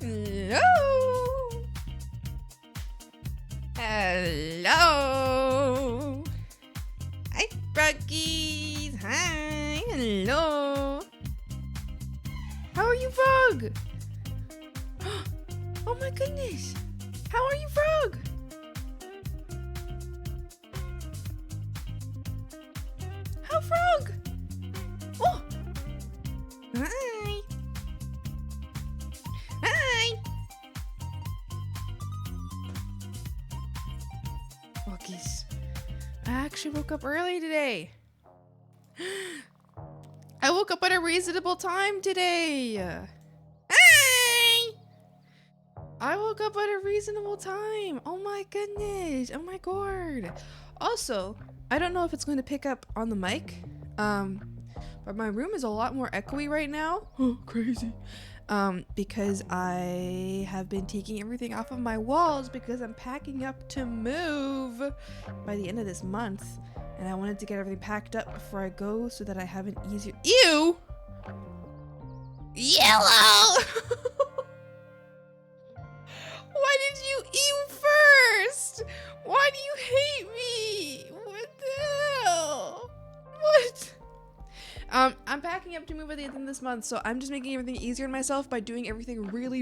Hello. Hello. Hi, froggies. Hi. Hello. How are you, frog? Oh my goodness. How are you, frog? How, frog? Oh. Hi. Hi. Froggies. I actually woke up early today. I woke up at a reasonable time today. Hi! I woke up at a reasonable time. Oh my goodness. Oh my god. Also, I don't know if it's going to pick up on the mic, but my room is a lot more echoey right now. Oh, crazy. Because I have been taking everything off of my walls because I'm packing up to move by the end of this month. And I wanted to get everything packed up before I go so that I have an easier— Ew! Yellow! Why did you ew first? Why do you hate me? What the hell? What? I'm packing up to move at the end of this month, so I'm just making everything easier on myself by doing everything really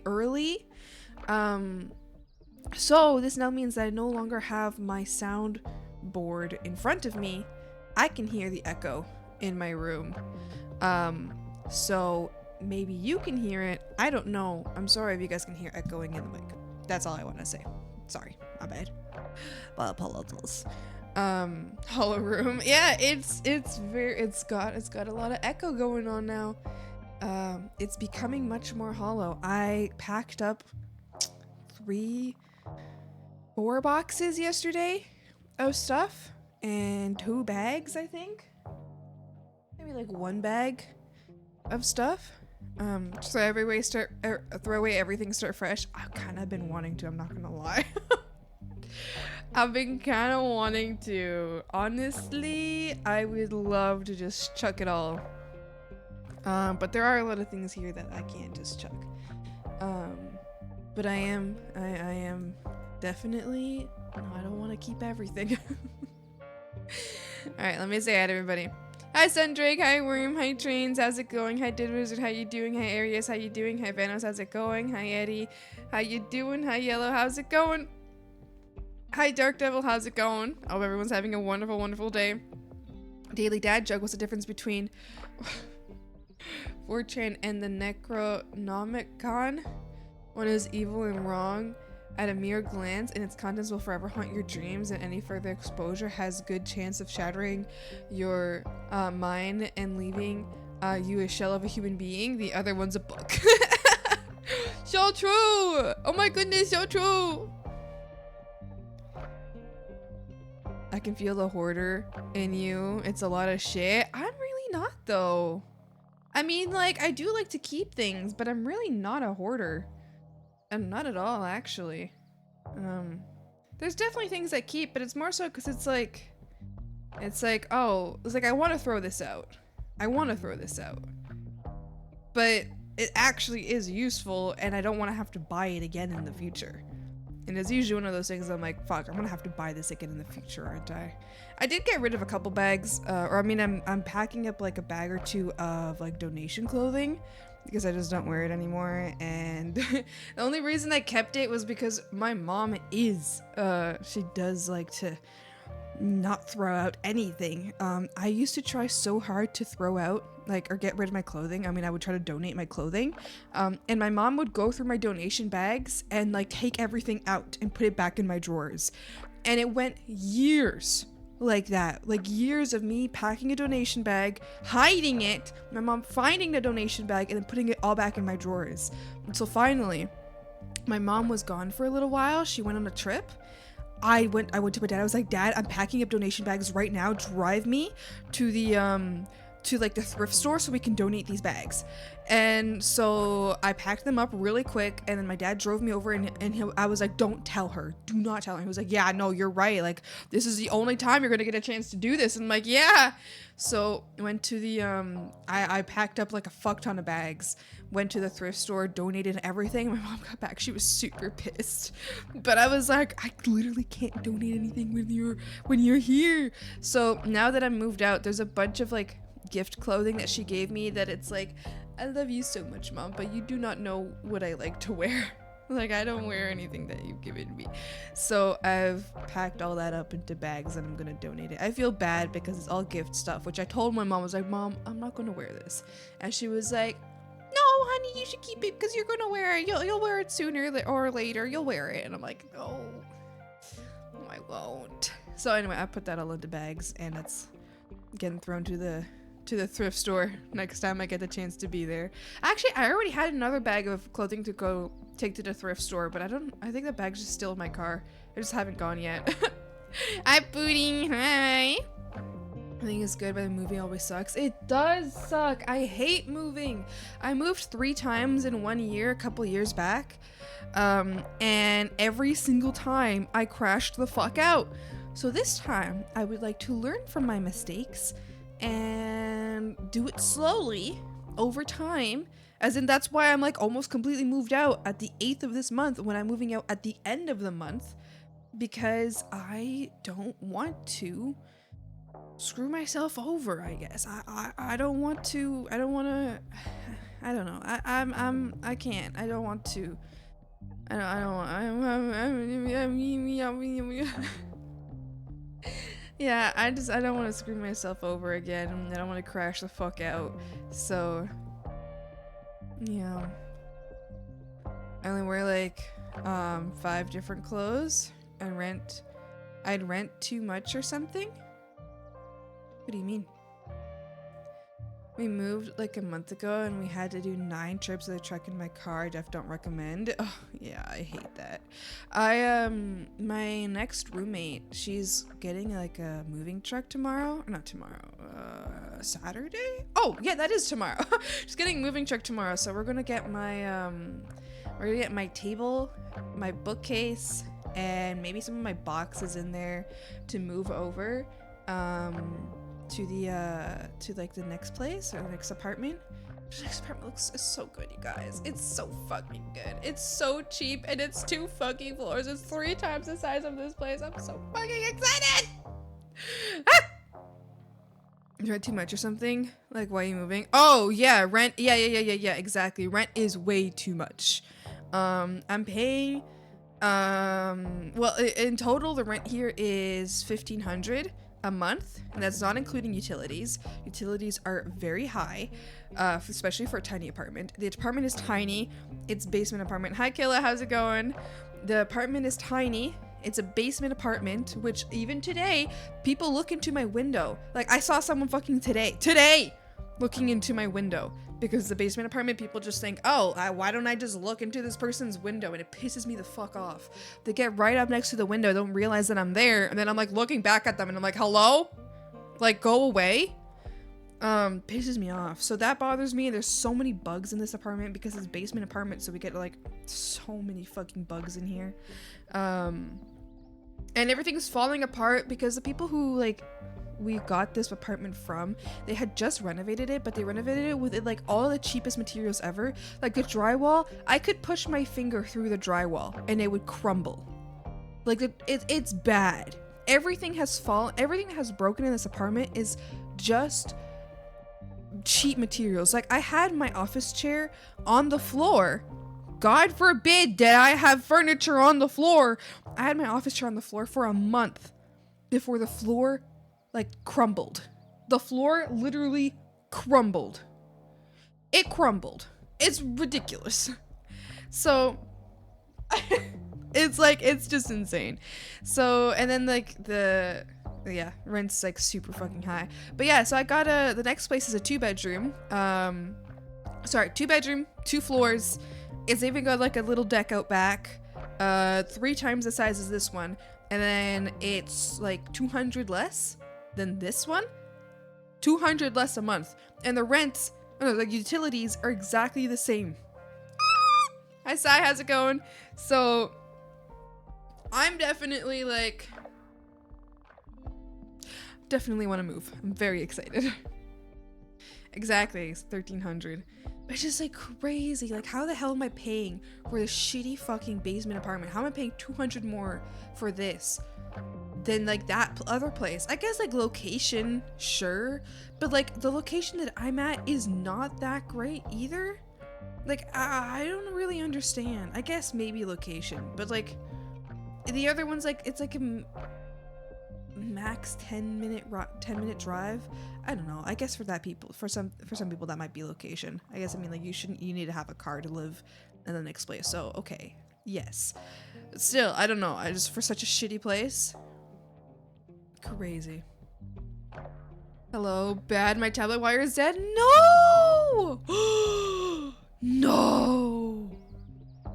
early. So this now means that I no longer have my sound board in front of me. I can hear the echo in my room. So maybe you can hear it. I don't know. I'm sorry if you guys can hear echoing in the mic. That's all I want to say. Sorry, my bad. My apologies. Hollow room. Yeah, it's got a lot of echo going on now. It's becoming much more hollow. I packed up 4 boxes yesterday of stuff and 2 bags, I think. Maybe like 1 bag of stuff. So throw away everything, start fresh. I've kind of been wanting to, I'm not gonna lie. I've been kind of wanting to. Honestly, I would love to just chuck it all. But there are a lot of things here that I can't just chuck. But I am definitely, no, I don't want to keep everything. Alright, let me say hi to everybody. Hi Sundrake, hi Worm, hi Trains, how's it going? Hi Dead Wizard, how you doing? Hi Arius, how you doing? Hi Vanos, how's it going? Hi Eddie, how you doing? Hi Yellow, how's it going? Hi Dark Devil, how's it going? I hope everyone's having a wonderful day. Daily Dad Joke, what's the difference between 4chan and the Necronomicon? One is evil and wrong at a mere glance, and its contents will forever haunt your dreams, and any further exposure has good chance of shattering your mind and leaving you a shell of a human being. The other one's a book. So true! Oh my goodness, so true! I can feel the hoarder in you. It's a lot of shit. I'm really not, though. I mean, like, I do like to keep things, but I'm really not a hoarder. I'm not at all, actually. There's definitely things I keep, but it's more so because it's like, oh, it's like, I want to throw this out. I want to throw this out. But it actually is useful, and I don't want to have to buy it again in the future. And it's usually one of those things I'm like, fuck, I'm gonna have to buy this again in the future, aren't I? I did get rid of a couple bags, or I mean, I'm packing up like a bag or 2 of like donation clothing because I just don't wear it anymore. And the only reason I kept it was because my mom is, she does like to not throw out anything. I used to try so hard to throw out, like, or get rid of my clothing. I mean, I would try to donate my clothing, and my mom would go through my donation bags and like take everything out and put it back in my drawers. And it went years like that, like years of me packing a donation bag, hiding it, my mom finding the donation bag, and then putting it all back in my drawers. Until finally, my mom was gone for a little while. She went on a trip. I went to my dad. I was like, Dad, I'm packing up donation bags right now. Drive me to the to like the thrift store so we can donate these bags. And so I packed them up really quick, and then my dad drove me over, and I was like, don't tell her, do not tell her. He was like, yeah, no, you're right, like this is the only time you're gonna get a chance to do this. And I'm like, yeah. So I went to the I packed up like a fuck ton of bags, went to the thrift store, donated everything. My mom got back, she was super pissed, but I was like, I literally can't donate anything when you're here. So now that I'm moved out, there's a bunch of like gift clothing that she gave me that it's like, I love you so much, Mom, but you do not know what I like to wear. Like, I don't wear anything that you've given me. So I've packed all that up into bags and I'm gonna donate it. I feel bad because it's all gift stuff, which I told my mom, I was like, Mom, I'm not gonna wear this. And she was like, no, honey, you should keep it because you're gonna wear it. You'll wear it sooner or later. You'll wear it. And I'm like, no, I won't. So anyway, I put that all into bags, and it's getting thrown to the thrift store next time I get the chance to be there. Actually, I already had another bag of clothing to go take to the thrift store, but I think the bag's just still in my car. I just haven't gone yet. Hi, Booty. Hi. I think it's good, but moving always sucks. It does suck. I hate moving. I moved 3 times in 1 year, a couple years back. And every single time I crashed the fuck out. So this time I would like to learn from my mistakes and do it slowly over time, as in that's why I'm like almost completely moved out at the 8th of this month when I'm moving out at the end of the month, because I don't want to screw myself over, I guess. I don't want to, I don't know. I can't, I don't want to, yeah, I don't want to screw myself over again, and I don't want to crash the fuck out. So, yeah. I only wear like 5 different clothes, and I'd rent too much or something? What do you mean? We moved like a month ago and we had to do 9 trips with a truck in my car. Def don't recommend. Oh, yeah, I hate that. My next roommate, she's getting like a moving truck tomorrow. Not tomorrow, Saturday? Oh, yeah, that is tomorrow. She's getting a moving truck tomorrow, so we're gonna get my table, my bookcase, and maybe some of my boxes in there to move over. To like the next place or the next apartment. The next apartment looks so good, you guys. It's so fucking good. It's so cheap, and it's 2 fucking floors. It's 3 times the size of this place. I'm so fucking excited. Ah! You rent too much or something? Like, why are you moving? Oh yeah, rent. Yeah, exactly. Rent is way too much. I'm paying well, in total the rent here is $1,500 a month, and that's not including utilities. Utilities are very high, especially for a tiny apartment. The apartment is tiny. It's basement apartment. Hi Kayla, how's it going? The apartment is tiny. It's a basement apartment, which even today people look into my window. Like, I saw someone fucking today looking into my window, because the basement apartment, people just think, oh, why don't I just look into this person's window? And it pisses me the fuck off. They get right up next to the window, don't realize that I'm there, and then I'm like looking back at them and I'm like, hello? Like, go away? Pisses me off. So that bothers me. There's so many bugs in this apartment because it's a basement apartment, so we get like so many fucking bugs in here. And everything's falling apart because the people who like we got this apartment from, they had just renovated it, but they renovated it with like all the cheapest materials ever. Like the drywall, I could push my finger through the drywall and it would crumble. Like it's bad. Everything has fallen. Everything that has broken in this apartment is just cheap materials. Like, I had my office chair on the floor. God forbid that I have furniture on the floor. I had my office chair on the floor for a month before the floor like crumbled. The floor literally crumbled. It crumbled. It's ridiculous. So it's just insane. So, and then like rent's like super fucking high. But yeah, so I got the next place is a 2-bedroom. 2-bedroom, 2 floors. It's even got like a little deck out back. 3 times the size as this one. And then it's like 200 less than this one. $200 less a month. And the rents, like utilities are exactly the same. Hi, Sai, how's it going? So I'm definitely like, definitely want to move. I'm very excited. Exactly, it's 1,300. It's just like crazy. Like, how the hell am I paying for this shitty fucking basement apartment? How am I paying 200 more for this than like that other place? I guess like location, sure, but like the location that I'm at is not that great either. Like, I don't really understand. I guess maybe location, but like the other one's like, it's like a max 10-minute drive. I don't know. I guess for some people that might be location. I guess, I mean, like, you need to have a car to live in the next place. So okay, yes, but still, I don't know. I just, for such a shitty place, crazy. Hello, bad, my tablet wire is dead. No. No,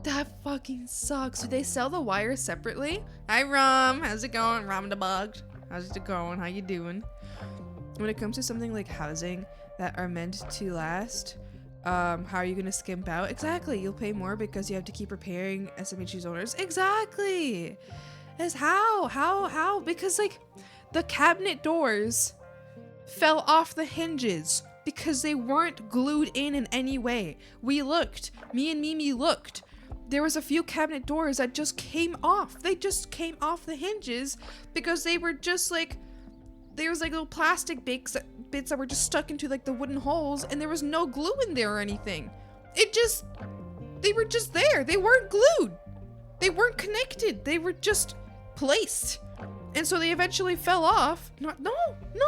that fucking sucks. Do they sell the wire separately? Hi Rom, how's it going? Rom the bugged. How's it going? How you doing? When it comes to something like housing that are meant to last, how are you gonna skimp out? Exactly, you'll pay more because you have to keep repairing SMHU's owners. Exactly. As how? Because like the cabinet doors fell off the hinges because they weren't glued in any way. We looked. Me and Mimi looked. There was a few cabinet doors that just came off. They just came off the hinges because they were just like, there was like little plastic bits that were just stuck into like the wooden holes, and there was no glue in there or anything. They were just there. They weren't glued. They weren't connected. They were just placed. And so they eventually fell off. No,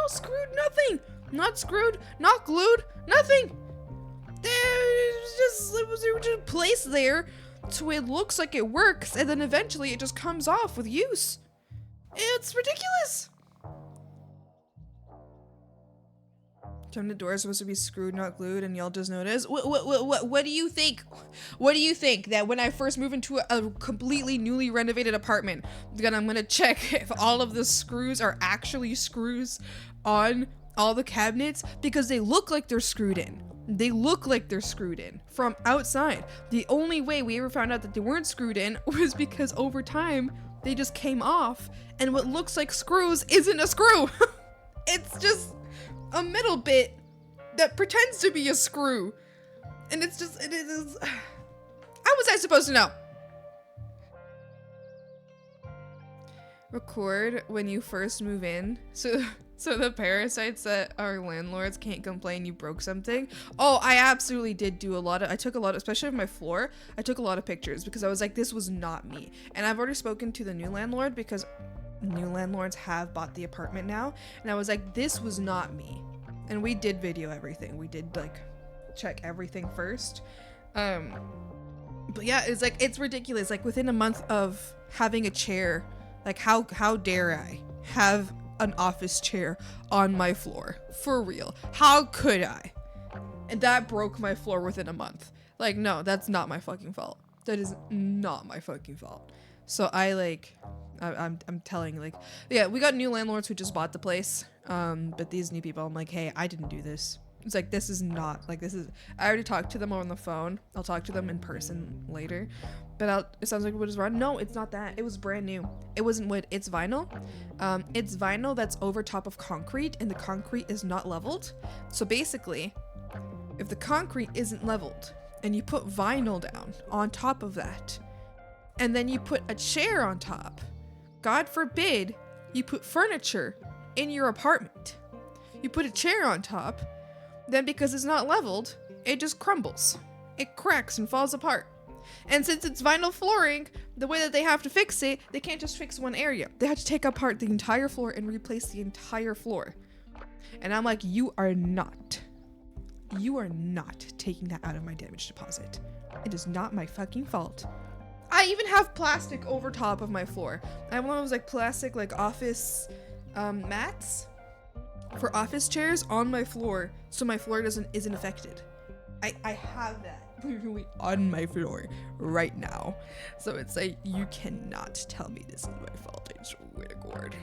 screwed, nothing. Not screwed, not glued, nothing. They were just placed there so it looks like it works, and then eventually it just comes off with use. It's ridiculous. Turn the door is supposed to be screwed, not glued, and y'all just notice. What do you think? What do you think that when I first move into a completely newly renovated apartment, then I'm gonna check if all of the screws are actually screws on all the cabinets, because they look like they're screwed in. They look like they're screwed in from outside. The only way we ever found out that they weren't screwed in was because over time they just came off, and what looks like screws isn't a screw. It's just a middle bit that pretends to be a screw. And it is. How was I supposed to know? Record when you first move in. So the parasites that our landlords can't complain you broke something. Oh, I absolutely did do I took a lot, especially of my floor, I took a lot of pictures because I was like, this was not me. And I've already spoken to the new landlord because new landlords have bought the apartment now. And I was like, this was not me. And we did video everything. We did like check everything first. But yeah, it's like, it's ridiculous. Like within a month of having a chair, like how dare I have an office chair on my floor? For real. How could I? And that broke my floor within a month. Like, no, that's not my fucking fault. That is not my fucking fault. So I'm telling, like, yeah, we got new landlords who just bought the place. But these new people, I'm like, hey, I didn't do this. It's like, this is not, like, I already talked to them on the phone. I'll talk to them in person later. But it sounds like wood is wrong. No, it's not that. It was brand new. It wasn't wood. It's vinyl. It's vinyl that's over top of concrete, and the concrete is not leveled. So basically, if the concrete isn't leveled, and you put vinyl down on top of that, and then you put a chair on top, God forbid, you put furniture in your apartment. You put a chair on top, then because it's not leveled, it just crumbles. It cracks and falls apart. And since it's vinyl flooring, the way that they have to fix it, they can't just fix one area. They have to take apart the entire floor and replace the entire floor. And I'm like, you are not taking that out of my damage deposit. It is not my fucking fault. I even have plastic over top of my floor. I have one of those like plastic like office mats for office chairs on my floor, so my floor isn't affected. I have that literally on my floor right now. So it's like, you cannot tell me this is my fault. I swear to God.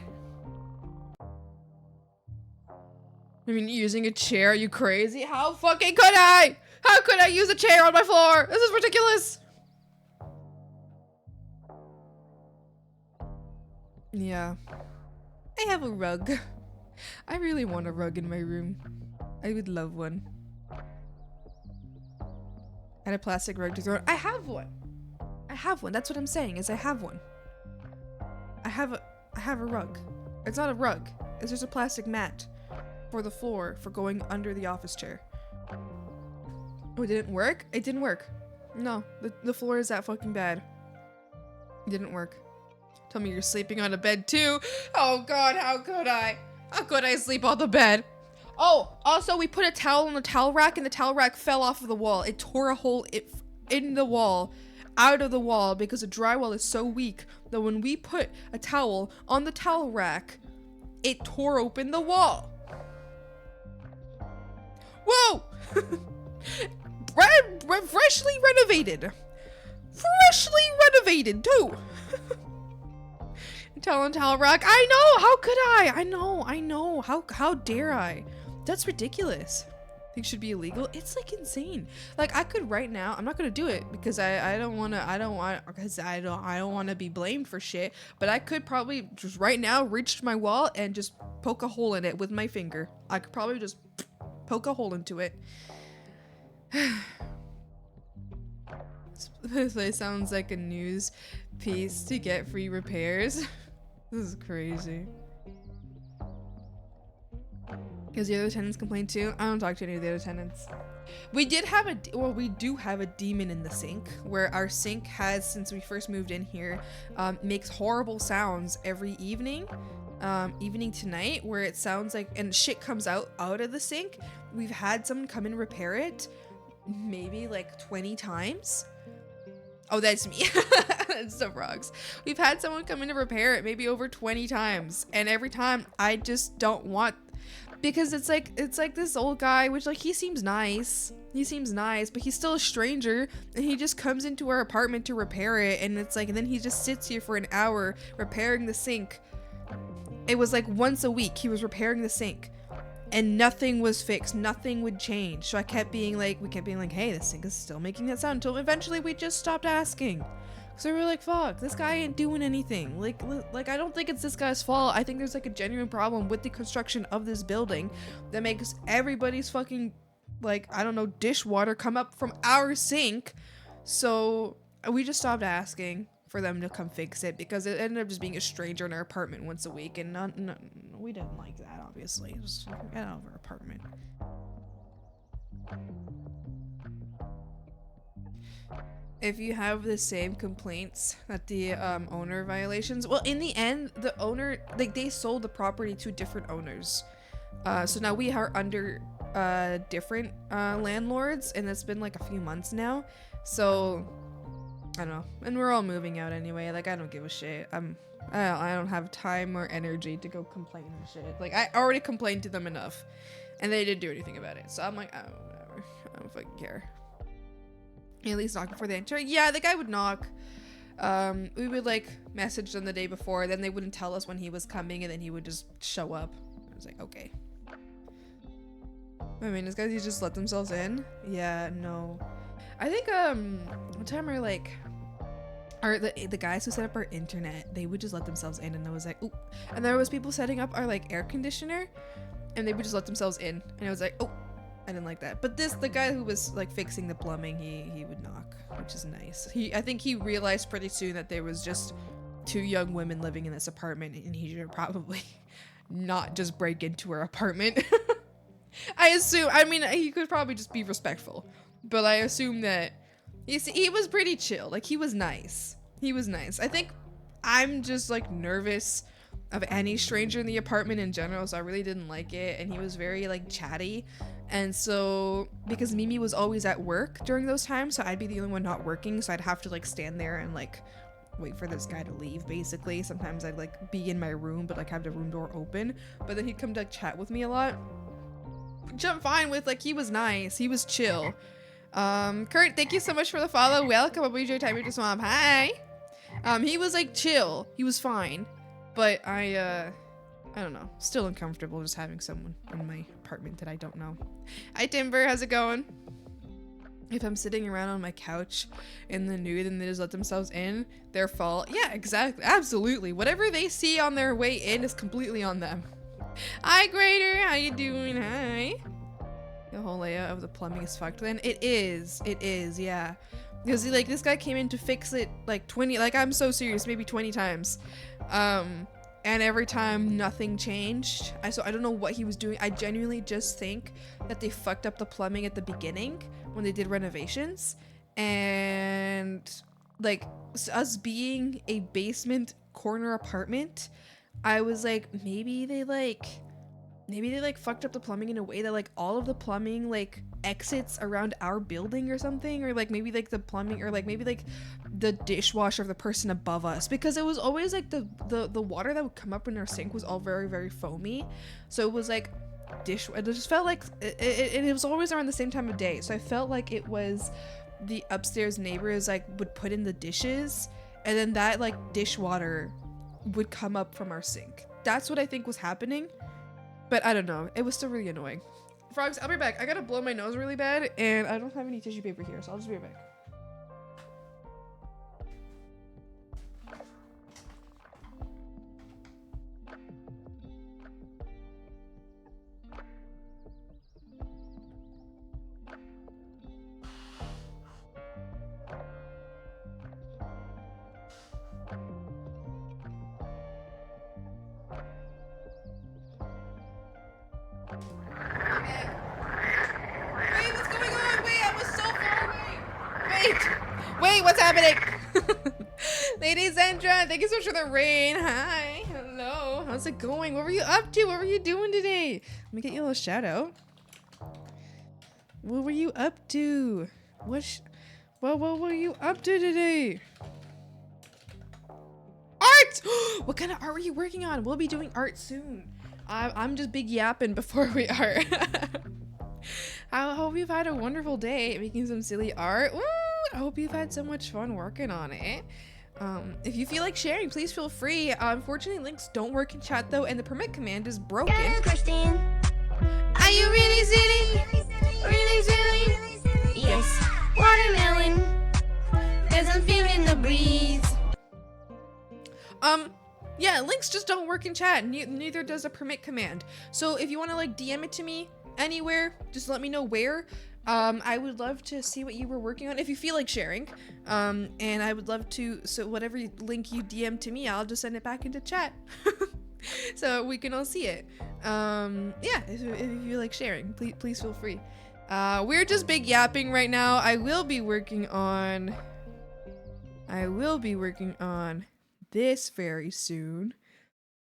I mean, using a chair, are you crazy? How fucking could I? How could I use a chair on my floor? This is ridiculous. Yeah. I have a rug. I really want a rug in my room. I would love one. And a plastic rug to throw. I have one. I have one. That's what I'm saying, is I have one. I have a rug. It's not a rug. It's just a plastic mat for the floor for going under the office chair. Oh, it didn't work? It didn't work. No, the floor is that fucking bad. It didn't work. Tell me you're sleeping on a bed too. Oh god, how could I? How could I sleep on the bed? Oh, also we put a towel on the towel rack and the towel rack fell off of the wall. It tore a hole in the wall, out of the wall, because the drywall is so weak that when we put a towel on the towel rack, it tore open the wall. Whoa! Freshly renovated. Freshly renovated too. Towel on towel rack. I know. How could I? I know. How dare I? That's ridiculous. Think should be illegal. It's like insane. Like I could right now. I'm not gonna do it because I don't want to be blamed for shit. But I could probably just right now reach to my wall and just poke a hole in it with my finger. I could probably just poke a hole into it. This sounds like a news piece to get free repairs. This is crazy. Because the other tenants complained too. I don't talk to any of the other tenants. We do have a demon in the sink, where our sink has, since we first moved in here, makes horrible sounds every evening. Evening to night, where it sounds like, and shit comes out of the sink. We've had someone come and repair it maybe like 20 times. Oh, that's me. It's the frogs. We've had someone come in to repair it maybe over 20 times, and every time I just don't want, because it's like this old guy, which like he seems nice, but he's still a stranger, and he just comes into our apartment to repair it, and it's like, and then he just sits here for an hour repairing the sink. It was like once a week he was repairing the sink, and nothing was fixed, nothing would change. So we kept being like, hey, this sink is still making that sound, until eventually we just stopped asking. So we were like, fuck, this guy ain't doing anything. Like I don't think it's this guy's fault. I think there's like a genuine problem with the construction of this building that makes everybody's fucking, like, I don't know, dishwater come up from our sink. So we just stopped asking for them to come fix it, because it ended up just being a stranger in our apartment once a week, and we didn't like that, obviously. Just get out of our apartment. If you have the same complaints that the owner violations, well, in the end, the owner, like, they sold the property to different owners. So now we are under different landlords, and it's been like a few months now. So I don't know, and we're all moving out anyway. Like, I don't give a shit. I don't have time or energy to go complain and shit. Like, I already complained to them enough, and they didn't do anything about it. So I'm like, oh, whatever. I don't fucking care. At least knock before they enter. Yeah, the guy would knock. We would like message them the day before, then they wouldn't tell us when he was coming, and then he would just show up. I was like, okay. I mean, these guys, you just let themselves in? Yeah, no. I think one time we're like, or the guys who set up our internet, they would just let themselves in, and I was like, ooh. And there was people setting up our like air conditioner, and they would just let themselves in, and I was like, oh. I didn't like that. But the guy who was like fixing the plumbing, he would knock, which is nice. I think he realized pretty soon that there was just 2 young women living in this apartment, and he should probably not just break into her apartment. I mean, he could probably just be respectful, but I assume that, you see, he was pretty chill. Like, he was nice. I think I'm just like nervous of any stranger in the apartment in general, so I really didn't like it. And he was very like chatty, and so because Mimi was always at work during those times, so I'd be the only one not working, so I'd have to like stand there and like wait for this guy to leave, basically. Sometimes I'd like be in my room but like have the room door open, but then he'd come to like, chat with me a lot, which I'm fine with. Like, he was nice, he was chill. Kurt, thank you so much for the follow. Welcome. I'll your time to swamp. Hi. He was like chill, he was fine. But I I don't know. Still uncomfortable just having someone in my apartment that I don't know. Hi, Timber. How's it going? If I'm sitting around on my couch in the nude and they just let themselves in, their fault. Yeah, exactly. Absolutely. Whatever they see on their way in is completely on them. Hi, Grader. How you doing? Hi. The whole layout of the plumbing is fucked then. It is. It is, yeah. Because, like, this guy came in to fix it, like, 20, like, I'm so serious, maybe 20 times. And every time nothing changed. So I don't know what he was doing. I genuinely just think that they fucked up the plumbing at the beginning when they did renovations. And like us being a basement corner apartment, I was like, maybe they fucked up the plumbing in a way that like all of the plumbing like exits around our building or something, or like maybe like the plumbing, or like maybe like the dishwasher of the person above us, because it was always like the water that would come up in our sink was all very, very foamy. So it was like it just felt like it was always around the same time of day. So I felt like it was the upstairs neighbors like would put in the dishes, and then that like dishwater would come up from our sink. That's what I think was happening. But I don't know. It was still really annoying. Frogs, I'll be back. I gotta blow my nose really bad, and I don't have any tissue paper here, so I'll just be right back. Wait, what's going on? Wait, I was so far away. Wait, what's happening? Lady Zendra, thank you so much for the rain. Hi, hello. How's it going? What were you up to? What were you doing today? Let me get you a little shout out. What were you up to? What were you up to today? Art! What kind of art were you working on? We'll be doing art soon. I'm just big yapping before we art. I hope you've had a wonderful day making some silly art. Ooh, I hope you've had so much fun working on it. If you feel like sharing, please feel free. Unfortunately, links don't work in chat though, and the permit command is broken. Christine. Are you really silly? Really silly? Yes. Watermelon. Cause I'm feeling the breeze. Yeah, links just don't work in chat. Neither does a permit command. So if you want to like DM it to me anywhere, just let me know where. I would love to see what you were working on if you feel like sharing. And I would love to, so whatever link you DM to me, I'll just send it back into chat. So we can all see it. Yeah, if you feel like sharing, please feel free. We're just big yapping right now. I will be working on this very soon.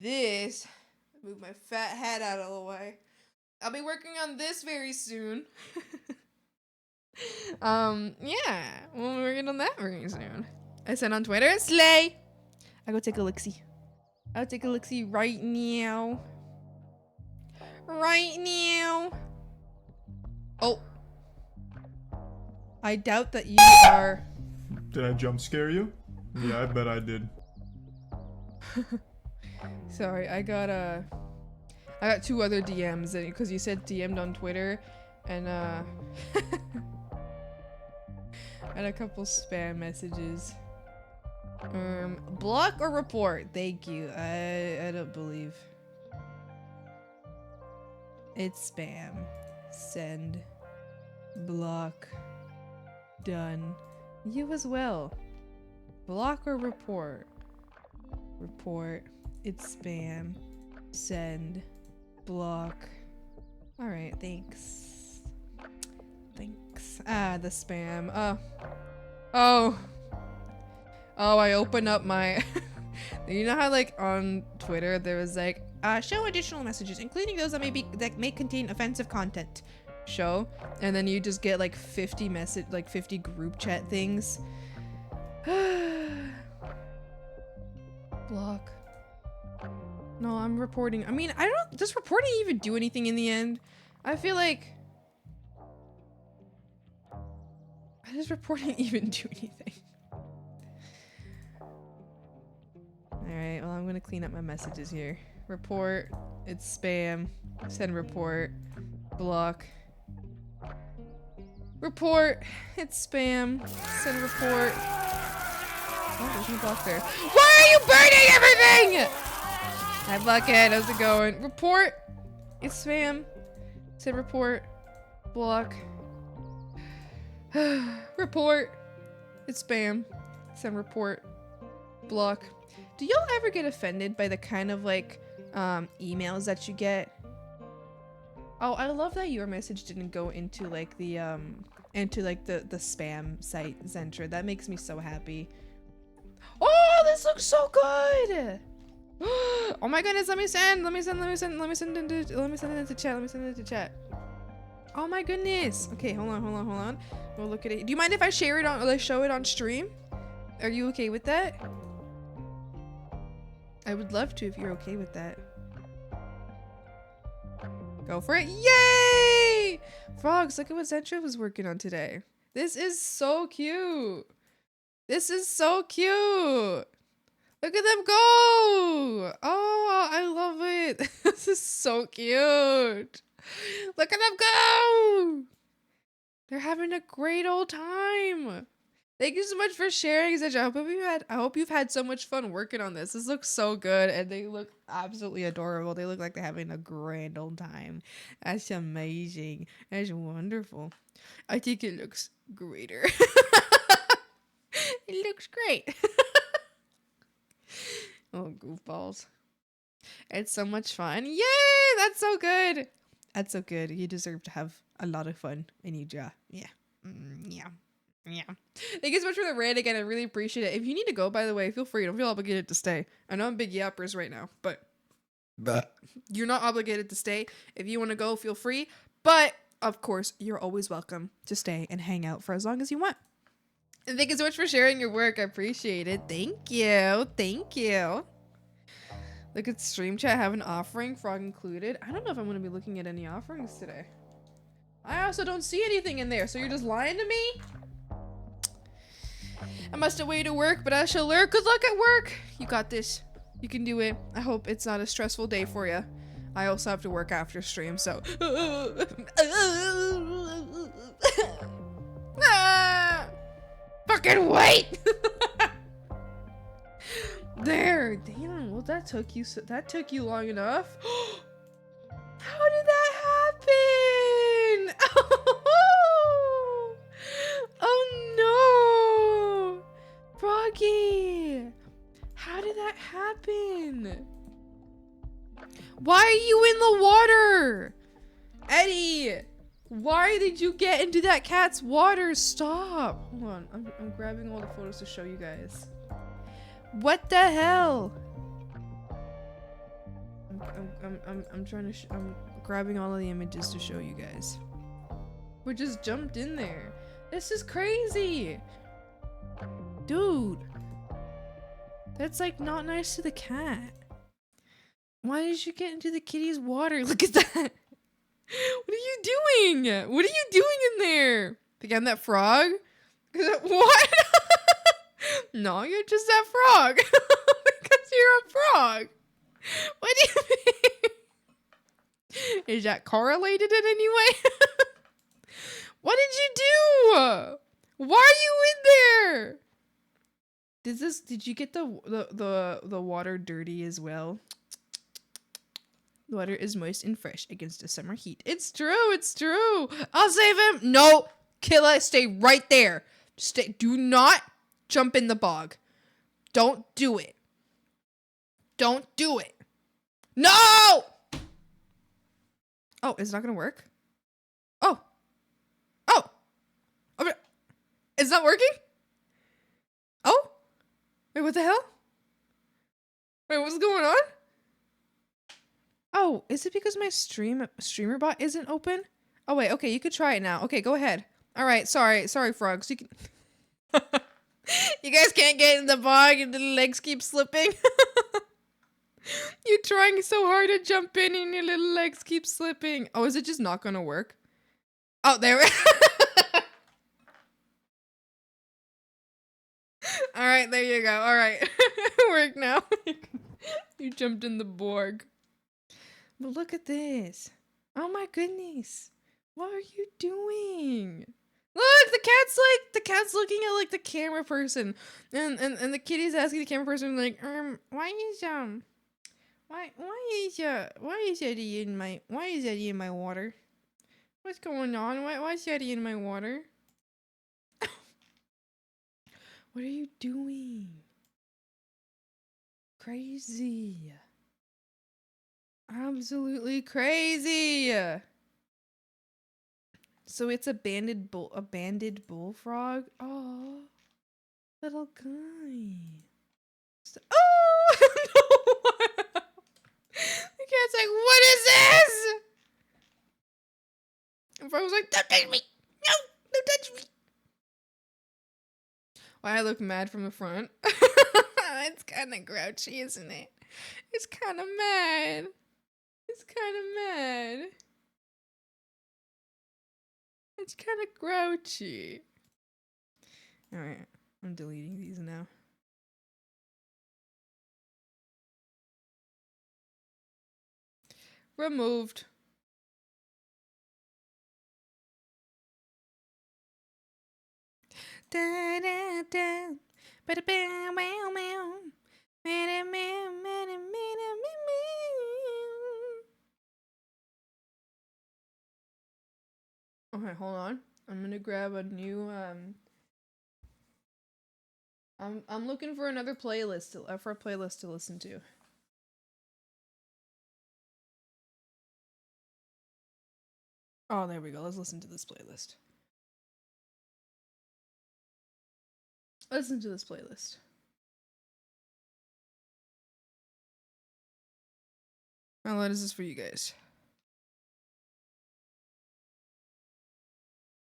Move my fat head out of the way. I'll be working on this very soon. Yeah, we'll be working on that very soon. I sent on Twitter, slay. I go take a look-see. I'll take a look-see right now. Right now. Oh. I doubt that you are. Did I jump scare you? Yeah, I bet I did. Sorry, I got two other DMs because you said DM'd on Twitter, and I had a couple spam messages. Block or report? Thank you. I don't believe. It's spam. Send. Block. Done. You as well. Block or report? Report. It's spam. Send. Block. Alright, thanks. Thanks. Ah, the spam. Oh, I open up my... You know how like on Twitter there was like, show additional messages, including those that may contain offensive content. Show. And then you just get like 50 group chat things. Block. No, I'm reporting. I mean, does reporting even do anything in the end? I feel like... Does reporting even do anything? Alright, well, I'm gonna clean up my messages here. report. It's spam. Send report. Block. Report. It's spam. Send report. Oh, there's no block there. Why are you burning everything? Hi, Bucket. How's it going? Report. It's spam. Send report. Block. Report. It's spam. Send report. Block. Do y'all ever get offended by the kind of like emails that you get? Oh, I love that your message didn't go into like the the spam site center. That makes me so happy. Oh, this looks so good. Oh my goodness, let me send it into chat. Oh my goodness. Okay, hold on. We'll look at it. Do you mind if I share it on, or like show it on stream? Are you okay with that? I would love to if you're okay with that. Go for it. Yay! Frogs, look at what Zentra was working on today. This is so cute. This is so cute. Look at them go. Oh, I love it. This is so cute. Look at them go. They're having a great old time. Thank you so much for sharing, Zentra. I hope you've had so much fun working on this. This looks so good, and they look absolutely adorable. They look like they're having a grand old time. That's amazing. That's wonderful. I think it looks greater. It looks great. Oh, goofballs. It's so much fun. Yay! That's so good. That's so good. You deserve to have a lot of fun. And you do. Yeah. Yeah. Yeah. Thank you so much for the raid again. I really appreciate it. If you need to go, by the way, feel free. Don't feel obligated to stay. I know I'm big yappers right now, but you're not obligated to stay. If you want to go, feel free. But, of course, you're always welcome to stay and hang out for as long as you want. And thank you so much for sharing your work. I appreciate it. Thank you. Thank you. Look at stream chat. Have an offering, frog included. I don't know if I'm going to be looking at any offerings today. I also don't see anything in there, so you're just lying to me? I must away to work, but I shall learn. Good luck at work. You got this. You can do it. I hope it's not a stressful day for you. I also have to work after stream, so. Ah! Fucking wait! There. Damn. Well, that took you long enough. How did that happen? Oh no! Froggy! How did that happen? Why are you in the water? Eddie! Why did you get into that cat's water? Stop! Hold on, I'm grabbing all the photos to show you guys. What the hell? I'm grabbing all of the images to show you guys. We just jumped in there. This is crazy. Dude. That's like not nice to the cat. Why did you get into the kitty's water? Look at that. What are you doing? What are you doing in there? Again, that frog? What? No, you're just that frog. Because you're a frog. What do you mean? Is that correlated in any way? What did you do? Why are you in there? Did you get the water dirty as well? The water is moist and fresh against the summer heat. It's true, it's true. I'll save him. No, Killa, stay right there. Do not jump in the bog. Don't do it. Don't do it. No! Oh, it's not gonna work? Oh. Oh. Okay. It's not working? Oh? Wait, what the hell? Wait, what's going on? Oh, is it because my streamer bot isn't open? Oh wait, okay, you could try it now. Okay, go ahead. All right, sorry, frogs. You can. You guys can't get in the bog and the legs keep slipping. You're trying so hard to jump in and your little legs keep slipping. Oh, is it just not gonna work? Oh, there we All right, there you go. All right. Work now. You jumped in the Borg. But look at this. Oh my goodness. What are you doing? Look, the cat's looking at like the camera person. And the kitty's asking the camera person like, why is Eddie in my water? What's going on? Why is Eddie in my water? What are you doing? Crazy. Absolutely crazy. So it's a banded bullfrog. Oh, little guy. Oh no! The cat's like, what is this? And frog was like, don't touch me! No, don't touch me! Why I look mad from the front? It's kind of grouchy, isn't it? It's kind of mad. It's kind of mad. It's kind of grouchy. Alright, I'm deleting these now. Removed. Da, da, da. Ba-da, bow, bow, bow. Ma-da, ma, ma-da, ma-da, ma, ma. Okay, hold on. I'm gonna grab a new I'm looking for another playlist for a playlist to listen to. Oh, there we go. Let's listen to this playlist. Listen to this playlist. MacLeod, is this for you guys?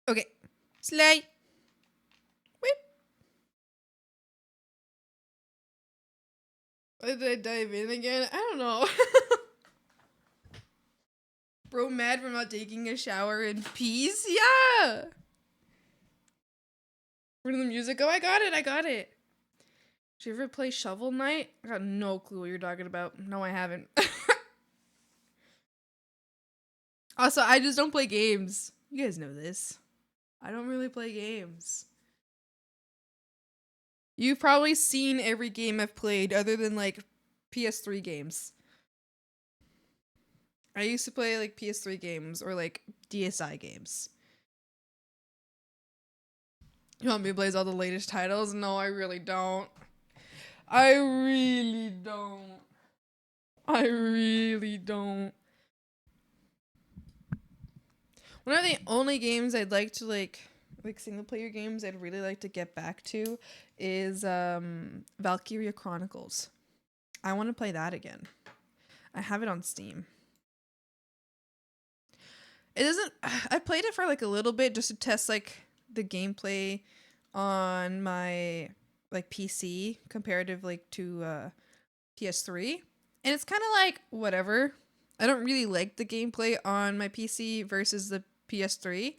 Okay. Slay. Whip. Why did I dive in again? I don't know. Bro mad for not taking a shower in peace? Yeah! Where did the music go? I got it. Did you ever play Shovel Knight? I got no clue what you're talking about. No, I haven't. Also, I just don't play games. You guys know this. I don't really play games. You've probably seen every game I've played other than like PS3 games. I used to play like PS3 games or like DSi games. You want me to blaze all the latest titles? No, I really don't. I really don't. One of the only games I'd like to like single player games I'd really like to get back to is Valkyria Chronicles. I want to play that again. I have it on Steam. It doesn't I played it for like a little bit just to test like the gameplay on my like PC comparative like to PS3, and it's kind of like whatever. I don't really like the gameplay on my PC versus the PS3,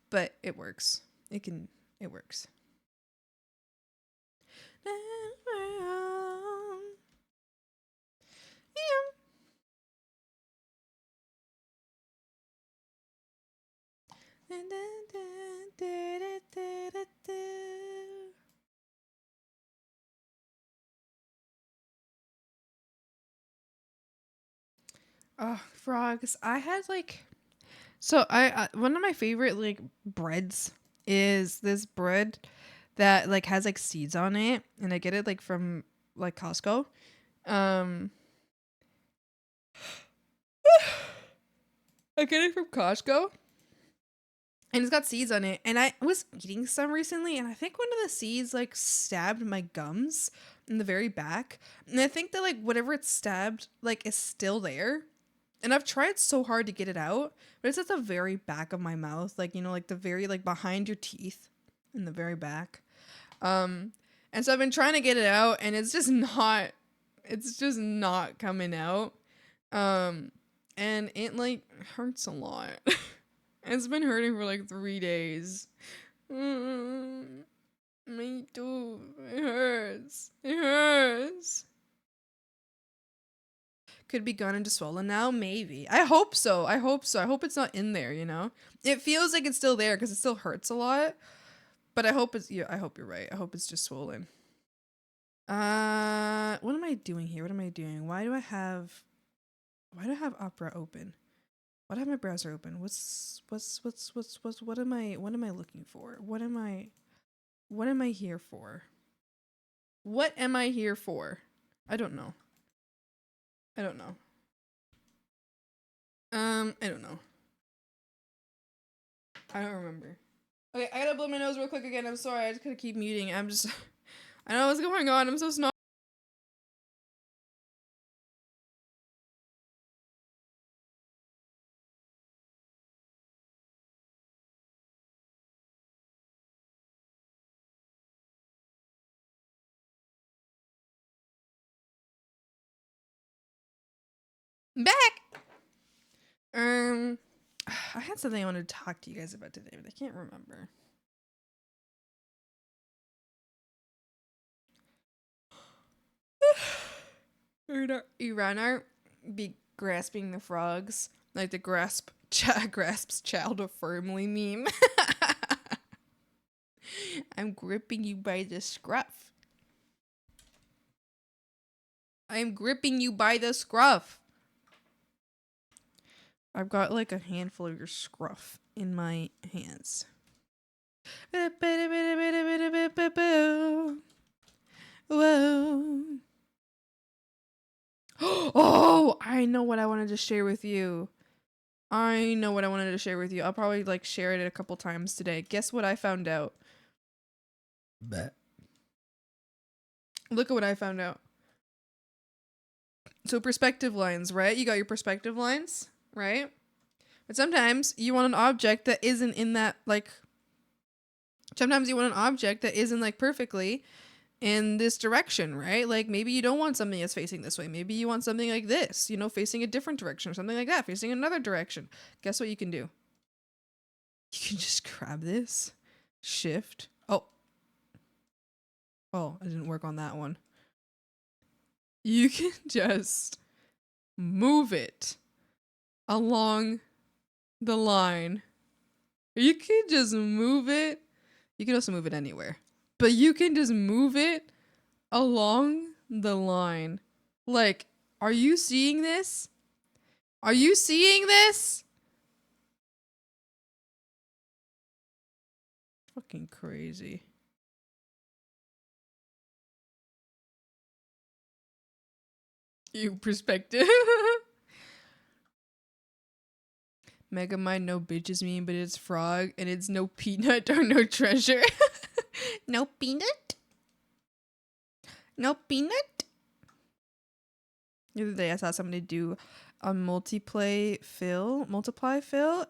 but it works. It works. Oh, frogs. I had like I one of my favorite like breads is this bread that like has like seeds on it, and I get it like from like Costco. I get it from Costco. And it's got seeds on it. And I was eating some recently, and I think one of the seeds like stabbed my gums in the very back. And I think that like whatever it stabbed like is still there. And I've tried so hard to get it out, but it's at the very back of my mouth, like, you know, like the very like behind your teeth in the very back. And so I've been trying to get it out, and it's just not coming out. And it like hurts a lot. It's been hurting for like 3 days. Me too. It hurts. Could be gone into swollen now? Maybe. I hope so. I hope so. I hope it's not in there, you know? It feels like it's still there because it still hurts a lot. But I hope it's, yeah, I hope you're right. I hope it's just swollen. What am I doing here? What am I doing? Why do I have Opera open? Why do I have my browser open? What am I looking for? What am I here for? What am I here for? I don't know. I don't know. I don't know. I don't remember. Okay, I gotta blow my nose real quick again. I'm sorry, I just gotta keep muting. I know what's going on. I'm so snot. Back! I had something I wanted to talk to you guys about today, but I can't remember. Iranar be grasping the frogs like the grasps child of firmly meme. I'm gripping you by the scruff. I'm gripping you by the scruff. I've got like a handful of your scruff in my hands. Whoa. Oh, I know what I wanted to share with you. I'll probably like share it a couple times today. Guess what I found out? Bet. Look at what I found out. So perspective lines, right? You got your perspective lines, right? But sometimes you want an object that isn't in that, like, sometimes you want an object that isn't like perfectly in this direction, right? Like maybe you don't want something that's facing this way. Maybe you want something like this, you know, facing a different direction or something like that, facing another direction. Guess what you can do? You can just grab this, shift. Oh, I didn't work on that one. You can just move it along the line. You can just move it. You can also move it anywhere. But you can just move it along the line. Like, are you seeing this? Are you seeing this? Fucking crazy. You perspective. Megamind no bitches meme, but it's frog and it's no peanut or no treasure. No peanut? No peanut? The other day I saw somebody do a multiply fill,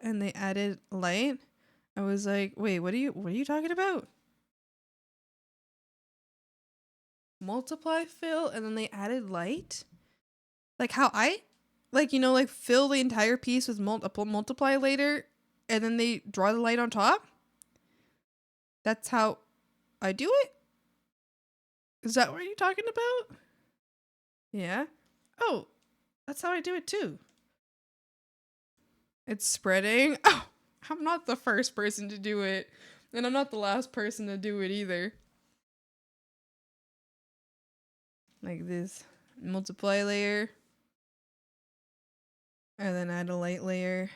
and they added light. I was like, wait, what are you talking about? Multiply fill and then they added light? Like how like, you know, like fill the entire piece with multiply later and then they draw the light on top? That's how I do it? Is that what you're talking about? Yeah. Oh, that's how I do it too. It's spreading. Oh, I'm not the first person to do it. And I'm not the last person to do it either. Like this. Multiply layer. And then add a light layer.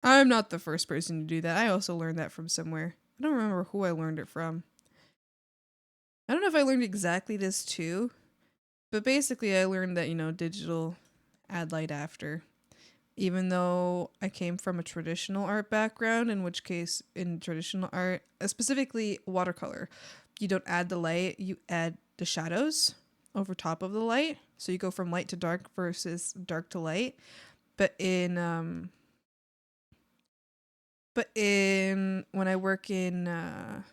I'm not the first person to do that. I also learned that from somewhere. I don't remember who I learned it from. I don't know if I learned exactly this too. But basically I learned that, you know, digital add light after. Even though I came from a traditional art background, in which case in traditional art, specifically watercolor, you don't add the light, you add the shadows over top of the light. So you go from light to dark versus dark to light. But when I work in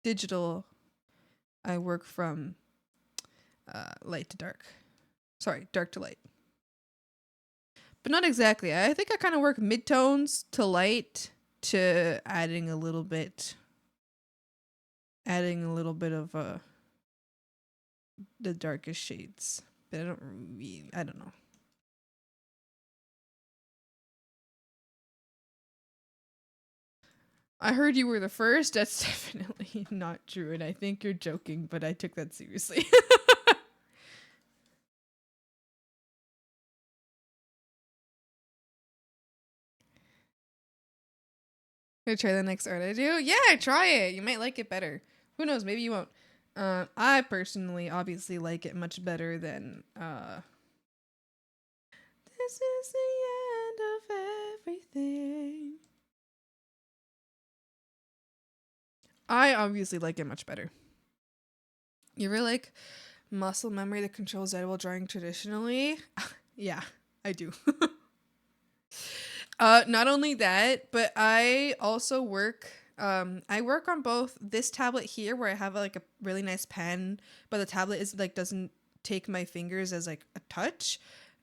digital, I work from light to dark. Sorry, dark to light. But not exactly. I think I kind of work midtones to light to adding a little bit adding a little bit of the darkest shades. But I don't know. I heard you were the first. That's definitely not true, and I think you're joking, but I took that seriously. Gonna try the next art I do? Yeah, try it. You might like it better. Who knows? Maybe you won't. I personally obviously like it much better than this is the end of everything. I obviously like it much better. You ever like muscle memory that controls edible drawing traditionally? Yeah, I do. Not only that, but I also work I work on both this tablet here where I have like a really nice pen, but the tablet is like doesn't take my fingers as like a touch.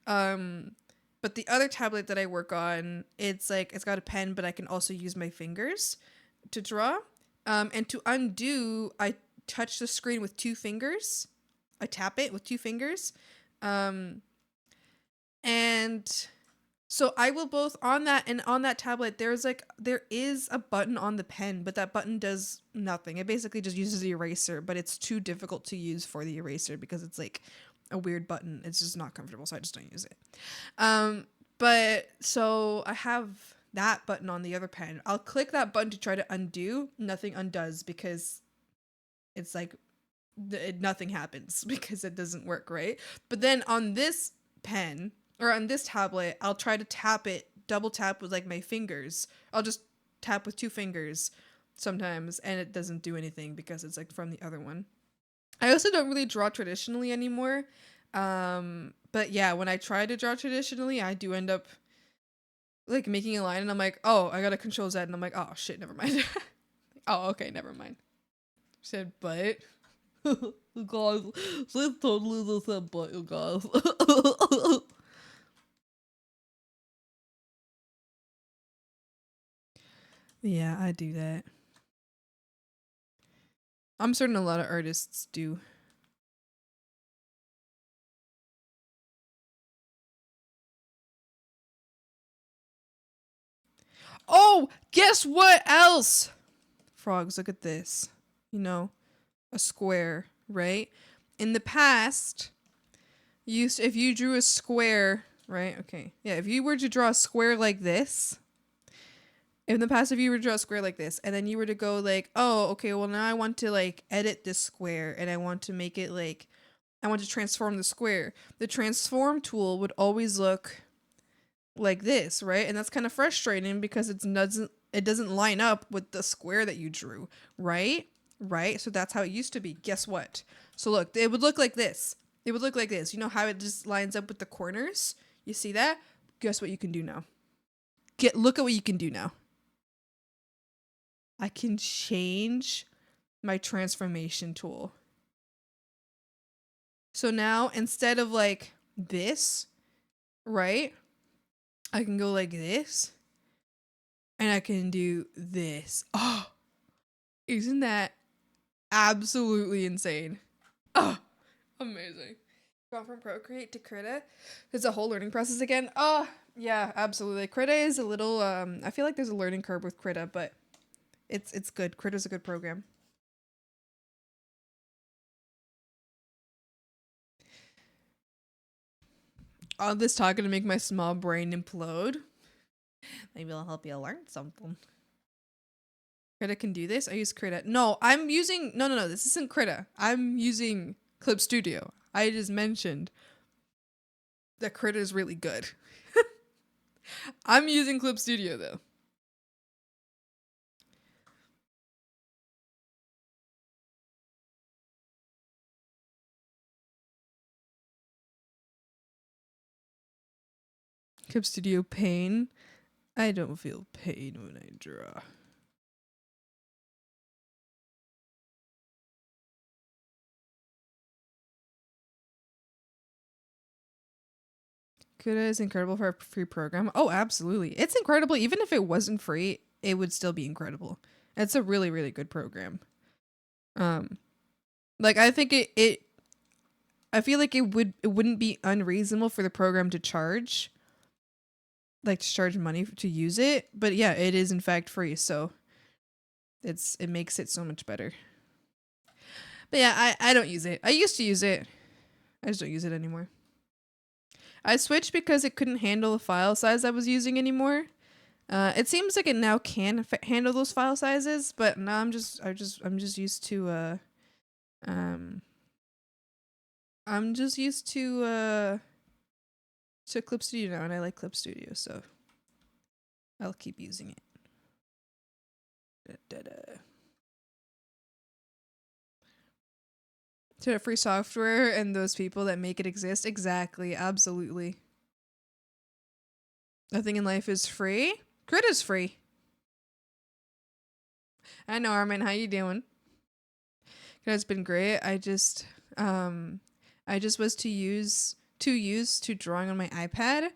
But the other tablet that I work on, it's like it's got a pen, but I can also use my fingers to draw. And to undo, I touch the screen with 2 fingers. I tap it with 2 fingers. And so I will both on that and on that tablet, there is a button on the pen, but that button does nothing. It basically just uses the eraser, but it's too difficult to use for the eraser because it's like a weird button. It's just not comfortable, so I just don't use it. But so I have that button on the other pen. I'll click that button to try to undo. Nothing undoes because it's like nothing happens because it doesn't work, right? But then on this pen or on this tablet, I'll try to tap it, double tap with like my fingers. I'll just tap with 2 fingers sometimes and it doesn't do anything because it's like from the other one. I also don't really draw traditionally anymore. But yeah, when I try to draw traditionally, I do end up like making a line and I'm like, oh, I gotta control Z and I'm like, oh shit, never mind. Oh, okay, never mind. Said but. You guys, she's totally the same but, you guys. Yeah, I do that. I'm certain a lot of artists do. Oh, guess what else? Frogs, look at this. You know, a square, right? In the past, if you drew a square, right? Okay. Yeah, if you were to draw a square like this, in the past, if you were to draw a square like this, and then you were to go like, oh, okay, well now I want to like edit this square and I want to make it like, I want to transform the square. The transform tool would always look like this, right? And that's kind of frustrating because it doesn't line up with the square that you drew, right? Right? So that's how it used to be. Guess what? So look, it would look like this. It would look like this. You know how it just lines up with the corners? You see that? Guess what you can do now? Look at what you can do now. I can change my transformation tool. So now instead of like this, right? I can go like this and I can do this. Oh, isn't that absolutely insane? Oh, amazing. Gone from Procreate to Krita. It's a whole learning process again. Oh, yeah, absolutely. Krita is a little, I feel like there's a learning curve with Krita, but it's good. Krita's a good program. All this talking to make my small brain implode. Maybe I'll help you learn something. Krita can do this? I use Krita. No, I'm using... No. This isn't Krita. I'm using Clip Studio. I just mentioned that Krita is really good. I'm using Clip Studio, though. Clip Studio pain. I don't feel pain when I draw. Kuda is incredible for a free program. Oh, absolutely. It's incredible. Even if it wasn't free, it would still be incredible. It's a really, really good program. Like I think I feel like it wouldn't be unreasonable for the program to charge money to use it, but yeah, it is in fact free, so it makes it so much better. But yeah, I don't use it. I used to use it. I just don't use it anymore. I switched because it couldn't handle the file size I was using anymore. It seems like it now can handle those file sizes, but now I'm just used to I'm just used to Clip Studio now, and I like Clip Studio, so I'll keep using it. To free software and those people that make it exist. Exactly, absolutely. Nothing in life is free. Crit is free. I know, Armin. How you doing? It's been great. I just was too used to drawing on my iPad,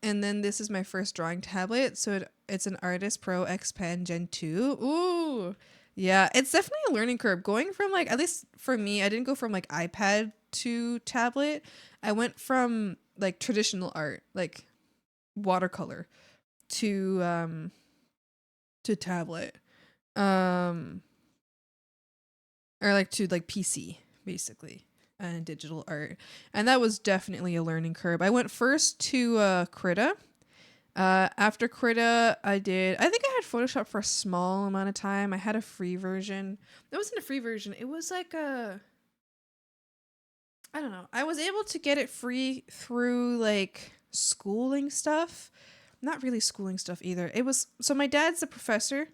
and then this is my first drawing tablet, so it's an Artist Pro X Pen Gen 2. Ooh, yeah, it's definitely a learning curve going from like, at least for me, I didn't go from like iPad to tablet. I went from like traditional art, like watercolor, to tablet, or like to like PC basically, and digital art, and that was definitely a learning curve. I went first to Krita. After Krita, I think I had Photoshop for a small amount of time. I had a free version. It wasn't a free version. It was like I don't know. I was able to get it free through like schooling stuff. Not really schooling stuff either. It was, so my dad's a professor.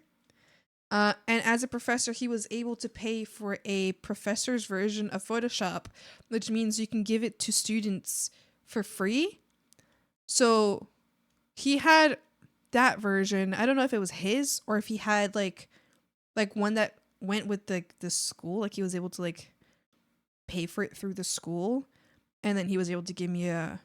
And as a professor, he was able to pay for a professor's version of Photoshop, which means you can give it to students for free. So he had that version. I don't know if it was his or if he had like one that went with the school. Like he was able to like pay for it through the school, and then he was able to give me a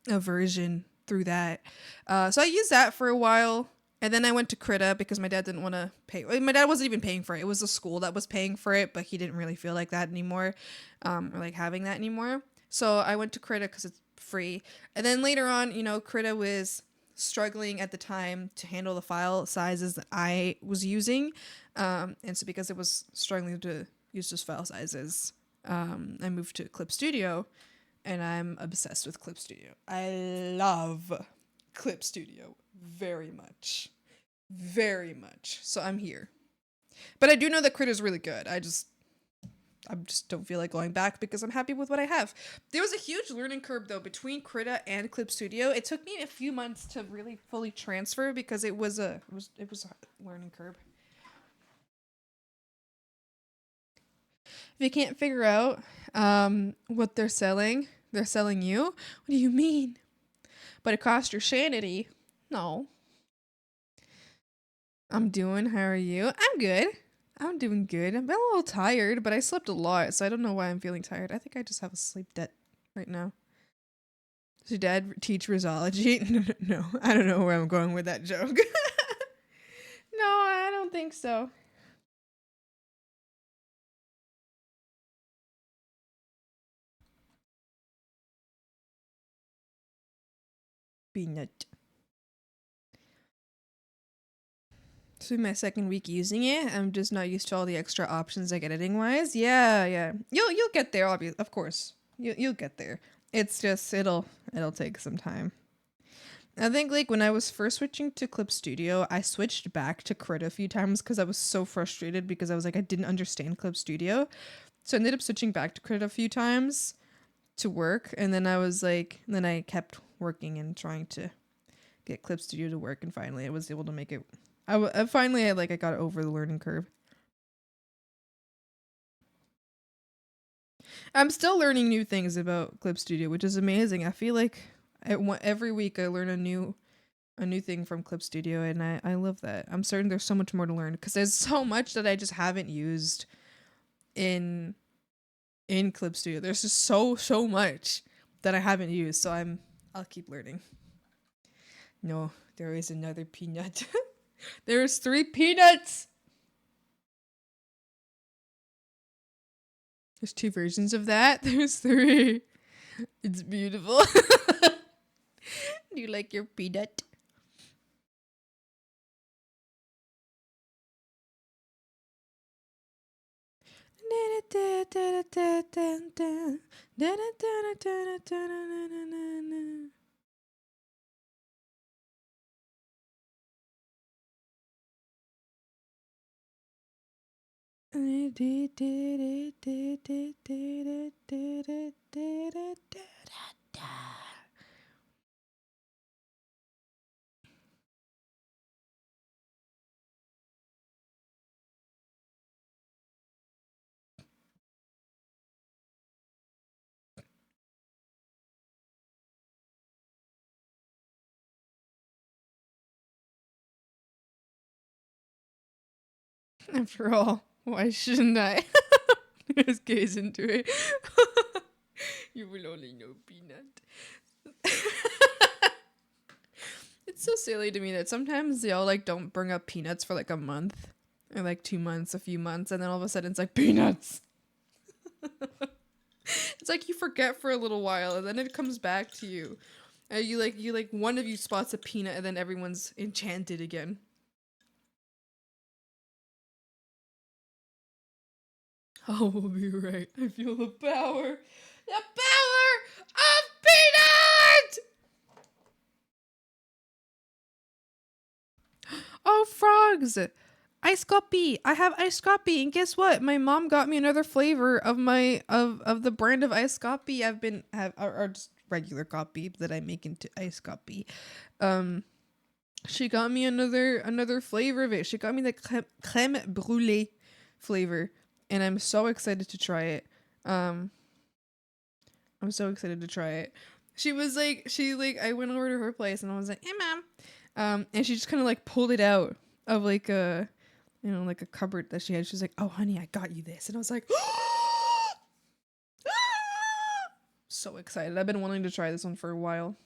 version through that. So I used that for a while. And then I went to Krita because my dad didn't want to pay. My dad wasn't even paying for it. It was the school that was paying for it, but he didn't really feel like that anymore, or like having that anymore. So I went to Krita because it's free. And then later on, Krita was struggling at the time to handle the file sizes that I was using. And so because it was struggling to use those file sizes, I moved to Clip Studio, and I'm obsessed with Clip Studio. I love Clip Studio very much. So I'm here. But I do know that Krita is really good. I just don't feel like going back because I'm happy with what I have. There was a huge learning curve though between Krita and Clip Studio. It took me a few months to really fully transfer because it was a learning curve. If you can't figure out what they're selling you. What do you mean? But it cost your sanity. No. How are you? I'm good. I'm doing good. I'm a little tired, but I slept a lot, so I don't know why I'm feeling tired. I think I just have a sleep debt right now. Does your dad teach Rizology? No, I don't know where I'm going with that joke. No, I don't think so. Peanut. This will be my second week using it. I'm just not used to all the extra options like editing wise. Yeah. You'll get there, obviously, of course. You'll get there. It's just it'll take some time. I think like when I was first switching to Clip Studio, I switched back to Krita a few times because I was so frustrated because I was like I didn't understand Clip Studio. So I ended up switching back to Krita a few times to work, and then I kept working and trying to get Clip Studio to work, and finally I was able to make it. I got over the learning curve. I'm still learning new things about Clip Studio, which is amazing. I feel like every week I learn a new thing from Clip Studio, and I love that. I'm certain there's so much more to learn because there's so much that I just haven't used in Clip Studio. There's just so much that I haven't used, so I'll keep learning. No, there is another peanut. There's 3 peanuts. There's 2 versions of that. There's 3. It's beautiful. Do you like your peanut? After all, why shouldn't I? Just gaze into it. You will only know peanut. It's so silly to me that sometimes y'all like don't bring up peanuts for like a month or like 2 months, a few months, and then all of a sudden it's like peanuts. It's like you forget for a little while and then it comes back to you. You like one of you spots a peanut and then everyone's enchanted again. Oh, we'll be right. I feel the power. The power of peanut! Oh, frogs! Ice coffee. I have ice coffee, and guess what? My mom got me another flavor of my of the brand of ice coffee I've been or just regular coffee that I make into ice coffee. She got me another flavor of it. She got me the crème brûlée flavor. And I'm so excited to try it. I'm so excited to try it. I went over to her place and I was like, hey mom. And she just kind of like pulled it out of like a cupboard that she had. She was like, oh honey, I got you this. And I was like, so excited. I've been wanting to try this one for a while.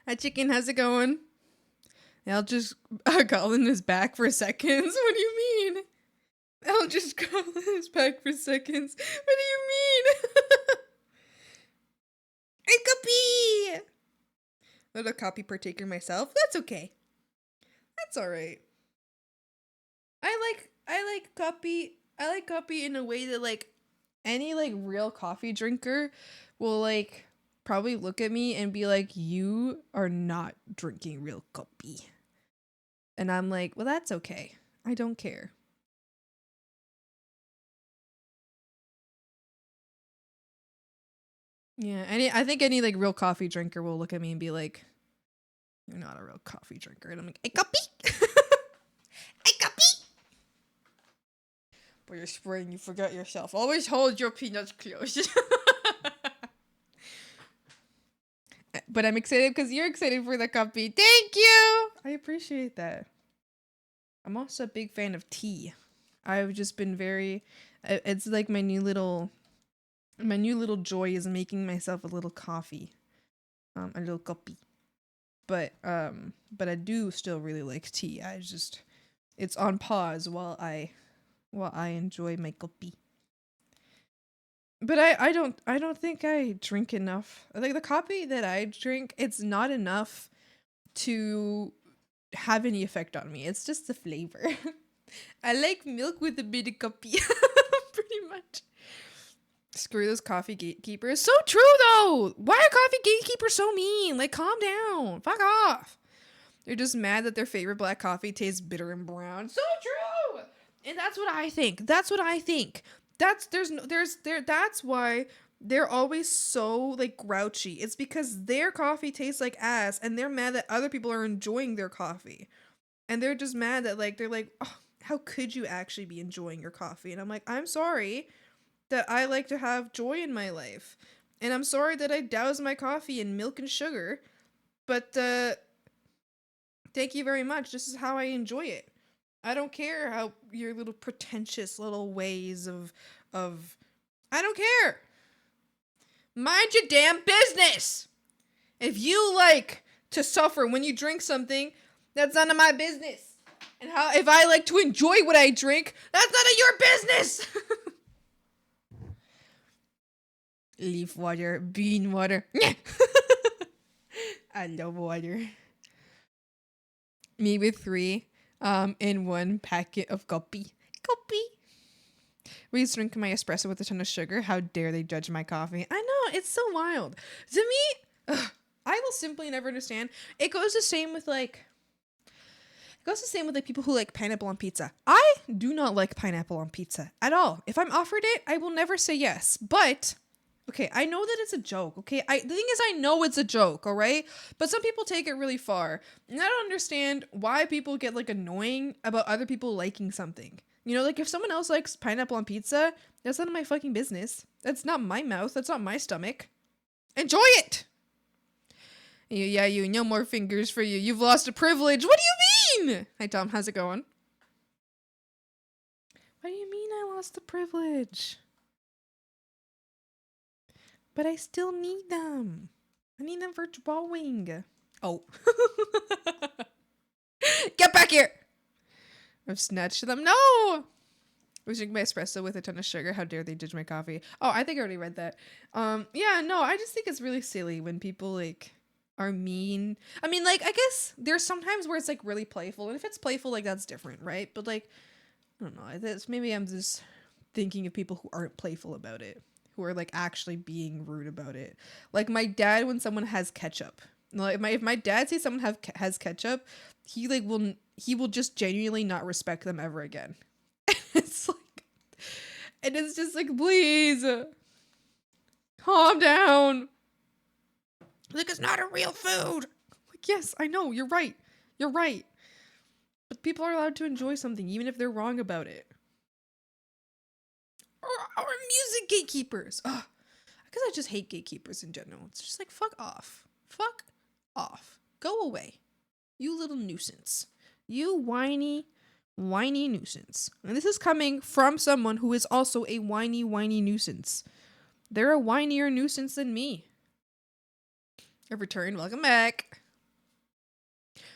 Hi chicken, how's it going? I'll just call in his back for seconds. What do you mean? I'll just call in his back for seconds. What do you mean? I copy. Not a copy partaker myself. That's okay. That's all right. I like coffee. I like coffee in a way that like any like real coffee drinker will like probably look at me and be like, you are not drinking real coffee. And I'm like, well, that's okay. I don't care. Yeah, I think any like real coffee drinker will look at me and be like, you're not a real coffee drinker. And I'm like, I copy. I copy. But you're spraying, you forgot yourself. Always hold your peanuts close. But I'm excited because you're excited for the coffee. Thank you. I appreciate that. I'm also a big fan of tea. I've just been it's like my new little joy is making myself a little coffee. A little coffee. But I do still really like tea. It's on pause while I enjoy my coffee. But I don't think I drink enough. Like the coffee that I drink, it's not enough to have any effect on me. It's just the flavor. I like milk with a bit of coffee. Pretty much. Screw those coffee gatekeepers. So true though. Why are coffee gatekeepers so mean? Like calm down. Fuck off. They're just mad that their favorite black coffee tastes bitter and brown. So true. And that's what I think. That's why they're always so like grouchy. It's because their coffee tastes like ass and they're mad that other people are enjoying their coffee. And they're just mad that like they're like, oh, how could you actually be enjoying your coffee? And I'm like, I'm sorry that I like to have joy in my life. And I'm sorry that I douse my coffee in milk and sugar. But thank you very much. This is how I enjoy it. I don't care how your little pretentious little ways of I don't care. Mind your damn business. If you like to suffer when you drink something, that's none of my business. And how if I like to enjoy what I drink, that's none of your business. Leaf water, bean water. I love water. Me with 3 in 1 packet of coffee. We used to drink my espresso with a ton of sugar. How dare they judge my coffee? I know, it's so wild. To me, I will simply never understand. It goes the same with like people who like pineapple on pizza. I do not like pineapple on pizza at all. If I'm offered it, I will never say yes. But okay, I know that it's a joke. Okay, the thing is, I know it's a joke. All right, but some people take it really far, and I don't understand why people get like annoying about other people liking something. You know, like if someone else likes pineapple on pizza, that's none of my fucking business. That's not my mouth. That's not my stomach. Enjoy it. You, no more fingers for you. You've lost a privilege. What do you mean? Hi, Tom. How's it going? What do you mean I lost the privilege? But I still need them. I need them for drawing. Oh. Get back here! I've snatched them. No! I was drinking my espresso with a ton of sugar. How dare they judge my coffee? Oh, I think I already read that. Yeah, no, I just think it's really silly when people like are mean. I mean, like, I guess there's sometimes where it's like really playful, and if it's playful, like that's different, right? But like, I don't know. Maybe I'm just thinking of people who aren't playful about it, who are like actually being rude about it. Like my dad when someone has ketchup. Like if my dad sees someone has ketchup, he will just genuinely not respect them ever again. It's like, and it's just like, please calm down. Like, it's not a real food. Like, yes, I know, you're right. You're right. But people are allowed to enjoy something even if they're wrong about it. Or music gatekeepers. Ugh. Because I just hate gatekeepers in general. It's just like, fuck off. Fuck off. Go away. You little nuisance. You whiny nuisance. And this is coming from someone who is also a whiny nuisance. They're a whinier nuisance than me. I've returned. Welcome back.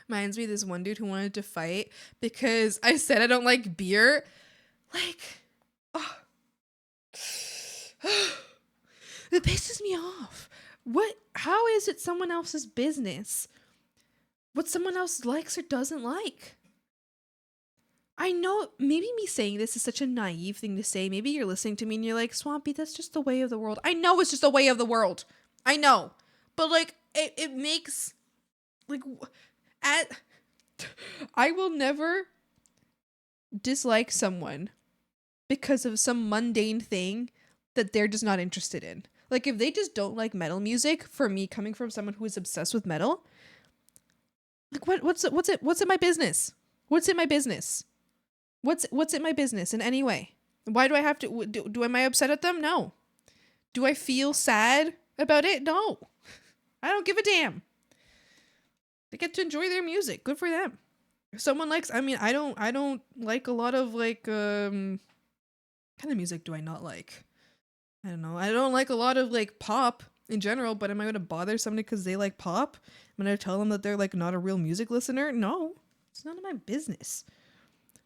Reminds me of this one dude who wanted to fight because I said I don't like beer. Like, oh. It pisses me off. How is it someone else's business what someone else likes or doesn't like? I know maybe me saying this is such a naive thing to say. Maybe you're listening to me and you're like, Swampy, that's just the way of the world. I know it's just the way of the world. I know. But like it makes like I will never dislike someone because of some mundane thing that they're just not interested in. Like if they just don't like metal music, for me coming from someone who is obsessed with metal, like what's it my business? What's it my business? What's it my business in any way? Why do I have to am I upset at them? No. Do I feel sad about it? No. I don't give a damn. They get to enjoy their music. Good for them. If someone likes, I mean, I don't like a lot of like kind of music do I not like? I don't know. I don't like a lot of like pop in general, but am I going to bother somebody because they like pop? I'm going to tell them that they're like not a real music listener? No. It's none of my business.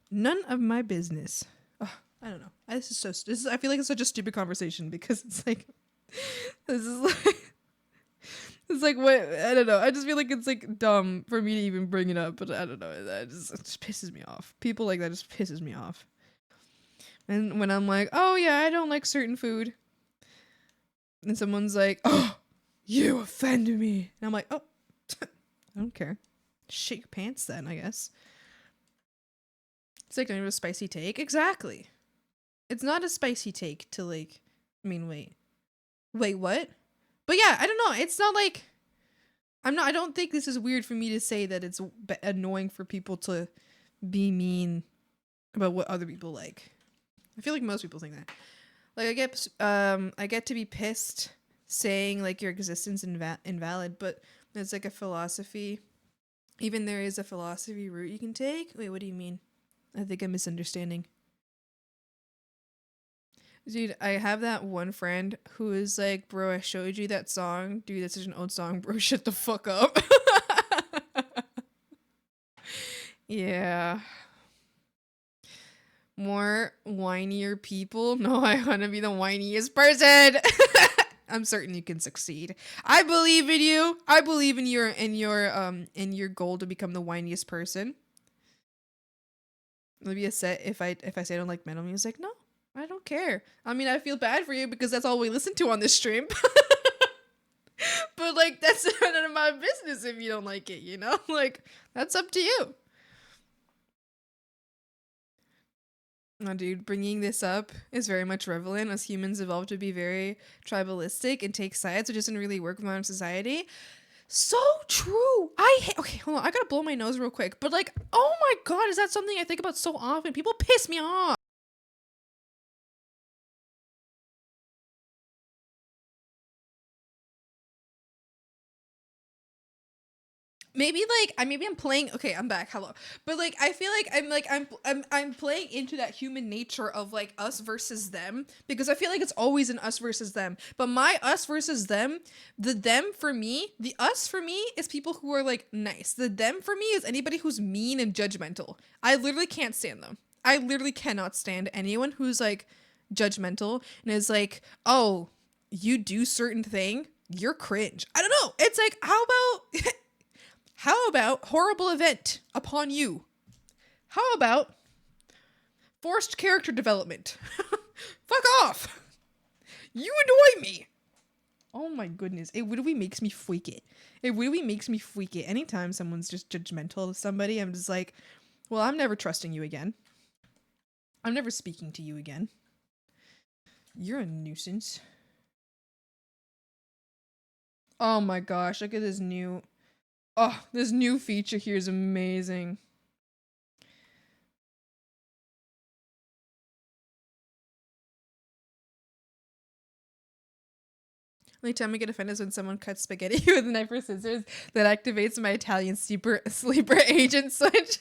None of my business. Oh, I don't know. I feel like it's such a stupid conversation because it's like this is like it's like what I don't know. I just feel like it's like dumb for me to even bring it up, but I don't know. It just pisses me off. People like that just pisses me off. And when I'm like, oh yeah, I don't like certain food, and someone's like, oh, you offended me, and I'm like, oh, I don't care. Shit your pants then, I guess. It's like, don't you have a spicy take? Exactly. It's not a spicy take to like. I mean, wait. Wait, what? But yeah, I don't know. It's not like I don't think this is weird for me to say that it's annoying for people to be mean about what other people like. I feel like most people think that. Like I get to be pissed saying like your existence invalid, but it's like a philosophy. Even there is a philosophy route you can take. Wait, what do you mean? I think I'm misunderstanding. Dude, I have that one friend who is like, bro, I showed you that song. Dude, that's such an old song, bro. Shut the fuck up. Yeah. More whinier people? No, I want to be the whiniest person. I'm certain you can succeed. I believe in you. I believe in your goal to become the whiniest person. Maybe a set if I say I don't like metal music. No, I don't care. I mean, I feel bad for you because that's all we listen to on this stream. But like, that's none of my business if you don't like it, you know? Like, that's up to you. Oh, dude, bringing this up is very much relevant as humans evolved to be very tribalistic and take sides, which doesn't really work with modern society. So true. Okay, hold on. I gotta blow my nose real quick. But like, oh my god, is that something I think about so often? People piss me off. Maybe I'm playing. Okay, I'm back. Hello. But like, I feel like I'm playing into that human nature of like us versus them, because I feel like it's always an us versus them. But my us versus them, the them for me, the us for me is people who are like nice. The them for me is anybody who's mean and judgmental. I literally can't stand them. I literally cannot stand anyone who's like judgmental and is like, oh, you do certain thing, you're cringe. I don't know. It's like, how about how about horrible event upon you? How about forced character development? Fuck off. You annoy me. Oh my goodness. It literally makes me freak it. It really makes me freak it. Anytime someone's just judgmental of somebody, I'm just like, well, I'm never trusting you again. I'm never speaking to you again. You're a nuisance. Oh my gosh, look at this new... Oh, this new feature here is amazing. Only time I get offended is when someone cuts spaghetti with a knife or scissors. That activates my Italian sleeper agent switch.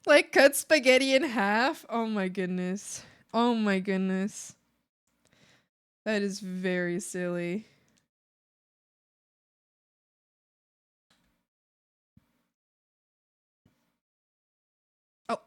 Like, cut spaghetti in half? Oh my goodness. Oh my goodness. That is very silly. Oh.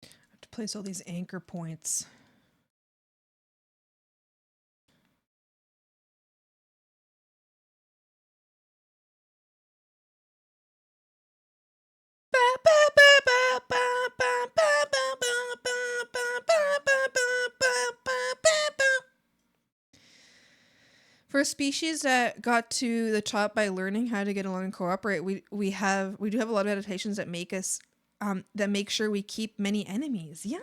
I have to place all these anchor points. For a species that got to the top by learning how to get along and cooperate, we do have a lot of adaptations that make us that make sure we keep many enemies. Yeah,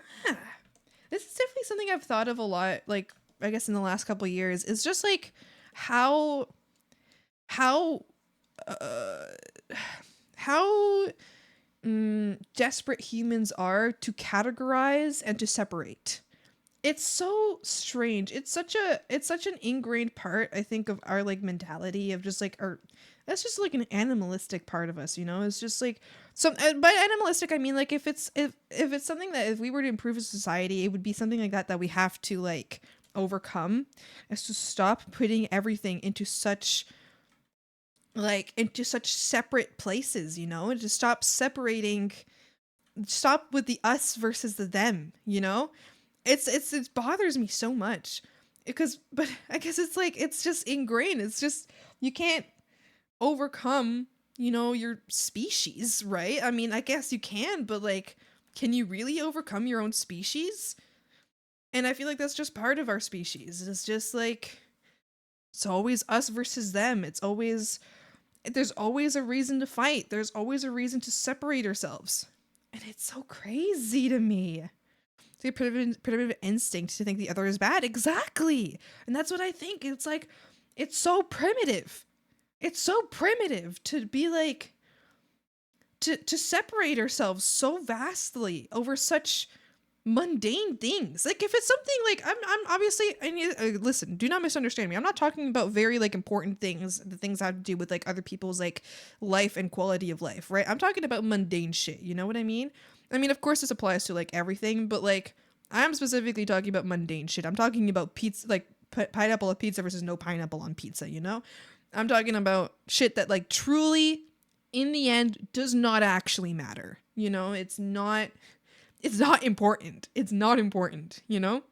this is definitely something I've thought of a lot. Like, I guess in the last couple of years, it's just like how desperate humans are to categorize and to separate. It's so strange. It's such an ingrained part, I think, of our like mentality of just like that's just like an animalistic part of us, you know? It's just like by animalistic I mean like if it's something that if we were to improve a society, it would be something like that we have to like overcome, is to stop putting everything into such separate places, you know, and to stop with the us versus the them, you know. It bothers me so much but I guess it's like it's just ingrained. It's just you can't overcome, you know, your species, right? I mean, I guess you can, but like, can you really overcome your own species? And I feel like that's just part of our species. It's just like, it's always us versus them. It's always, there's always a reason to fight. There's always a reason to separate ourselves. And it's so crazy to me. It's like a primitive instinct to think the other is bad. Exactly. And that's what I think. It's like, it's so primitive. It's so primitive to be like, to separate ourselves so vastly over such mundane things. Like if it's something like I'm obviously, I need, listen, do not misunderstand me. I'm not talking about very like important things, the things that have to do with like other people's like life and quality of life, right? I'm talking about mundane shit. You know what I mean? I mean, of course this applies to like everything, but like I'm specifically talking about mundane shit. I'm talking about pizza, like pineapple on pizza versus no pineapple on pizza, you know? I'm talking about shit that like truly in the end does not actually matter. You know, it's not important. It's not important, you know?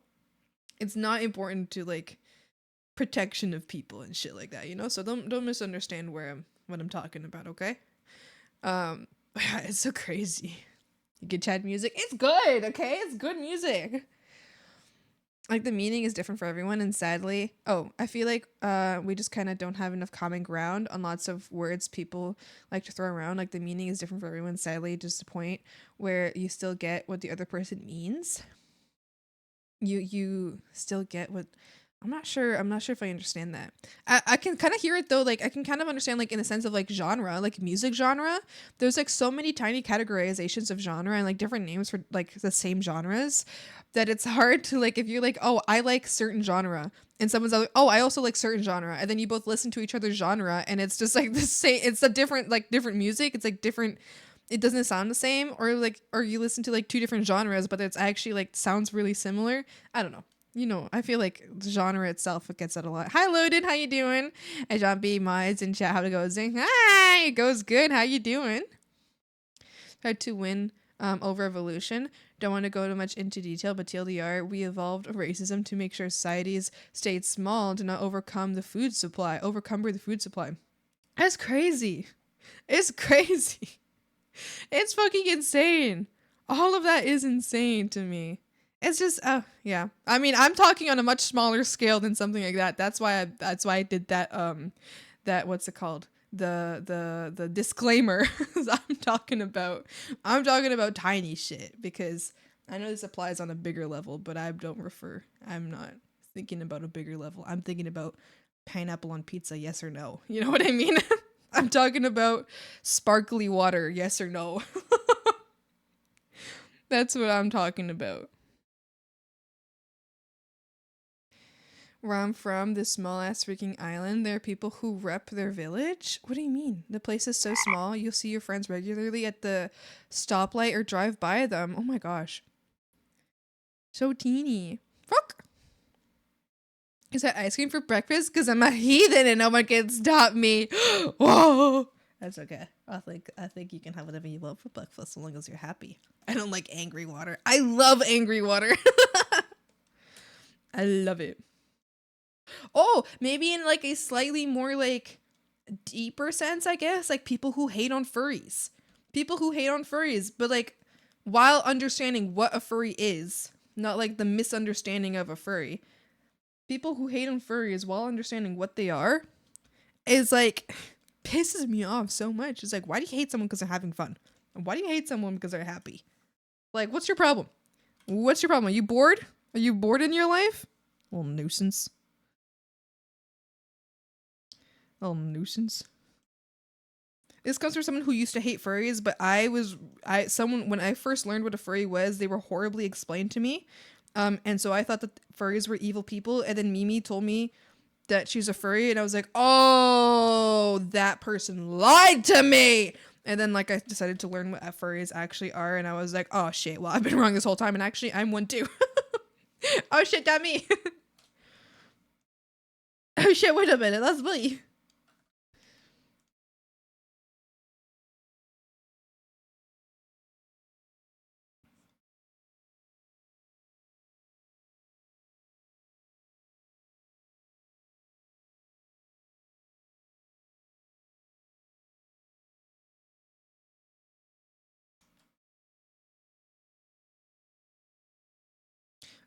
It's not important to like protection of people and shit like that, you know? So don't misunderstand what I'm talking about, okay? It's so crazy. You get Chad music. It's good, okay? It's good music. Like the meaning is different for everyone, and sadly, I feel like we just kind of don't have enough common ground on lots of words people like to throw around. Like the meaning is different for everyone, sadly, just a point where you still get what the other person means. You still get what, I'm not sure if I understand that. I can kind of hear it though, like I can kind of understand like in the sense of like genre, like music genre. There's like so many tiny categorizations of genre and like different names for like the same genres that it's hard to like, if you're like, oh, I like certain genre, and someone's like, oh, I also like certain genre, and then you both listen to each other's genre and it's just like the same, it's a different like different music, it's like different, it doesn't sound the same, or like, or you listen to like two different genres but it's actually like sounds really similar. I don't know. You know, I feel like the genre itself, it gets at a lot. Hi, Loaded. How you doing? I John B. Mize in chat. How it goes? Hi, it goes good. How you doing? Tried to win over evolution. Don't want to go too much into detail, but TLDR, we evolved racism to make sure societies stayed small to not overcome the food supply. Overcumber the food supply. That's crazy. It's crazy. It's fucking insane. All of that is insane to me. It's just, yeah. I mean, I'm talking on a much smaller scale than something like that. That's why I did that, that, what's it called? The disclaimer. I'm talking about tiny shit, because I know this applies on a bigger level, but I'm not thinking about a bigger level. I'm thinking about pineapple on pizza, yes or no. You know what I mean? I'm talking about sparkly water, yes or no. That's what I'm talking about. Where I'm from, this small ass freaking island, there are people who rep their village? What do you mean? The place is so small, you'll see your friends regularly at the stoplight or drive by them. Oh my gosh. So teeny. Fuck! Is that ice cream for breakfast? Because I'm a heathen and no one can stop me. Whoa! That's okay. I think you can have whatever you want for breakfast as long as you're happy. I don't like angry water. I love angry water. I love it. Oh, maybe in like a slightly more like deeper sense, I guess, like people who hate on furries. People who hate on furries, but like while understanding what a furry is, not like the misunderstanding of a furry. People who hate on furries while understanding what they are is like pisses me off so much. It's like, why do you hate someone because they're having fun? And why do you hate someone because they're happy? Like, what's your problem? What's your problem? Are you bored? Are you bored in your life? Little nuisance. Little nuisance. This comes from someone who used to hate furries, but when I first learned what a furry was, they were horribly explained to me. And so I thought that furries were evil people, and then Mimi told me that she's a furry, and I was like, oh, that person lied to me. And then like I decided to learn what furries actually are, and I was like, oh shit, well I've been wrong this whole time, and actually I'm one too. Oh shit, that me. Oh shit, wait a minute, that's me.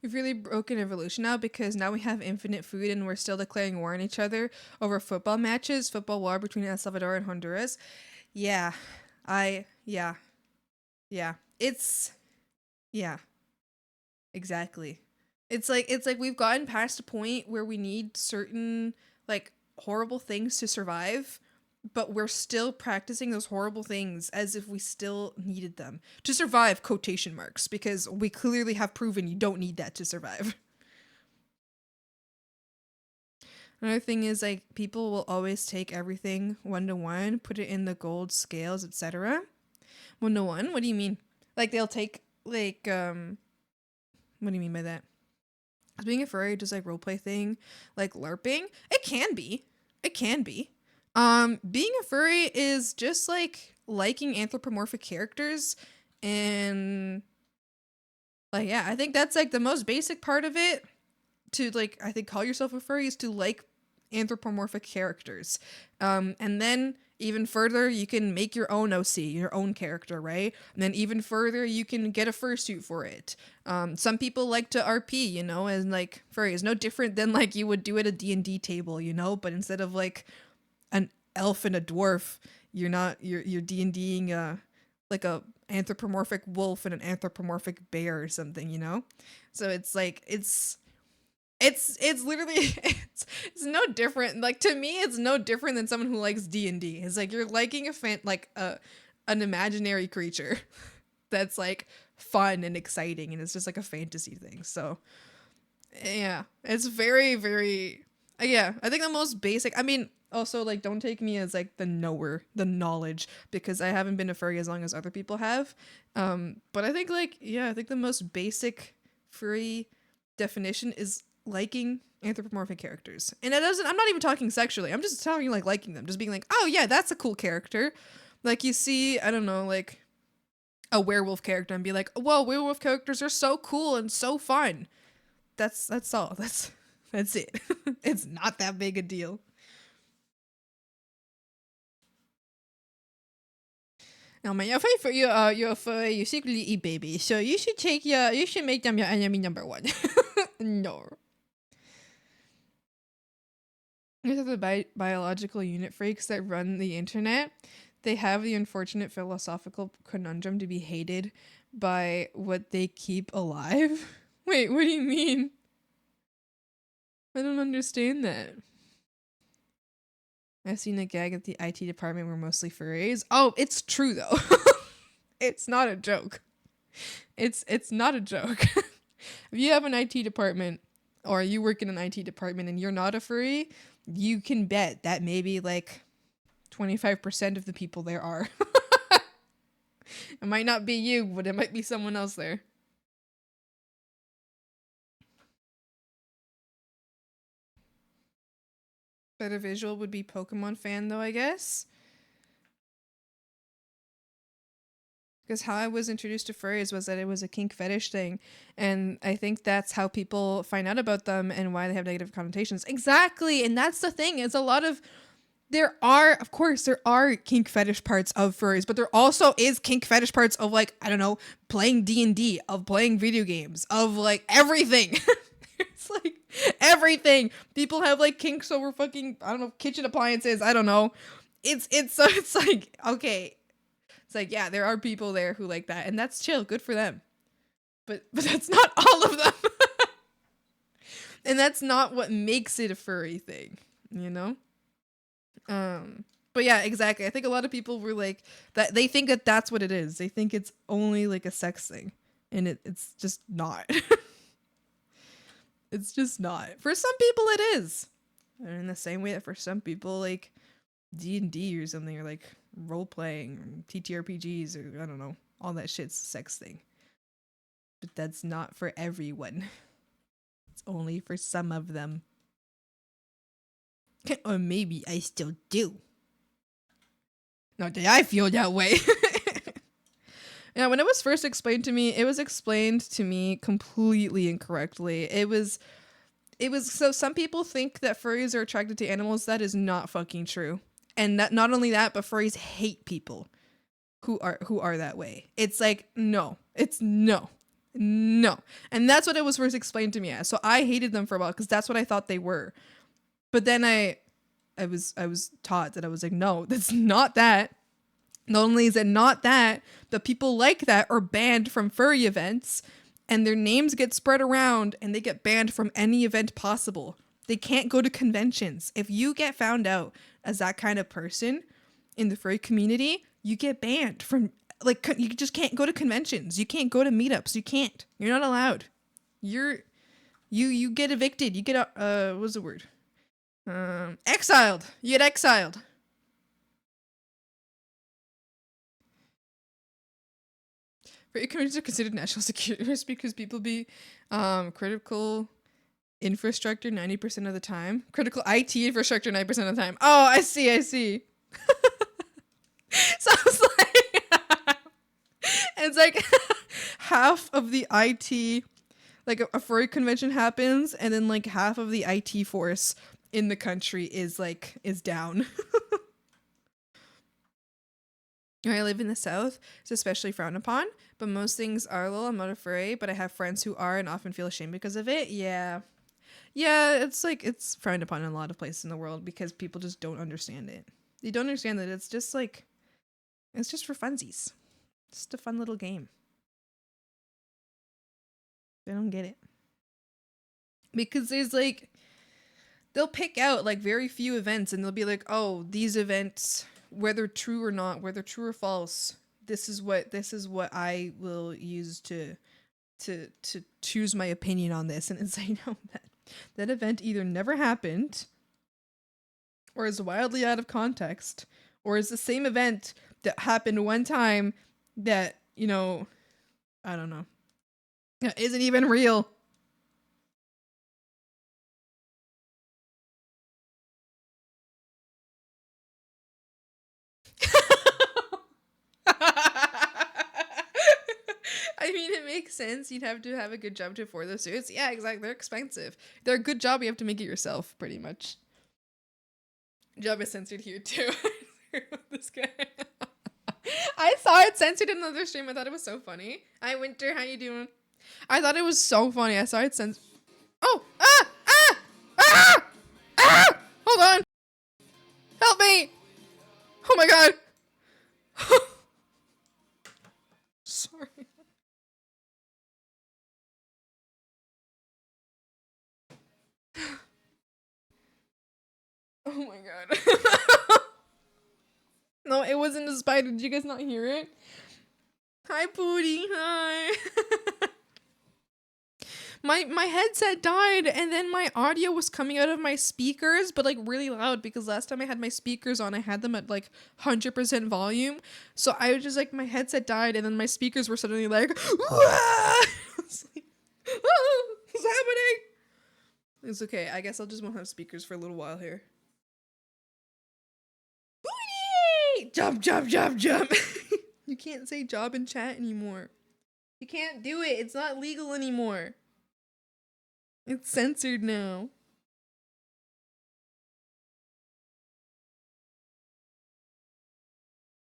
We've really broken evolution now because now we have infinite food and we're still declaring war on each other over football matches, football war between El Salvador and Honduras. Yeah. Yeah. Yeah. Yeah. Exactly. It's like we've gotten past a point where we need certain like horrible things to survive, but we're still practicing those horrible things as if we still needed them to survive, quotation marks, because we clearly have proven you don't need that to survive. Another thing is like people will always take everything 1-to-1, put it in the gold scales, etc. 1-to-1? What do you mean? Like they'll take like what do you mean by that? Is being a furry just like roleplay thing, like LARPing? It can be. It can be. Being a furry is just like liking anthropomorphic characters and like yeah, I think that's like the most basic part of it. To like I think call yourself a furry is to like anthropomorphic characters. And then even further, you can make your own OC, your own character, right? And then even further, you can get a fursuit for it. Some people like to RP, you know, and like furry is no different than like you would do at a D&D table, you know, but instead of like an elf and a dwarf, you're D&Ding like a anthropomorphic wolf and an anthropomorphic bear or something, you know? So it's like it's literally it's no different. Like to me, it's no different than someone who likes D&D. It's like you're liking an imaginary creature that's like fun and exciting, and it's just like a fantasy thing. So yeah, it's very very yeah. I think the most basic. I mean, also like don't take me as like the knowledge, because I haven't been a furry as long as other people have. But I think like yeah, I think the most basic furry definition is liking anthropomorphic characters. And I'm not even talking sexually. I'm just talking like liking them. Just being like, oh yeah, that's a cool character. Like you see, I don't know, like a werewolf character and be like, whoa, werewolf characters are so cool and so fun. That's all. That's it. It's not that big a deal. Now, man, you're furry, you secretly eat babies, so you should make them your enemy number one. No. These are the biological unit freaks that run the internet. They have the unfortunate philosophical conundrum to be hated by what they keep alive. Wait, what do you mean? I don't understand that. I've seen a gag at the IT department were mostly furries. Oh, it's true though. It's not a joke. It's not a joke. If you have an IT department or you work in an IT department and you're not a furry, you can bet that maybe like 25% of the people there are. It might not be you, but it might be someone else there. Better visual would be Pokemon fan though, I guess. Because how I was introduced to furries was that it was a kink fetish thing. And I think that's how people find out about them and why they have negative connotations. Exactly. And that's the thing. It's a lot of... There are kink fetish parts of furries, but there also is kink fetish parts of like, I don't know, playing D&D, of playing video games, of like everything. It's like everything. People have like kinks over fucking, I don't know, kitchen appliances. I don't know. It's like, okay. It's like, yeah, there are people there who like that, and that's chill. Good for them. But that's not all of them. And that's not what makes it a furry thing, you know? But yeah, exactly. I think a lot of people were like, that they think that that's what it is. They think it's only like a sex thing, and it's just not. It's just not. For some people it is. And in the same way that for some people like D&D or something, or like role playing or TTRPGs or I don't know, all that shit's a sex thing. But that's not for everyone. It's only for some of them. Or maybe I still do. Not that I feel that way. Yeah, when it was first explained to me, it was explained to me completely incorrectly. It was so some people think that furries are attracted to animals. That is not fucking true. And that not only that, but furries hate people who are that way. It's like, no. It's no. No. And that's what it was first explained to me as. So I hated them for a while because that's what I thought they were. But then I was taught that I was like, no, that's not that. Not only is it not that, but people like that are banned from furry events and their names get spread around and they get banned from any event possible. They can't go to conventions. If you get found out as that kind of person in the furry community, you get banned from, like, you just can't go to conventions. You can't go to meetups. You can't. You're not allowed. You get evicted. You get, what's the word? Exiled. You get exiled. Furry communities are considered national security risk because people be critical infrastructure 90% of the time. Critical IT infrastructure 90% of the time. Oh, I see. So I was like, it's like half of the IT, like a furry convention happens, and then like half of the IT force in the country is down. I live in the South. It's especially frowned upon, but most things are little. I'm not afraid, but I have friends who are and often feel ashamed because of it. Yeah, it's frowned upon in a lot of places in the world because people just don't understand it. They don't understand that it's just for funsies. Just a fun little game. They don't get it. Because there's they'll pick out very few events and they'll be like, oh, these events, whether true or not, whether true or false, this is what I will use to choose my opinion on this. And it's like, no, that event either never happened or is wildly out of context or is the same event that happened one time that, I don't know, isn't even real. I mean, it makes sense. You'd have to have a good job to afford those suits. Yeah, exactly. They're expensive. They're a good job. You have to make it yourself, pretty much. Job is censored here, too. This guy. I saw it censored in another stream. I thought it was so funny. Hi, Winter. How you doing? I thought it was so funny. I saw it censored. Oh! Hold on! Help me! Oh my god! Sorry. Oh my god. No, it wasn't a spider. Did you guys not hear it? Hi, Booty. Hi. My headset died and then my audio was coming out of my speakers, but really loud because last time I had my speakers on, I had them at 100% volume. So I was just my headset died and then my speakers were suddenly like, I was like, what's happening? It's okay. I guess I'll just won't have speakers for a little while here. Booty! Jump, jump, jump, jump. You can't say job in chat anymore. You can't do it. It's not legal anymore. It's censored now.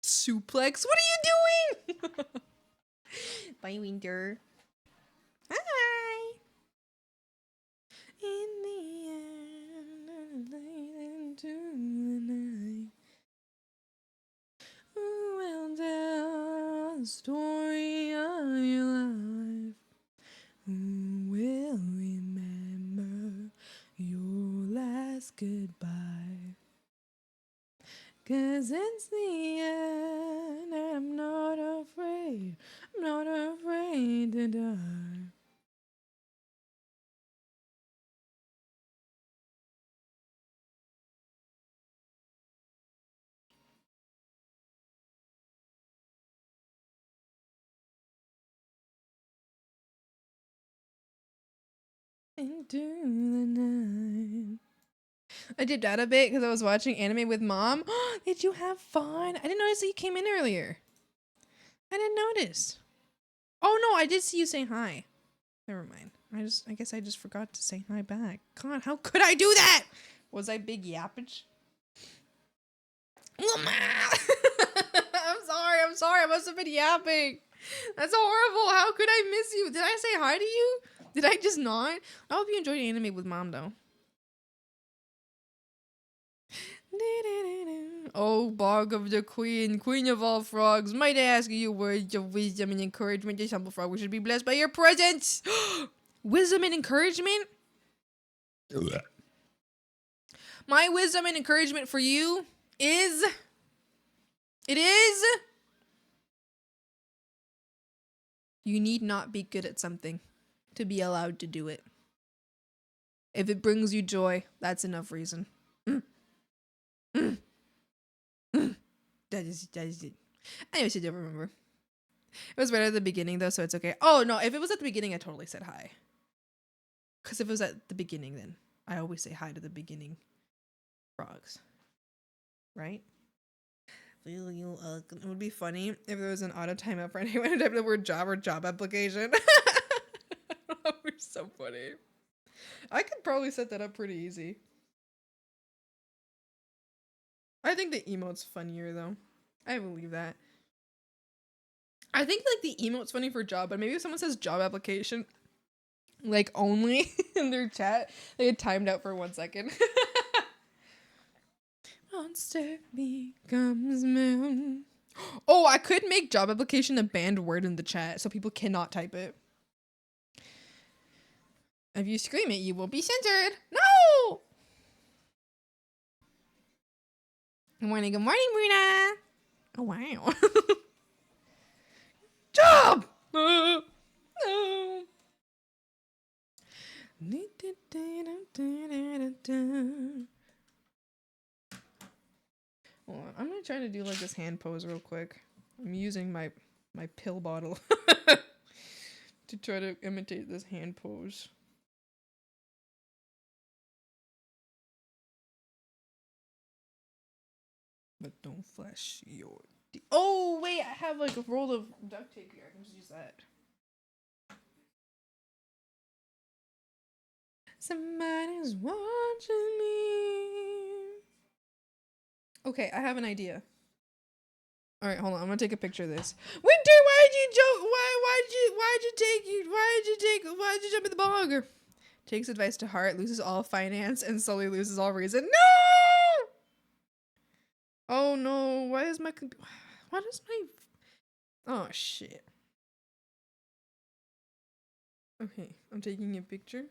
Suplex? What are you doing? Bye, Winter. Hi. In the end, into the night. Who will tell the story of your life? Who will remember your last goodbye? 'Cause it's the end, I'm not afraid to die. Into the night. I dipped out a bit because I was watching anime with Mom. Did you have fun? I didn't notice that you came in earlier. I didn't notice. Oh no, I did see you saying hi. Never mind. I guess I just forgot to say hi back. God, how could I do that? Was I big yappage? I'm sorry. I must have been yapping. That's horrible. How could I miss you? Did I say hi to you? Did I just not? I hope you enjoyed anime with mom though. Oh, Bog of the Queen, Queen of all frogs, might I ask you words of wisdom and encouragement? This humble frog should be blessed by your presence. Wisdom and encouragement? My wisdom and encouragement for you is... It is... You need not be good at something to be allowed to do it. If it brings you joy, that's enough reason. That is it. Anyways, I don't remember. It was right at the beginning though, so it's okay. Oh no, if it was at the beginning, I totally said hi. Because if it was at the beginning, then I always say hi to the beginning frogs. Right? It would be funny if there was an auto timeout for anyone who typed the word job or job application. That would be so funny. I could probably set that up pretty easy. I think the emote's funnier though. I believe that. I think like the emote's funny for job, but maybe if someone says job application, like only in their chat, they get timed out for 1 second. Monster becomes moon. Oh, I could make job application a banned word in the chat so people cannot type it. If you scream it, you will be censored. No! Good morning, Bruna. Oh, wow. Job! No. Hold on. I'm gonna try to do like this hand pose real quick. I'm using my pill bottle to try to imitate this hand pose. But don't flash your... Oh, wait, I have like a roll of duct tape here. I can just use that. Somebody's watching me. Okay, I have an idea. All right, hold on. I'm gonna take a picture of this. Winter, why'd you jump in the bog? Takes advice to heart, loses all finance, and slowly loses all reason. No! Oh no, why is my... What is my... Oh shit. Okay, I'm taking a picture.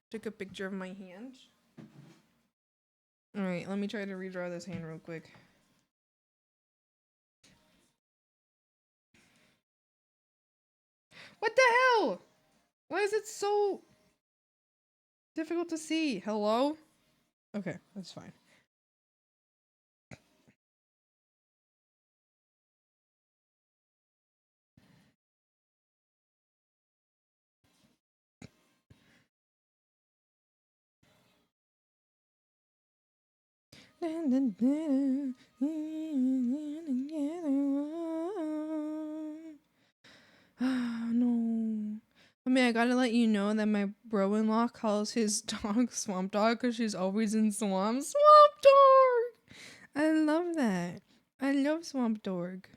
Took a picture of my hand. Alright, let me try to redraw this hand real quick. What the hell? Why is it so difficult to see? Hello? Okay, that's fine. Ah, no. I mean, I gotta let you know that my bro-in-law calls his dog Swamp Dog because she's always in swamp. Swamp Dog! I love that. I love Swamp Dog.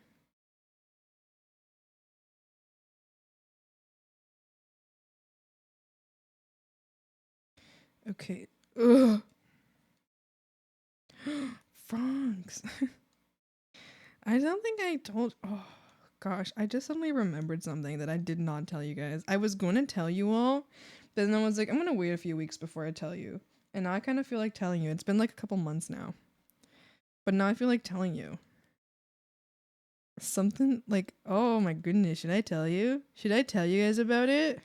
Okay. Ugh. Frogs. I don't think I told... Oh, gosh. I just suddenly remembered something that I did not tell you guys. I was going to tell you all, but then I was like, I'm going to wait a few weeks before I tell you. And now I kind of feel like telling you. It's been like a couple months now. But now I feel like telling you. Something like... Oh my goodness. Should I tell you? Should I tell you guys about it?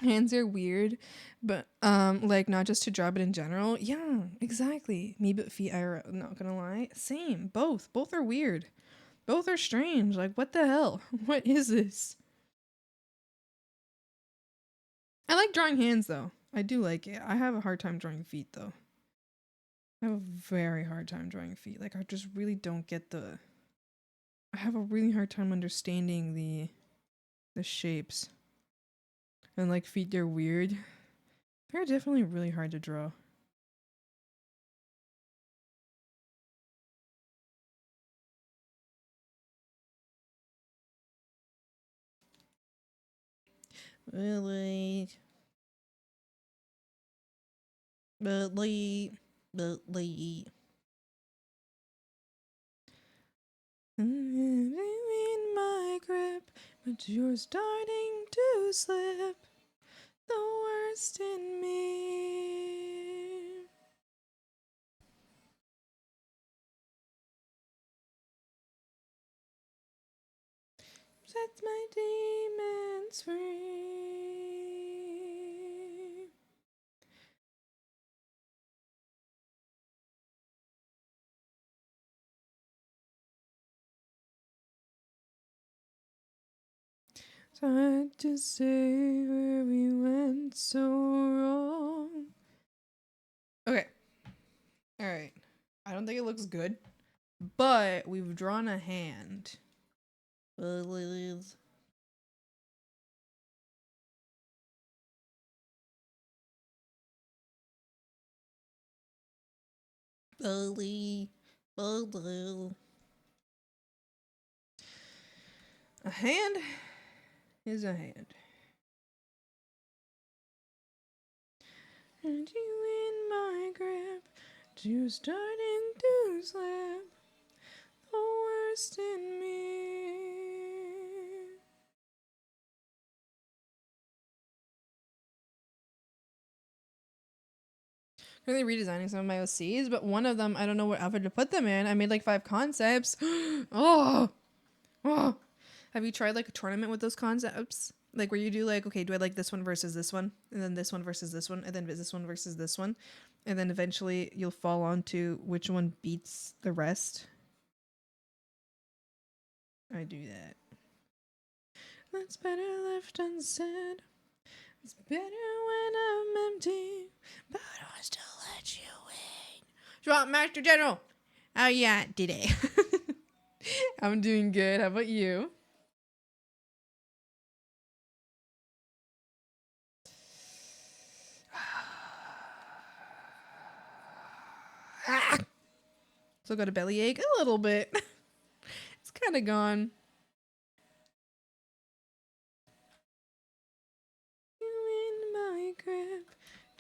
Hands are weird, but like not just to draw, but in general. Yeah, exactly. Me but feet are not gonna lie. Same. Both are weird. Both are strange. Like what the hell? What is this? I like drawing hands though. I do like it. I have a hard time drawing feet though. I have a very hard time drawing feet. Like I just really don't get the... I have a really hard time understanding the shapes. And like feet, they're weird. They're definitely really hard to draw. Really. In my grip, but you're starting to slip. The worst in me. Sets my demons free. It's hard to say where we went so wrong. Okay. Alright. I don't think it looks good, but we've drawn a hand. Please. Bully. Bully. A hand is a hand. And you in my grip, you're starting to slip. The worst in me. Really redesigning some of my OCs, but one of them I don't know what outfit to put them in. I made like 5 concepts. Oh. Have you tried like a tournament with those concepts? Like where you do like, okay, do I like this one versus this one, and then this one versus this one, and then this one versus this one, and then eventually you'll fall on to which one beats the rest. I do that. That's better left unsaid. It's better when I'm empty, but I still let you in. Drop Master General. Oh yeah, today. I'm doing good. How about you? Still got a bellyache? A little bit. It's kind of gone. You in my grip,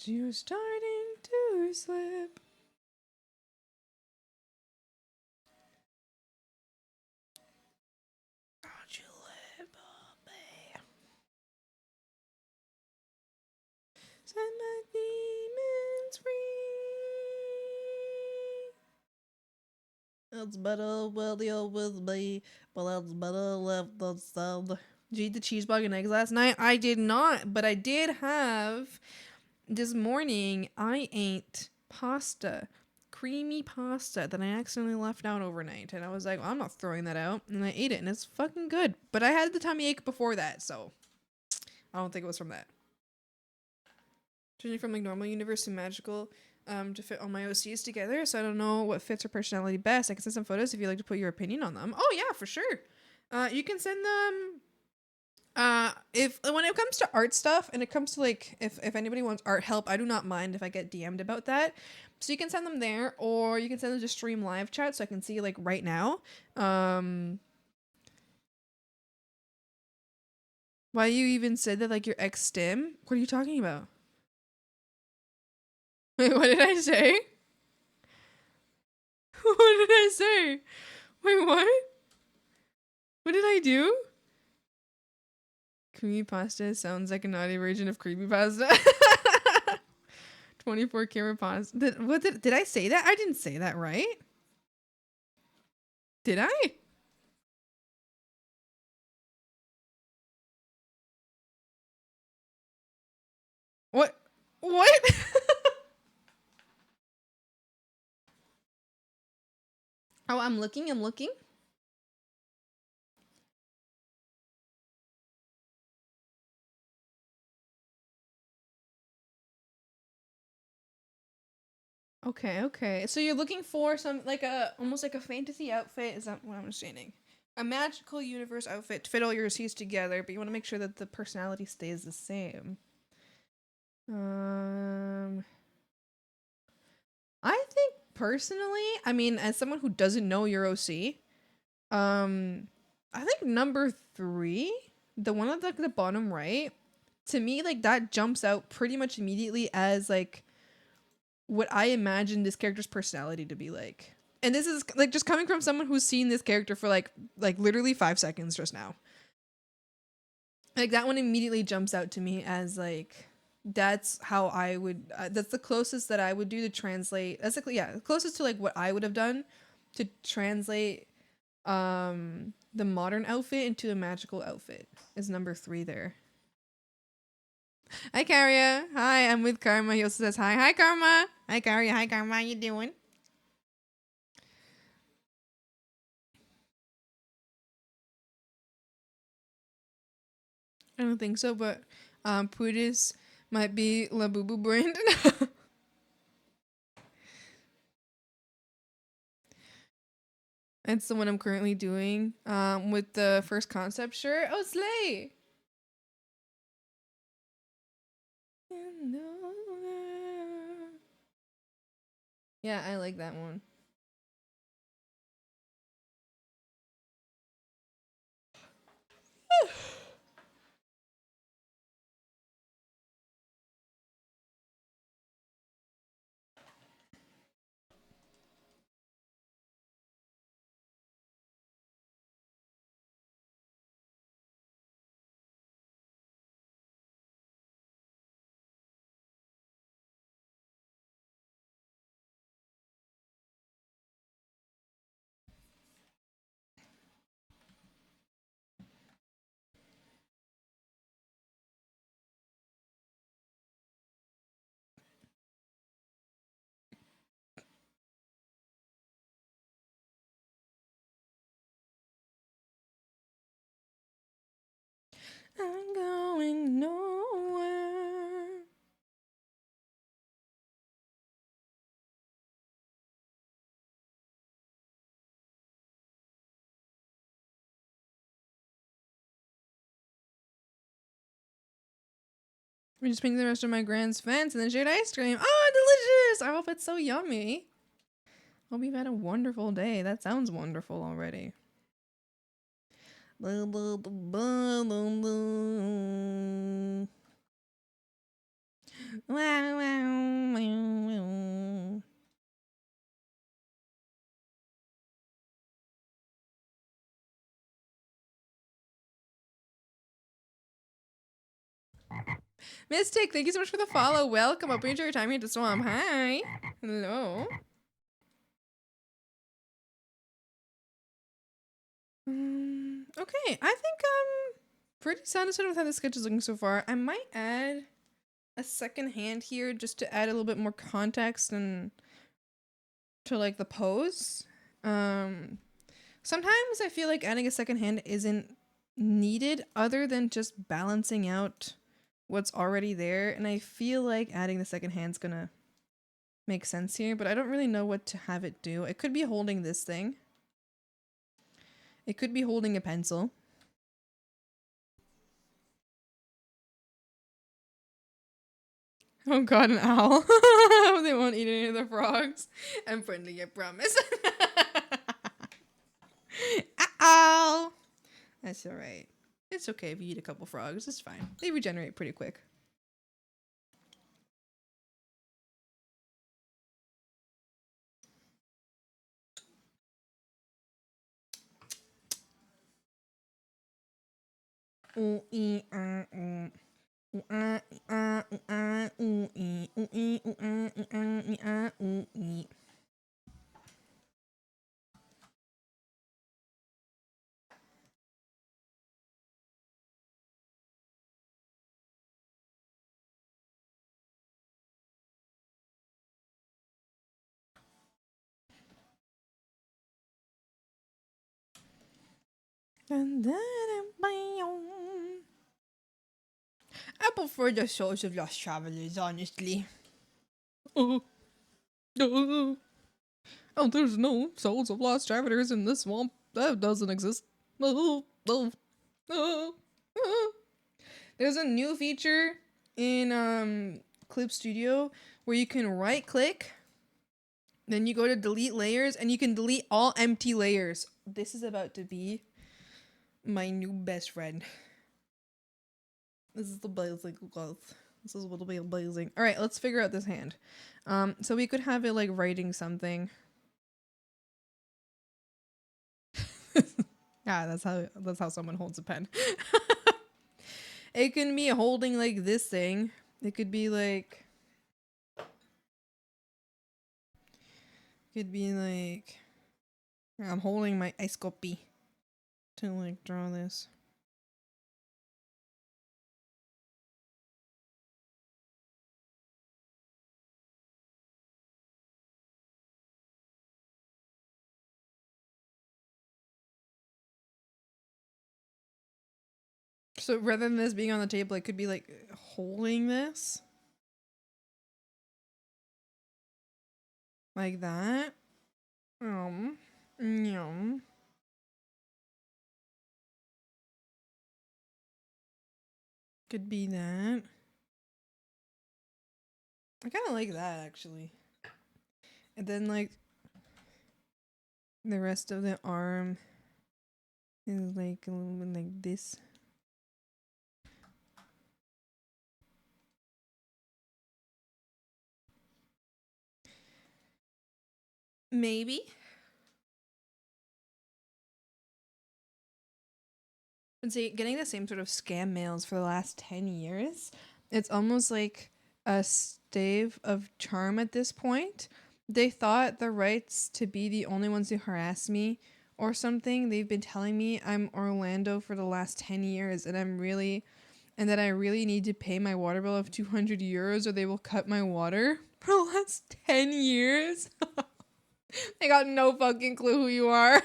you're starting to slip. Don't you let me. Set my demons free. It's better when you're with me, but it's better left unsaid. Did you eat the cheese bug and eggs last night? I did not, but I did have this morning. I ate pasta, creamy pasta that I accidentally left out overnight, and I was like, well, I'm not throwing that out, and I ate it, and it's fucking good. But I had the tummy ache before that, so I don't think it was from that. Changing from like normal universe to magical to fit all my OCs together, so I don't know what fits her personality best. I can send some photos if you'd like to put your opinion on them. Oh yeah, for sure. You can send them if when it comes to art stuff, and it comes to like if anybody wants art help, I do not mind if I get DM'd about that. So you can send them there, or you can send them to stream live chat so I can see like right now. Why you even said that like your ex stim? What are you talking about? Wait, what did I say? What did I say? Wait, what? What did I do? Creamy pasta sounds like a naughty version of creepy pasta. 24 karat pasta. Did I say that? I didn't say that, right? Did I? What? What? Oh, I'm looking. Okay. So you're looking for some like almost like a fantasy outfit. Is that what I'm understanding? A magical universe outfit to fit all your C's together, but you want to make sure that the personality stays the same. I think personally, I mean, as someone who doesn't know your OC, I think number 3, the one at the bottom right, to me, like, that jumps out pretty much immediately as like what I imagine this character's personality to be like. And this is like just coming from someone who's seen this character for like literally 5 seconds just now. Like that one immediately jumps out to me as like that's how I would that's the closest that I would do to translate. That's like, yeah, closest to like what I would have done to translate the modern outfit into a magical outfit is number 3 there. Hi Karya. Hi, I'm with Karma. He also says hi. Hi Karma. Hi Karya. Hi Karma. How you doing? I don't think so, but Pudis might be La Boo Boo brand. It's the one I'm currently doing with the first concept shirt. Oh, slay! Yeah, I like that one. I'm going nowhere. We just painted the rest of my grand's fence and then shared ice cream. Oh, delicious! I hope it's so yummy. Hope you've had a wonderful day. That sounds wonderful already. Mystic, thank you so much for the follow. Welcome. Hope you enjoy your time here at the swamp. Hi. Hello. Okay, I think I'm pretty satisfied with how the sketch is looking so far. I might add a second hand here just to add a little bit more context and to like the pose. Sometimes I feel like adding a second hand isn't needed other than just balancing out what's already there, and I feel like adding the second hand's gonna make sense here, but I don't really know what to have it do. It could be holding this thing. It could be holding a pencil. Oh god, an owl. They won't eat any of the frogs. I'm friendly, I promise. Ow! That's alright. It's okay if you eat a couple frogs. It's fine. They regenerate pretty quick. I prefer the souls of lost travelers, honestly. Oh, there's no souls of lost travelers in this swamp. That doesn't exist. There's a new feature in Clip Studio where you can right click, then you go to delete layers, and you can delete all empty layers. This is about to be my new best friend. This is the blazing cloth. This is what'll be blazing. All right, let's figure out this hand. So we could have it like writing something. Yeah, that's how someone holds a pen. It can be holding like this thing. It could be like I'm holding my ice copy to like draw this. So rather than this being on the table, it could be like holding this. Like that. Yum. Could be that. I kind of like that actually. And then like the rest of the arm is like a little bit like this. Maybe. And see, getting the same sort of scam mails for the last 10 years, it's almost like a stave of charm at this point. They thought the rights to be the only ones who harass me or something. They've been telling me I'm Orlando for the last 10 years and that I really need to pay my water bill of 200 euros or they will cut my water for the last 10 years. They got no fucking clue who you are.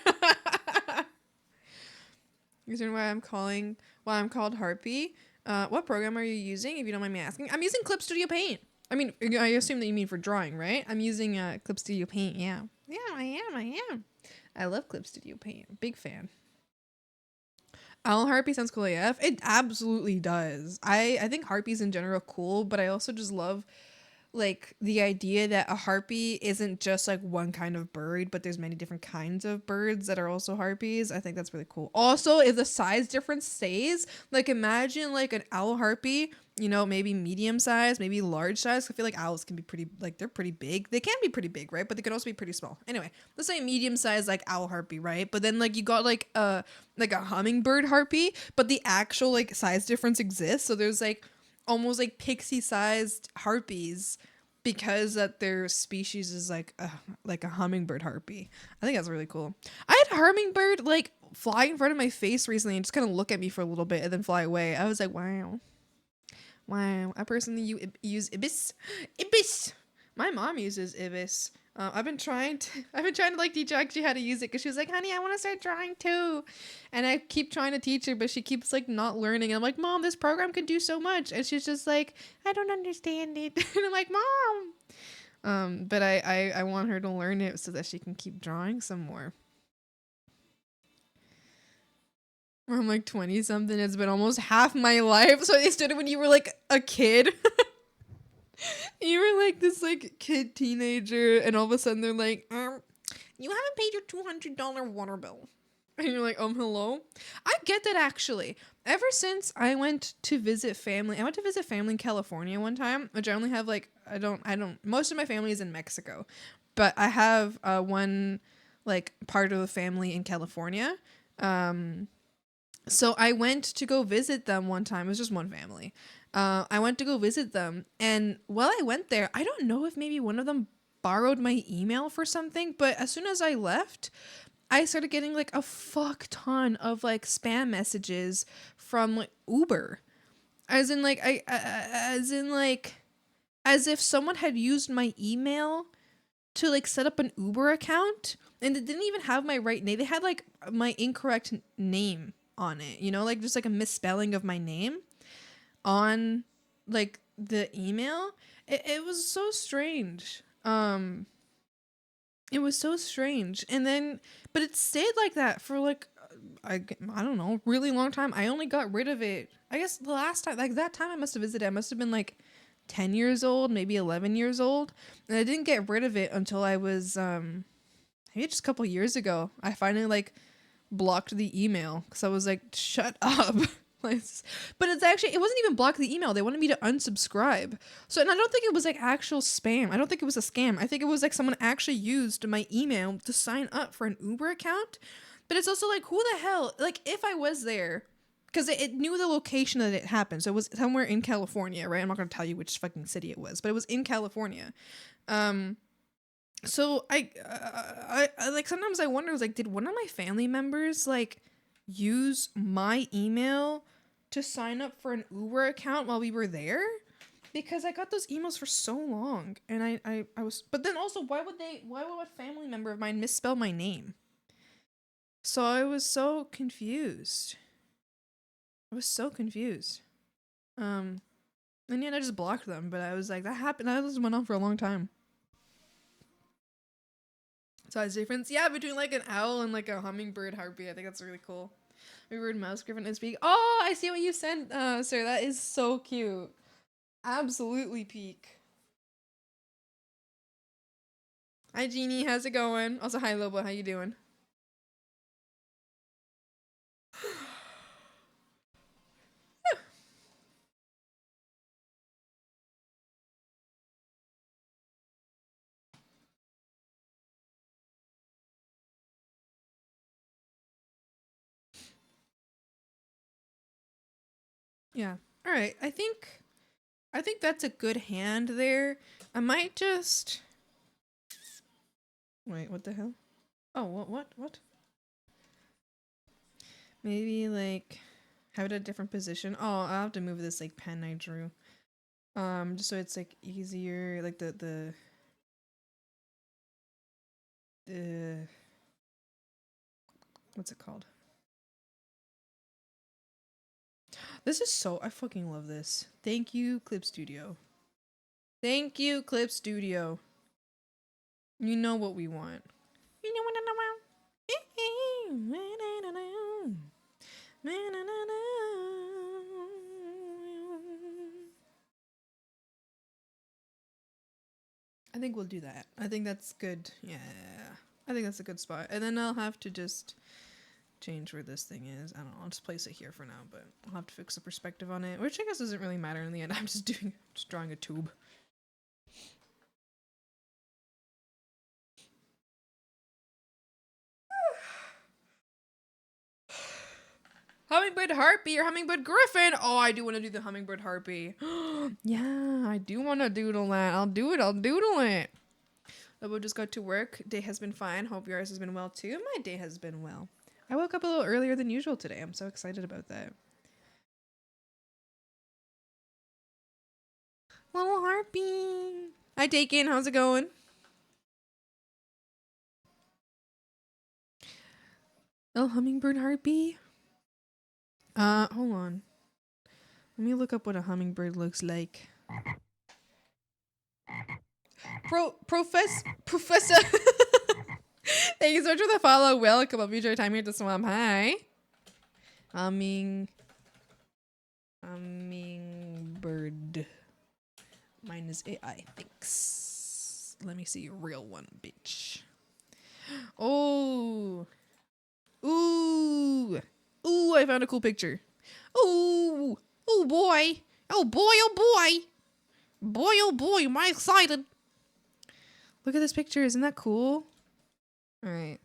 Reason why I'm called Harpy. What program are you using, if you don't mind me asking? I'm using Clip Studio Paint. I mean, I assume that you mean for drawing, right? I'm using Clip Studio Paint, yeah. Yeah, I am. I love Clip Studio Paint. Big fan. Owl Harpy sounds cool AF. It absolutely does. I think harpies in general are cool, but I also just love like the idea that a harpy isn't just like one kind of bird, but there's many different kinds of birds that are also harpies. I think that's really cool. Also, if the size difference stays, like imagine like an owl harpy, you know, maybe medium size, maybe large size. I feel like owls can be pretty, like they're pretty big. They can be pretty big, right? But they can also be pretty small. Anyway, let's say medium size like owl harpy, right? But then like you got like a hummingbird harpy, but the actual like size difference exists. So there's like almost like pixie sized harpies because that their species is like a hummingbird harpy. I think that's really cool. I had a hummingbird like fly in front of my face recently and just kind of look at me for a little bit and then fly away. I was like, wow. I personally use ibis. My mom uses ibis. I've been trying to like teach her actually how to use it because she was like, honey, I want to start drawing too. And I keep trying to teach her, but she keeps like not learning. And I'm like, Mom, this program can do so much. And she's just like, I don't understand it. And I'm like, Mom. But I want her to learn it so that she can keep drawing some more. I'm like 20 something. It's been almost half my life. So they started when you were like a kid. You were like this like kid teenager and all of a sudden they're like, you haven't paid your $200 water bill. And you're like, hello? I get that actually. Ever since I went to visit family in California one time, which I only have like, most of my family is in Mexico, but I have one like part of the family in California. So I went to go visit them one time. It was just one family. I went to go visit them, and while I went there, I don't know if maybe one of them borrowed my email for something, but as soon as I left, I started getting like a fuck ton of like spam messages from like Uber. As if someone had used my email to like set up an Uber account, and it didn't even have my right name. They had like my incorrect name on it, you know, like just like a misspelling of my name on like the email. It was so strange. It was so strange. And then, but it stayed like that for like, I don't know, really long time. I only got rid of it, I guess the last time, like that time I must have visited, I must have been like 10 years old, maybe 11 years old. And I didn't get rid of it until I was, maybe just a couple years ago. I finally like blocked the email because I was like, shut up. But it's actually, it wasn't even block the email. They wanted me to unsubscribe. So, and I don't think it was like actual spam. I don't think it was a scam. I think it was like someone actually used my email to sign up for an Uber account. But it's also like, who the hell, like if I was there, because it knew the location that it happened. So it was somewhere in California, right? I'm not going to tell you which fucking city it was, but it was in California. So I like, sometimes I wonder, I was like, did one of my family members like use my email to sign up for an Uber account while we were there? Because I got those emails for so long, and I was, but then also, why would a family member of mine misspell my name? So I was so confused. And yet I just blocked them, but I was like, that happened, that just went on for a long time. Size difference, yeah, between like an owl and like a hummingbird heartbeat. I think that's really cool. We were in mouse griffin and speak. Oh, I see what you sent, sir. That is so cute. Absolutely peak. Hi, Jeannie. How's it going? Also, hi, Lobo. How you doing? Yeah. All right. I think that's a good hand there. I might just wait. What the hell? Oh, what? Maybe like have it at a different position. Oh, I'll have to move this like pen I drew. Just so it's like easier. Like the what's it called? This is so, I fucking love this. Thank you, Clip Studio. Thank you, Clip Studio. You know what we want. You know what I want. I think we'll do that. I think that's good. Yeah. I think that's a good spot. And then I'll have to just change where this thing is. I don't know. I'll just place it here for now, but I'll have to fix the perspective on it, which I guess doesn't really matter in the end. I'm just drawing a tube. Hummingbird harpy or hummingbird griffin. Oh, I do want to do the hummingbird harpy. Yeah, I do want to doodle that. I'll do it. I'll doodle it. Lobo just got to work. Day has been fine. Hope yours has been well too. My day has been well. I woke up a little earlier than usual today. I'm so excited about that. Little harpy. Hi, Dakin. How's it going? Oh, hummingbird harpy. Hold on. Let me look up what a hummingbird looks like. Professor. Thank you so much for the follow. Welcome. I'll be your time here at the swamp. Hi. Hummingbird. Mine is AI. Thanks. Let me see a real one, bitch. Oh. Ooh. Ooh, I found a cool picture. Ooh. Oh boy. Oh boy, oh boy. Boy, oh boy, am I excited. Look at this picture. Isn't that cool? All right.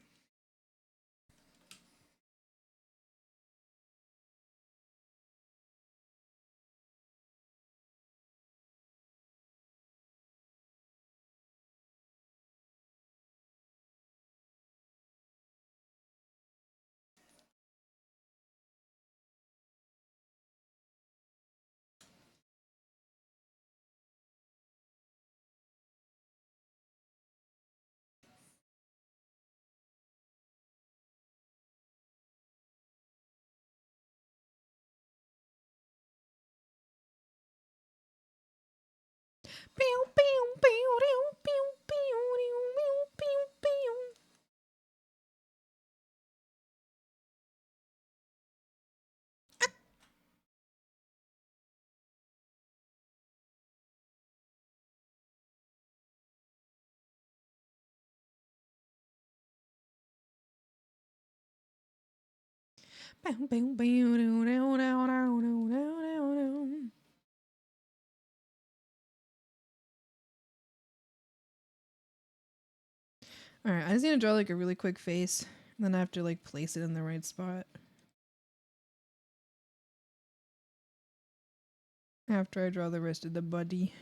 Alright, I just need to draw like a really quick face. And then I have to like place it in the right spot. After I draw the rest of the body.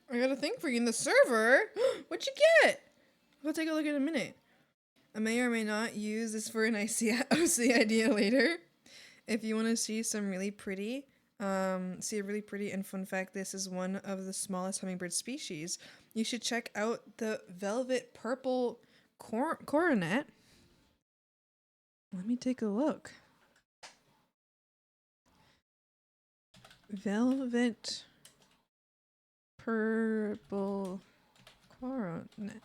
I got a thing for you in the server. What'd you get? We'll take a look in a minute. I may or may not use this for an OC idea later. If you want to see some really pretty, see a really pretty and fun fact, this is one of the smallest hummingbird species. You should check out the velvet purple coronet. Let me take a look. Velvet purple coronet.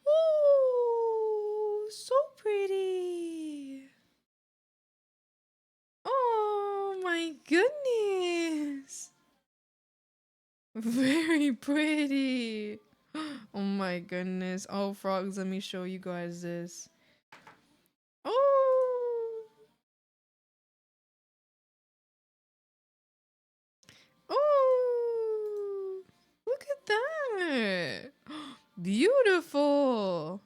Oh, so pretty. Oh my goodness. Very pretty. Oh my goodness. Oh, frogs, let me show you guys this. Oh. Oh. Look at that. Beautiful.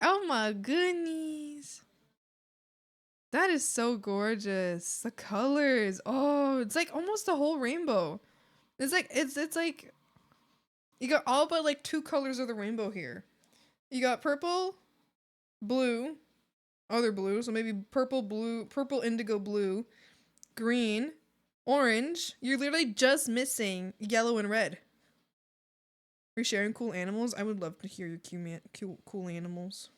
Oh my goodness. That is so gorgeous. The colors. Oh, it's like almost a whole rainbow. It's like it's like you got all but like 2 colors of the rainbow here. You got purple, blue, other blue, so maybe purple, blue, purple, indigo blue, green, orange. You're literally just missing yellow and red. You're sharing cool animals. I would love to hear your cool animals.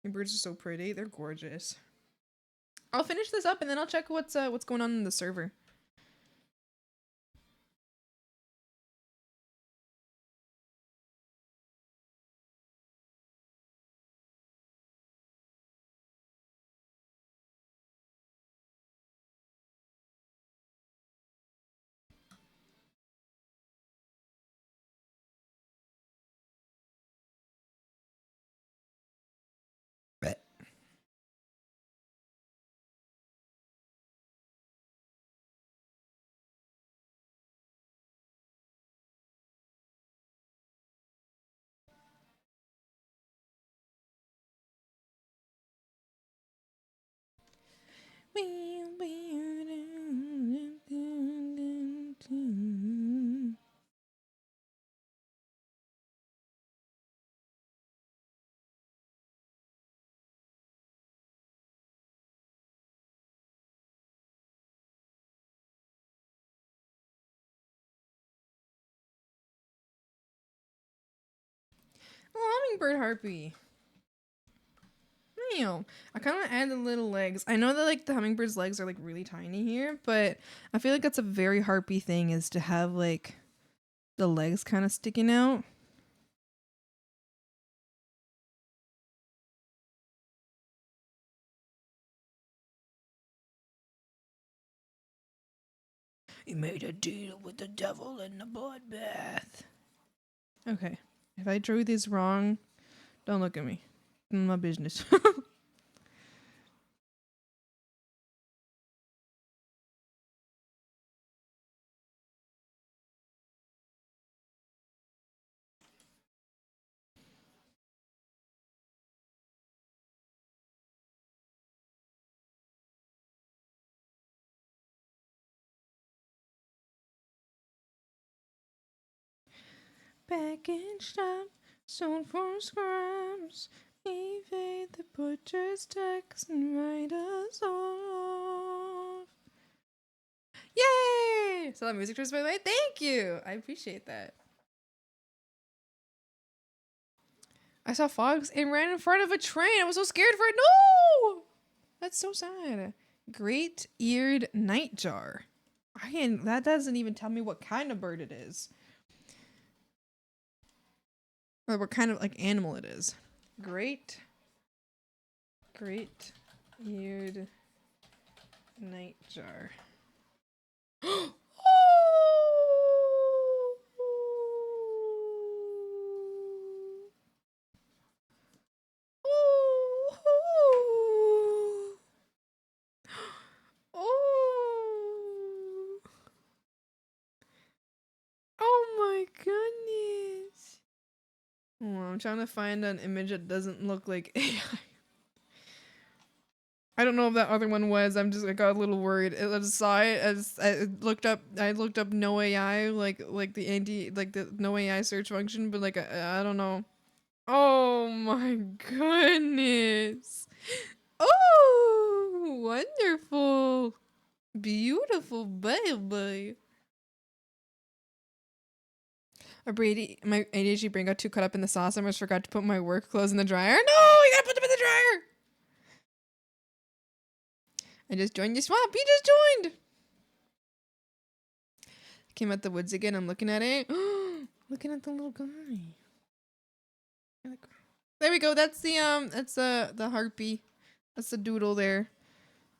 Your birds are so pretty. They're gorgeous. I'll finish this up and then I'll check what's going on in the server. Hummingbird harpy. Ew. I kind of add the little legs. I know that like the hummingbird's legs are like really tiny here, but I feel like that's a very harpy thing is to have like the legs kind of sticking out. He made a deal with the devil in the bloodbath. Okay. If I drew these wrong, don't look at me. None of my business. Back in shop, sold for scraps. Evade the butcher's tax and write us off. Yay! So that music choice, by the way. Thank you. I appreciate that. I saw fogs and ran in front of a train. I was so scared for it. No! That's so sad. Great-eared nightjar. That doesn't even tell me what kind of bird it is. Or what kind of like animal it is. Great-eared nightjar. Oh! Oh my goodness. Oh, I'm trying to find an image that doesn't look like AI. I don't know if that other one was. I got a little worried. I just saw it as I looked up no AI, like the no AI search function, but like I don't know. Oh my goodness. Oh, wonderful. Beautiful baby. My ADHD brain got too caught up in the sauce. I almost forgot to put my work clothes in the dryer. No, you gotta put them in the dryer. I just joined your swamp. You just joined. Came out the woods again. I'm looking at it. Looking at the little guy. There we go. That's the harpy. That's the doodle there.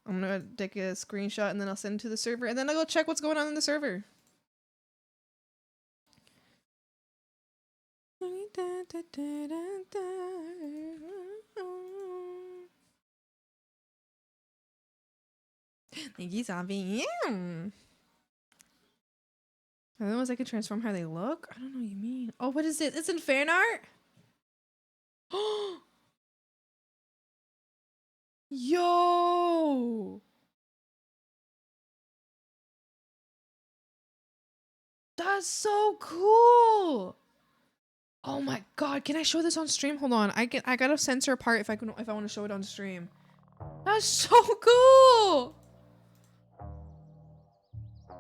I'm gonna take a screenshot and then I'll send it to the server and then I'll go check what's going on in the server. Thank you, zombie. Are the ones I can transform how they look? I don't know what you mean. Oh, what is it? It's in fan art? Yo! That's so cool! Oh my god, can I show this on stream? Hold on. I gotta censor a part if I want to show it on stream. That's so cool!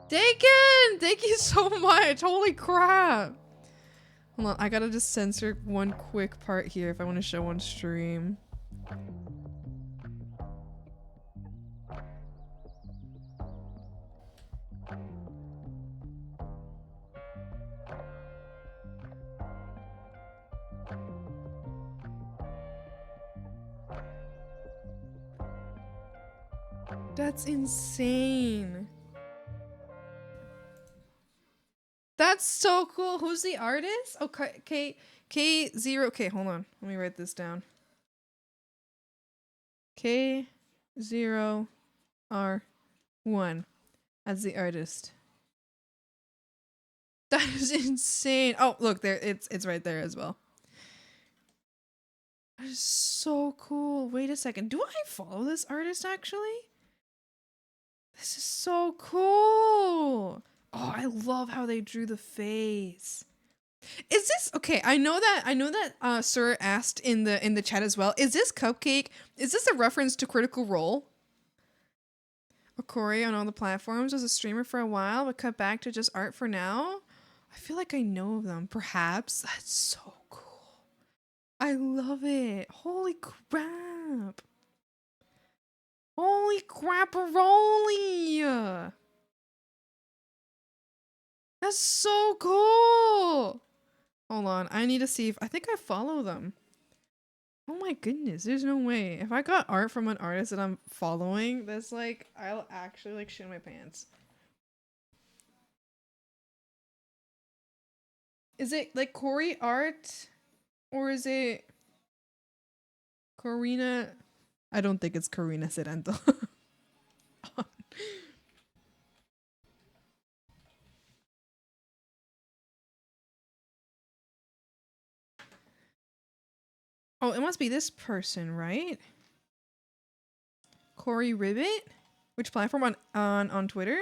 Dakin! Thank you so much! Holy crap! Hold on, I gotta just censor one quick part here if I want to show on stream. That's insane. That's so cool. Who's the artist? Okay, K0. Okay, hold on. Let me write this down. K0R1 as the artist. That is insane. Oh, look there. It's right there as well. That is so cool. Wait a second. Do I follow this artist actually? This is so cool. Oh, I love how they drew the face. Is this okay? I know that Sir asked in the chat as well. Is this cupcake? Is this a reference to Critical Role? Okori on all the platforms was a streamer for a while, but cut back to just art for now. I feel like I know of them. Perhaps. That's so cool. I love it. Holy crap. Holy crap-a-roly! That's so cool! Hold on, I need to see if I think I follow them. Oh my goodness, there's no way. If I got art from an artist that I'm following, that's like, I'll actually like shit my pants. Is it like Corey art? Or is it Corina? I don't think it's Corina Sedento. Oh, it must be this person, right? Corey Ribbit? Which platform on Twitter?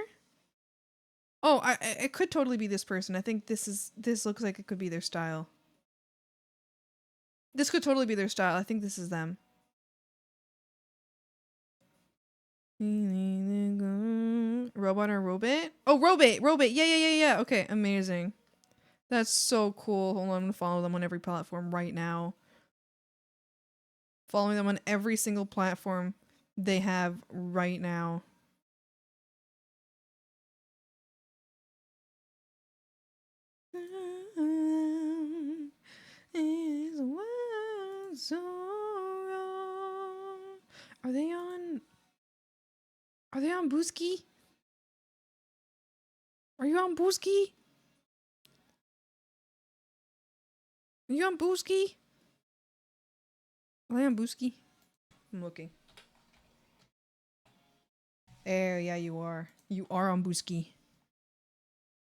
Oh, it could totally be this person. I think this looks like it could be their style. This could totally be their style. I think this is them. Robot or Robit? Oh, Robit. Yeah. Okay, amazing. That's so cool. Hold on, I'm gonna follow them on every platform right now. Following them on every single platform they have right now. Are they on? Are they on Booski? Are you on Booski? Are you on Booski? Are they on Booski? I'm looking. Yeah, you are. You are on Booski.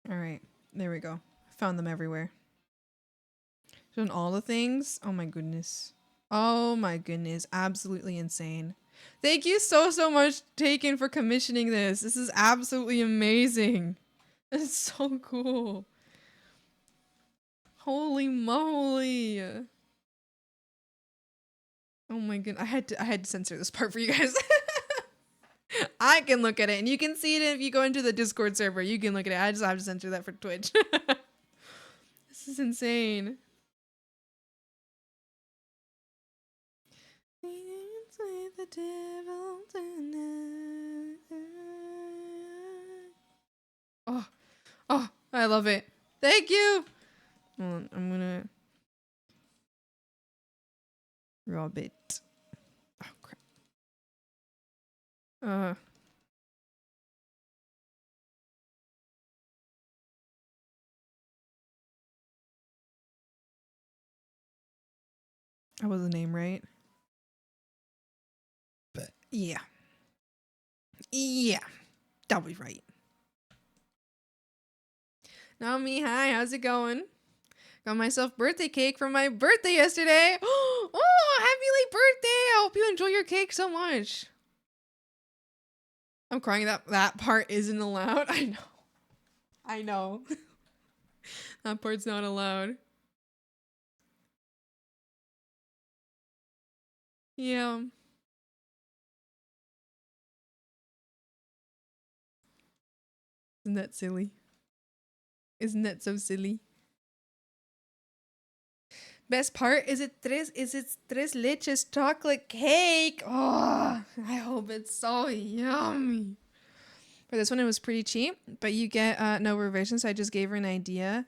Alright, there we go. Found them everywhere. Doing all the things? Oh my goodness. Oh my goodness. Absolutely insane. Thank you so much, Taken, for commissioning this. This is absolutely amazing. It's so cool. Holy moly. Oh my goodness. I had to censor this part for you guys. I can look at it and you can see it if you go into the Discord server. You can look at it. I just have to censor that for Twitch. This is insane. Oh, I love it. Thank you. Hold on, I'm gonna rob it. Oh crap. That was the name, right? But yeah. Yeah. That was right. Naomi, hi, how's it going? Got myself birthday cake for my birthday yesterday. Oh, happy late birthday. I hope you enjoy your cake so much. I'm crying that part isn't allowed. I know. I know. That part's not allowed. Yeah. Isn't that silly? Isn't that so silly? Best part is it's tres leches chocolate cake. Oh, I hope it's so yummy. For this one, it was pretty cheap, but you get no revisions. So I just gave her an idea.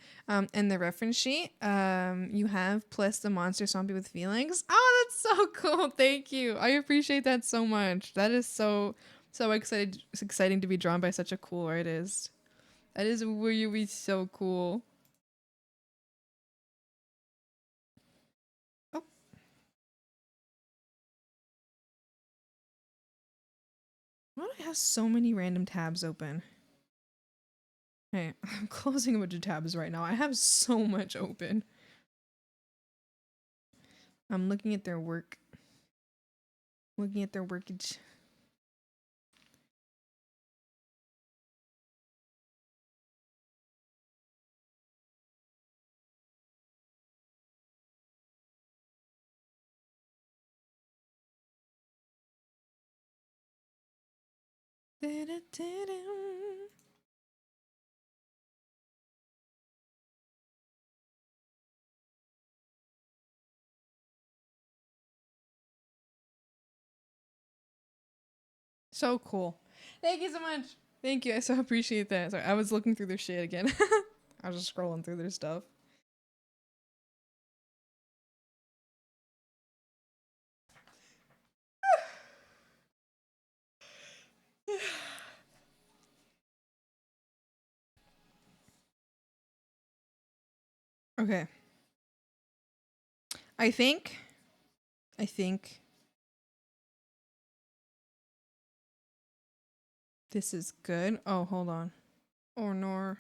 In the reference sheet, you have plus the monster zombie with feelings. Oh, that's so cool. Thank you. I appreciate that so much. That is so exciting to be drawn by such a cool artist. That is really so cool. Oh. Why do I have so many random tabs open? Hey, I'm closing a bunch of tabs right now. I have so much open. I'm looking at their work. Looking at their workage. So cool. Thank you so much. Thank you. I so appreciate that. Sorry, I was looking through their shit again. I was just scrolling through their stuff. Okay. I think this is good. Oh, hold on. Or nor.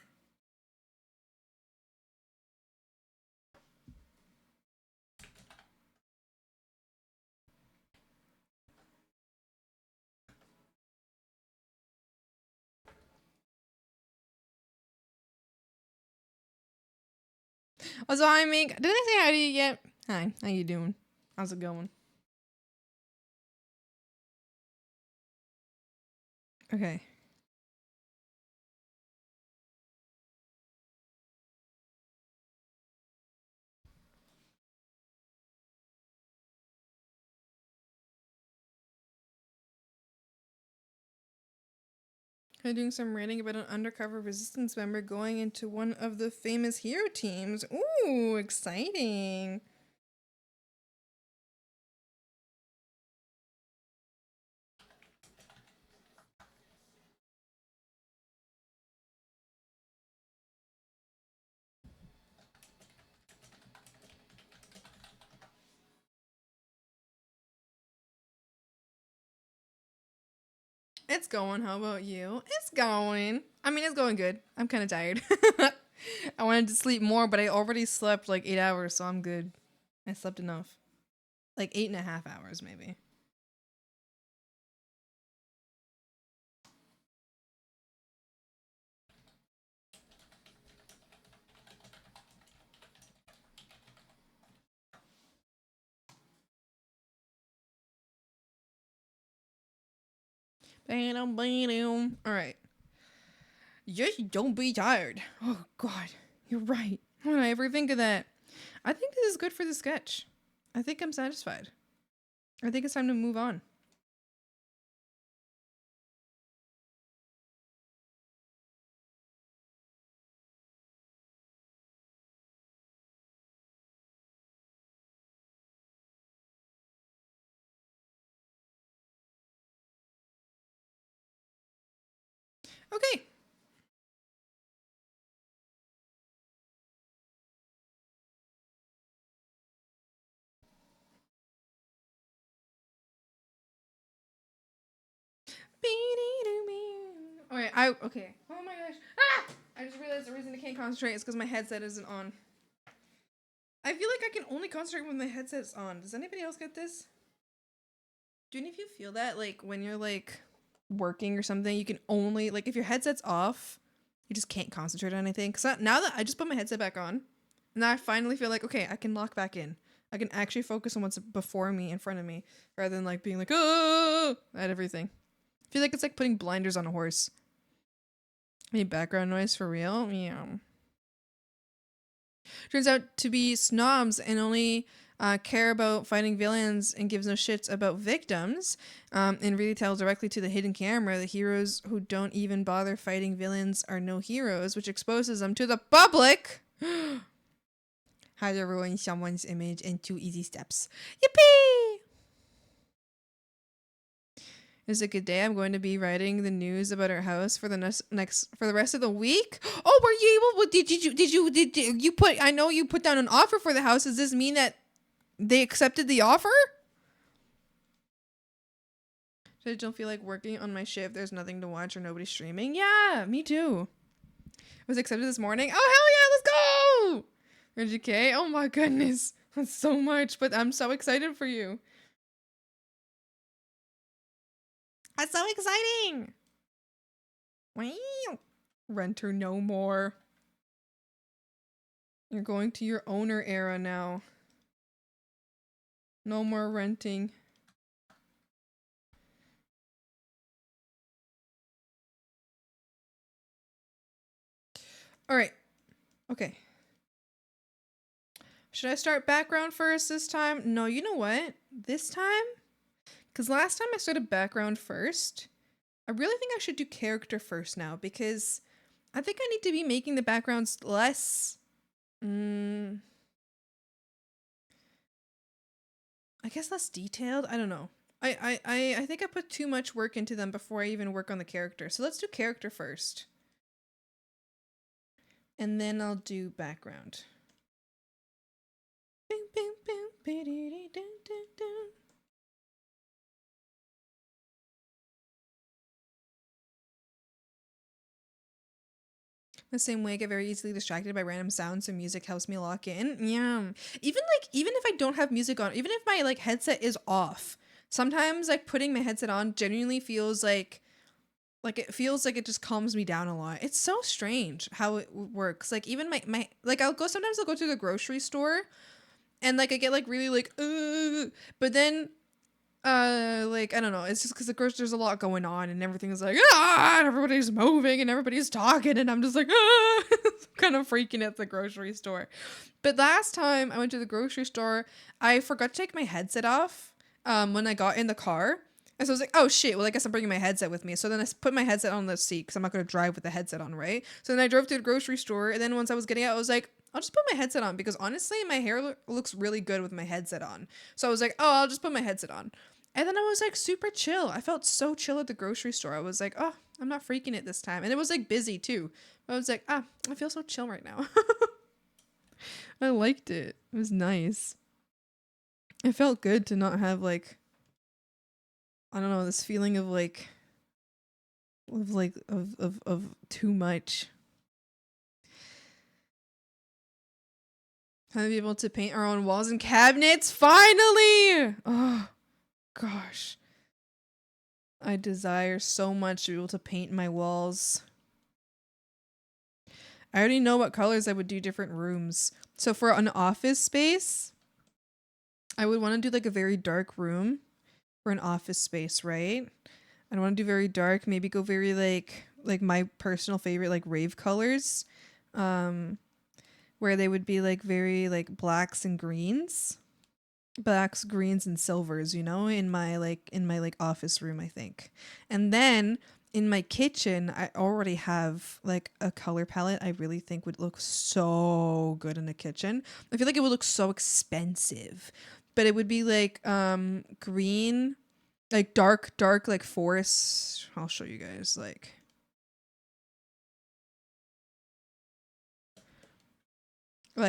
Oh, so hi, Mink. Didn't I say hi to you yet? Hi. How you doing? How's it going? Okay. I'm doing some writing about an undercover resistance member going into one of the famous hero teams. Ooh, exciting. It's going. How about you? It's going. I mean, it's going good. I'm kind of tired. I wanted to sleep more, but I already slept like 8 hours, so I'm good. I slept enough. Like 8.5 hours, maybe. All right. Just don't be tired. Oh, God. You're right. Why did I ever think of that? I think this is good for the sketch. I think I'm satisfied. I think it's time to move on. Okay. Alright, okay. Oh my gosh. Ah! I just realized the reason I can't concentrate is because my headset isn't on. I feel like I can only concentrate when my headset's on. Does anybody else get this? Do any of you feel that? Like when you're like working or something, you can only like if your headset's off, you just can't concentrate on anything. Cause now that I just put my headset back on, and now I finally feel like okay, I can lock back in. I can actually focus on what's before me, in front of me, rather than like being like oh at everything. I feel like it's like putting blinders on a horse. Any background noise for real? Yeah. Turns out to be snobs and only care about fighting villains and gives no shits about victims, and really tells directly to the hidden camera that heroes who don't even bother fighting villains are no heroes, which exposes them to the public. How to ruin someone's image in 2 easy steps. Yippee! It's a good day. I'm going to be writing the news about our house for the for the rest of the week. Oh, were you able? Did you put? I know you put down an offer for the house. Does this mean that they accepted the offer? So I don't feel like working on my shift. There's nothing to watch or nobody streaming. Yeah, me too. It was accepted this morning. Oh hell yeah, let's go! 100K. Oh my goodness, that's so much. But I'm so excited for you. That's so exciting! Wow. Renter no more. You're going to your owner era now. No more renting. Alright. Okay. Should I start background first this time? No, you know what? This time? Because last time I started background first. I really think I should do character first now because I think I need to be making the backgrounds less... I guess less detailed? I don't know. I think I put too much work into them before I even work on the character. So let's do character first. And then I'll do background. The same way I get very easily distracted by random sounds, so music helps me lock in. Yeah. Even if I don't have music on, even if my like headset is off, sometimes like putting my headset on genuinely feels like it feels like it just calms me down a lot. It's so strange how it works. Like even my like I'll go to the grocery store and like I get like really like but then like I don't know, it's just because there's a lot going on and everything's like and everybody's moving and everybody's talking and I'm just like kind of freaking at the grocery store. But last time I went to the grocery store, I forgot to take my headset off when I got in the car, And so I was like, oh shit, well I guess I'm bringing my headset with me. So then I put my headset on the seat because I'm not going to drive with the headset on, right? So then I drove to the grocery store, and then once I was getting out, I was like, I'll just put my headset on because honestly my hair looks really good with my headset on. So I was like, oh, I'll just put my headset on. And then I was like super chill. I felt so chill at the grocery store. I was like, oh, I'm not freaking it this time. And it was like busy too. I was like, I feel so chill right now. I liked it. It was nice. It felt good to not have like, I don't know, this feeling of too much. Kind of be able to paint our own walls and cabinets. Finally! Oh, gosh. I desire so much to be able to paint my walls. I already know what colors I would do different rooms. So for an office space, I would want to do like a very dark room for an office space, right? I don't want to do very dark. Maybe go very like my personal favorite, like rave colors. Where they would be like very like blacks, greens, and silvers, you know, in my office room, I think. And then in my kitchen, I already have like a color palette I really think would look so good in the kitchen. I feel like it would look so expensive, but it would be like green, like dark like forest. I'll show you guys like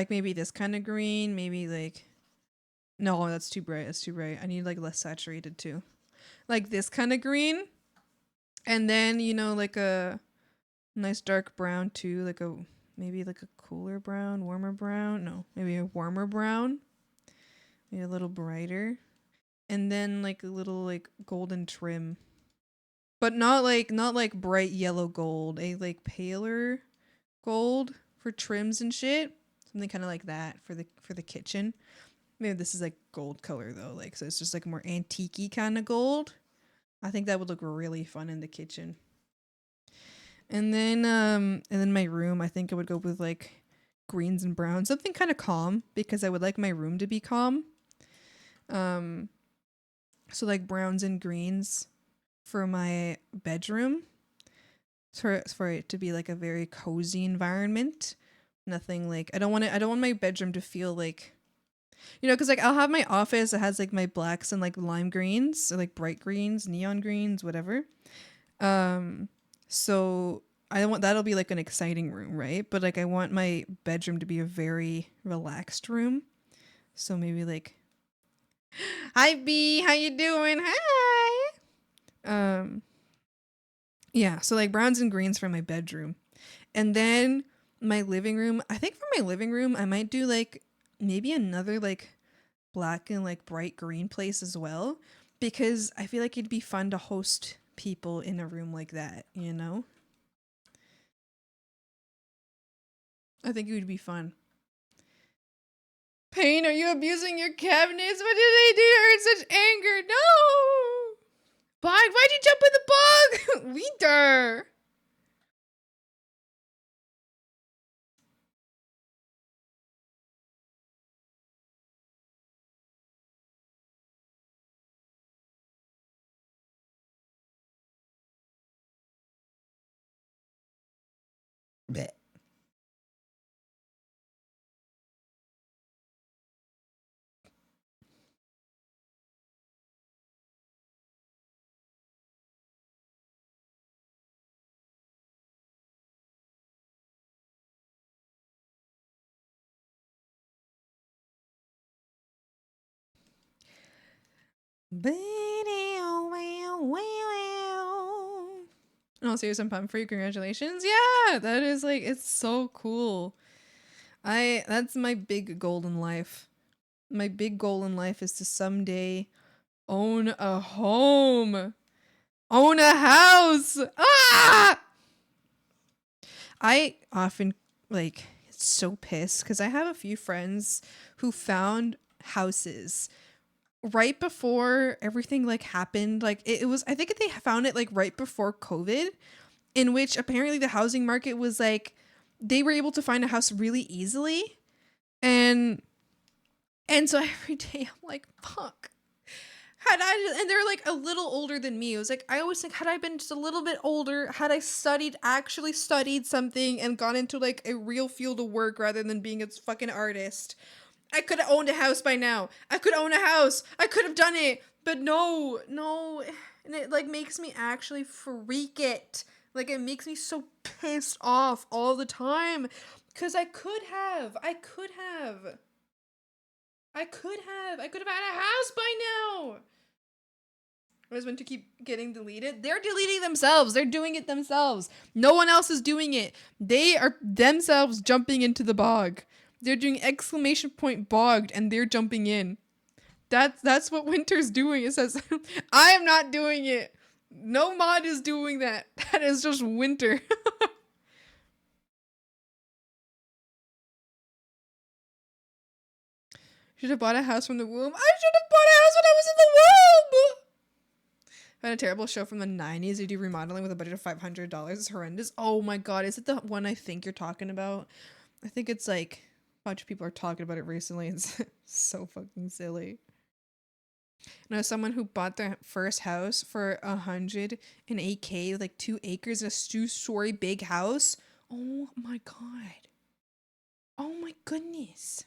maybe this kind of green, maybe like, no, that's too bright. That's too bright. I need like less saturated too. Like this kind of green. And then, you know, like a nice dark brown too. Like maybe like a cooler brown, warmer brown. No, maybe a warmer brown. Maybe a little brighter. And then like a little like golden trim. But not like bright yellow gold. A like paler gold for trims and shit. Something kind of like that for the kitchen. Maybe this is like gold color though, like so it's just like more antique-y kind of gold. I think that would look really fun in the kitchen. And then my room, I think I would go with like greens and browns, something kind of calm because I would like my room to be calm. So like browns and greens for my bedroom, for it to be like a very cozy environment. Nothing like I don't want my bedroom to feel like, you know, because like I'll have my office that has like my blacks and like lime greens or like bright greens, neon greens, whatever. So I want that'll be like an exciting room, right? But like I want my bedroom to be a very relaxed room. So maybe like, hi B, how you doing? Hi. Yeah, so like browns and greens for my bedroom. And then my living room, I think for my living room, I might do like maybe another like black and like bright green place as well, because I feel like it'd be fun to host people in a room like that, you know? I think it would be fun. Pain, are you abusing your cabinets? What did they do to her in such anger? No! Bug, why'd you jump with the bug? Winter! Blech. No, seriously, I'm pumped for you. Congratulations. Yeah, that is like, it's so cool. That's my big goal in life. My big goal in life is to someday own a home. Own a house. Ah! I often like so pissed because I have a few friends who found houses right before everything like happened. Like it was, I think they found it like right before COVID, in which apparently the housing market was like, they were able to find a house really easily. And so every day I'm like, fuck, and they're like a little older than me. It was like, I always think, had I been just a little bit older, had I actually studied something and gone into like a real field of work rather than being a fucking artist, I could have owned a house by now. I could own a house. I could have done it. But no. And it like makes me actually freak it. Like it makes me so pissed off all the time. Cause I could have had a house by now. I was meant to keep getting deleted. They're deleting themselves. They're doing it themselves. No one else is doing it. They are themselves jumping into the bog. They're doing exclamation point bogged and they're jumping in. That's what Winter's doing. It says, I am not doing it. No mod is doing that. That is just Winter. Should have bought a house from the womb. I should have bought a house when I was in the womb. I had a terrible show from the 90s. You do remodeling with a budget of $500. It's horrendous. Oh my god. Is it the one I think you're talking about? I think it's like a bunch of people are talking about it recently. It's so fucking silly. No, someone who bought their first house for $108K, like 2 acres, a 2-story big house. Oh my god. Oh my goodness.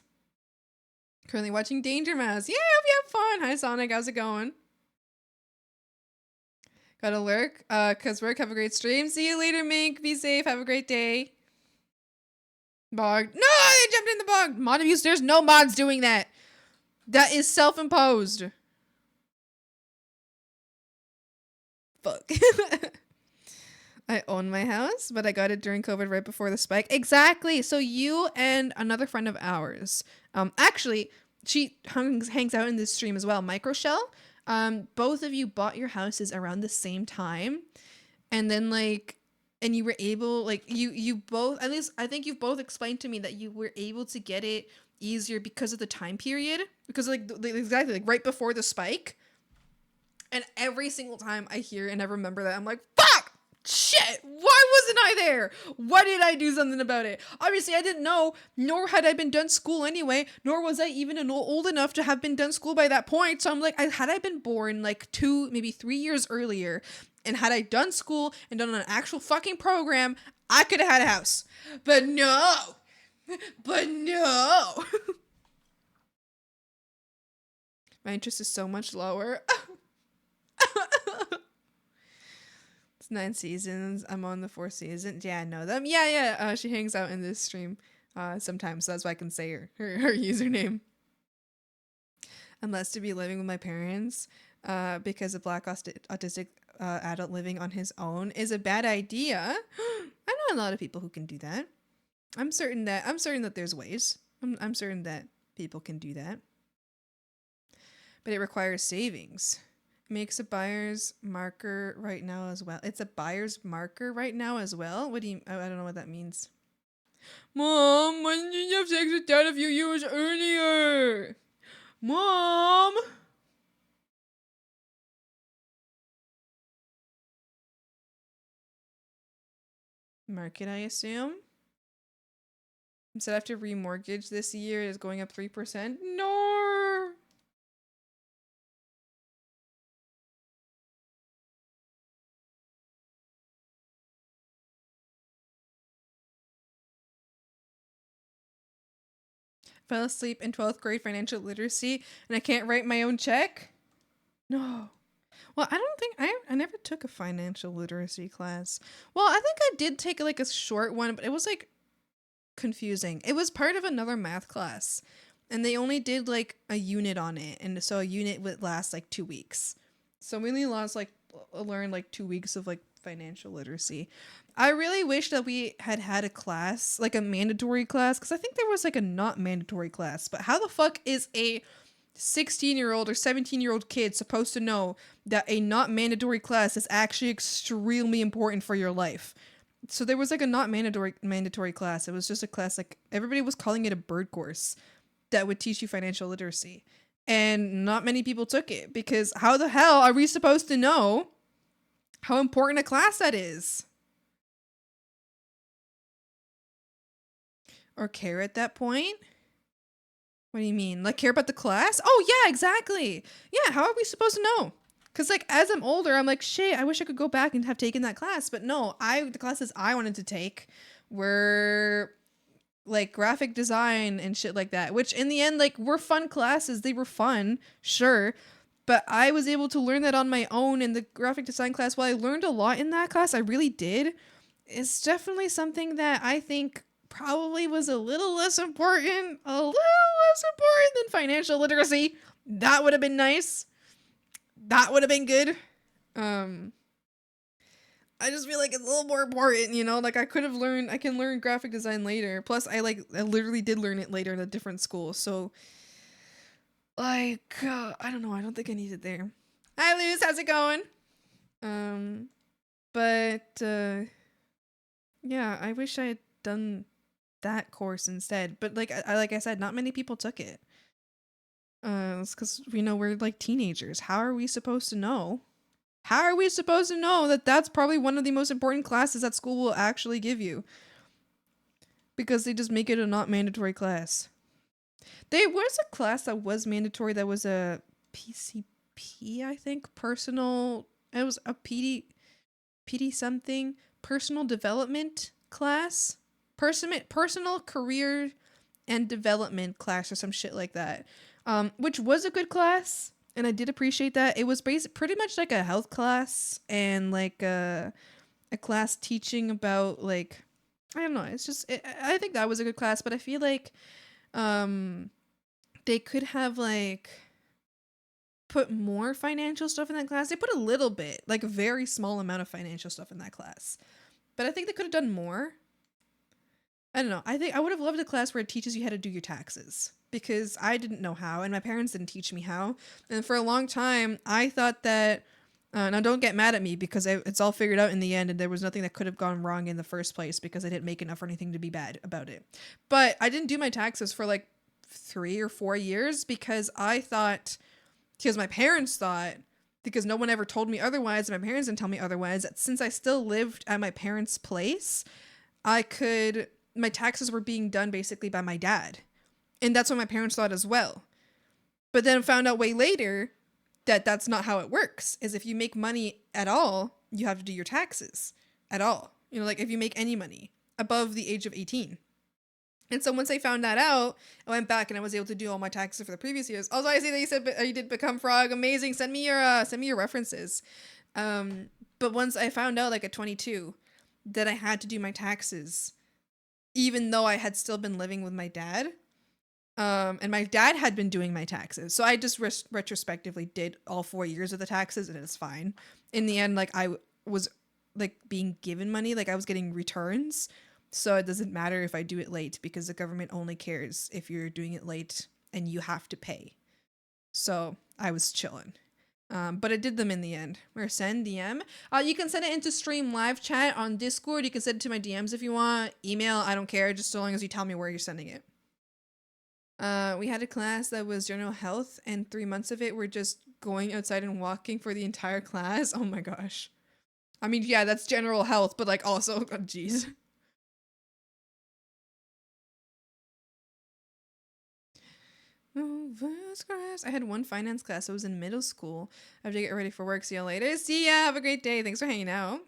Currently watching Danger Mouse. Yeah, hope you have fun. Hi Sonic, how's it going? Gotta lurk. Cause work. Have a great stream. See you later, Mink. Be safe. Have a great day. Bog. No, they jumped in the bog. Mod abuse. There's no mods doing that. That is self-imposed. Fuck. I own my house, but I got it during COVID right before the spike. Exactly. So you and another friend of ours, actually, she hangs out in this stream as well, Microshell. Both of you bought your houses around the same time, and then like, and you were able, like, you both, at least I think you've both explained to me that you were able to get it easier because of the time period, because like exactly like right before the spike. And every single time I hear and I remember that, I'm like, fuck! Shit! Why wasn't I there? Why did I do something about it? Obviously, I didn't know, nor had I been done school anyway, nor was I even old enough to have been done school by that point. So I'm like, had I been born like 2, maybe 3 years earlier, and had I done school and done an actual fucking program, I could have had a house. But no! But no! My interest is so much lower. It's 9 seasons. I'm on the 4th season. Yeah, I know them. Yeah. She hangs out in this stream sometimes, so that's why I can say her username. Unless to be living with my parents because a black autistic adult living on his own is a bad idea. I know a lot of people who can do that. I'm certain that there's ways. I'm certain that people can do that. But it requires savings. Makes a buyer's marker right now as well. It's a buyer's marker right now as well? What do you... I don't know what that means. Mom, why didn't you have sex with Dad a few years earlier? Mom! Market, I assume? Instead I have to remortgage this year, is going up 3%. No! Fell asleep in 12th grade financial literacy and I can't write my own check? No. Well, I don't think I never took a financial literacy class. Well, I think I did take like a short one, but it was like confusing. It was part of another math class and they only did like a unit on it, and so a unit would last like 2 weeks. So we only learned like 2 weeks of like financial literacy. I really wish that we had a class, like a mandatory class, because I think there was like a not mandatory class. But how the fuck is a 16-year-old or 17-year-old kid supposed to know that a not mandatory class is actually extremely important for your life? So there was like a not mandatory class. It was just a class, like everybody was calling it a bird course that would teach you financial literacy. And not many people took it because how the hell are we supposed to know how important a class that is? Or care at that point? What do you mean? Like, care about the class? Oh, yeah, exactly. Yeah, how are we supposed to know? Because, like, as I'm older, I'm like, shit, I wish I could go back and have taken that class. But no, the classes I wanted to take were, like, graphic design and shit like that. Which, in the end, like, were fun classes. They were fun, sure. But I was able to learn that on my own in the graphic design class. While I learned a lot in that class, I really did. It's definitely something that I think probably was a little less important than financial literacy. That would have been nice. That would have been good. I just feel like it's a little more important, you know? Like, I can learn graphic design later. Plus, I literally did learn it later in a different school. So, like, I don't know. I don't think I need it there. Hi, Luz. How's it going? Yeah, I wish I had done that course instead. But like I said, not many people took it. It's because we're like teenagers. How are we supposed to know? How are we supposed to know that that's probably one of the most important classes that school will actually give you? Because they just make it a not mandatory class. There was a class that was mandatory that was a PCP, I think. It was a PD something. Personal development class. Personal career and development class or some shit like that. Which was a good class. And I did appreciate that. It was pretty much like a health class and like a class teaching about like, I don't know. It's just, I think that was a good class, but I feel like they could have like put more financial stuff in that class. They put a little bit, like a very small amount of financial stuff in that class. But I think they could have done more. I don't know. I think I would have loved a class where it teaches you how to do your taxes. Because I didn't know how, and my parents didn't teach me how. And for a long time, I thought that, now don't get mad at me because it's all figured out in the end and there was nothing that could have gone wrong in the first place because I didn't make enough or anything to be bad about it. But I didn't do my taxes for like 3 or 4 years because my parents thought, because no one ever told me otherwise, and my parents didn't tell me otherwise, that since I still lived at my parents' place, my taxes were being done basically by my dad. And that's what my parents thought as well. But then found out way later that that's not how it works. Is if you make money at all, you have to do your taxes at all. Like if you make any money above the age of 18. And so once I found that out, I went back and I was able to do all my taxes for the previous years. Also, I see that you said you did become frog. Amazing. Send me your references. But once I found out, like at 22, that I had to do my taxes, even though I had still been living with my dad. And my dad had been doing my taxes. So I just retrospectively did all 4 years of the taxes and it's fine. In the end, like I was like being given money, like I was getting returns. So it doesn't matter if I do it late because the government only cares if you're doing it late and you have to pay. So I was chilling. But I did them in the end. Or send DM. You can send it into stream live chat on Discord. You can send it to my DMs if you want. Email, I don't care, just so long as you tell me where you're sending it. We had a class that was general health and 3 months of it were just going outside and walking for the entire class. Oh my gosh. I mean, yeah, that's general health, but like also, oh, jeez. I had one finance class. I was in middle school. I have to get ready for work. See you later. See ya. Have a great day. Thanks for hanging out.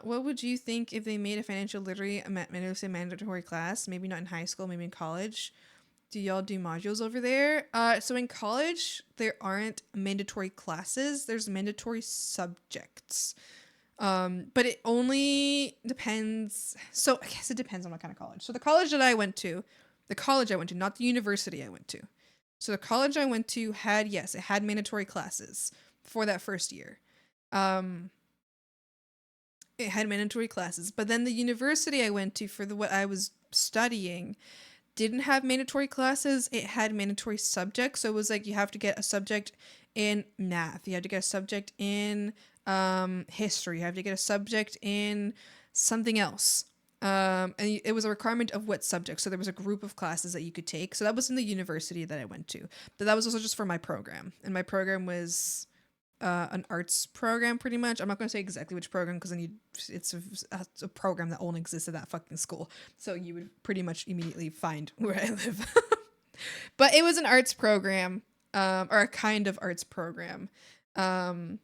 What would you think if they made a financial literacy mandatory class? Maybe not in high school, maybe in college. Do y'all do modules over there? So in college, there aren't mandatory classes. There's mandatory subjects. But it only depends. So I guess it depends on what kind of college. So the college I went to, not the university I went to. So the college I went to had mandatory classes for that first year. It had mandatory classes, but then the university I went to for what I was studying didn't have mandatory classes. It had mandatory subjects. So it was like you have to get a subject in math. You have to get a subject in history. You have to get a subject in something else. And it was a requirement of what subject. So there was a group of classes that you could take. So that was in the university that I went to. But that was also just for my program. And my program was an arts program pretty much. I'm not going to say exactly which program because then it's a program that only exists at that fucking school. So you would pretty much immediately find where I live. But it was an arts program, or a kind of arts program, in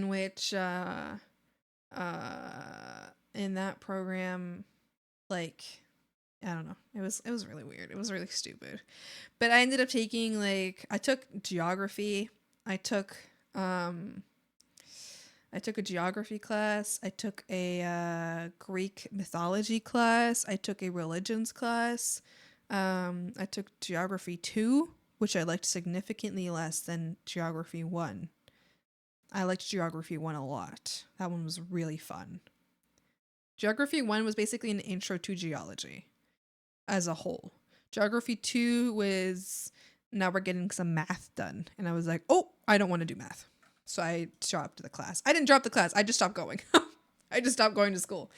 which, in that program, like, I don't know. It was really weird. It was really stupid. But I ended up taking, like, I took geography. I took a geography class. I took a Greek mythology class. I took a religions class. I took geography 2, which I liked significantly less than geography 1. I liked geography 1 a lot. That one was really fun. Geography 1 was basically an intro to geology as a whole. Geography 2 was, now we're getting some math done. And I was like, oh, I don't want to do math. So I dropped the class. I didn't drop the class. I just stopped going. I just stopped going to school.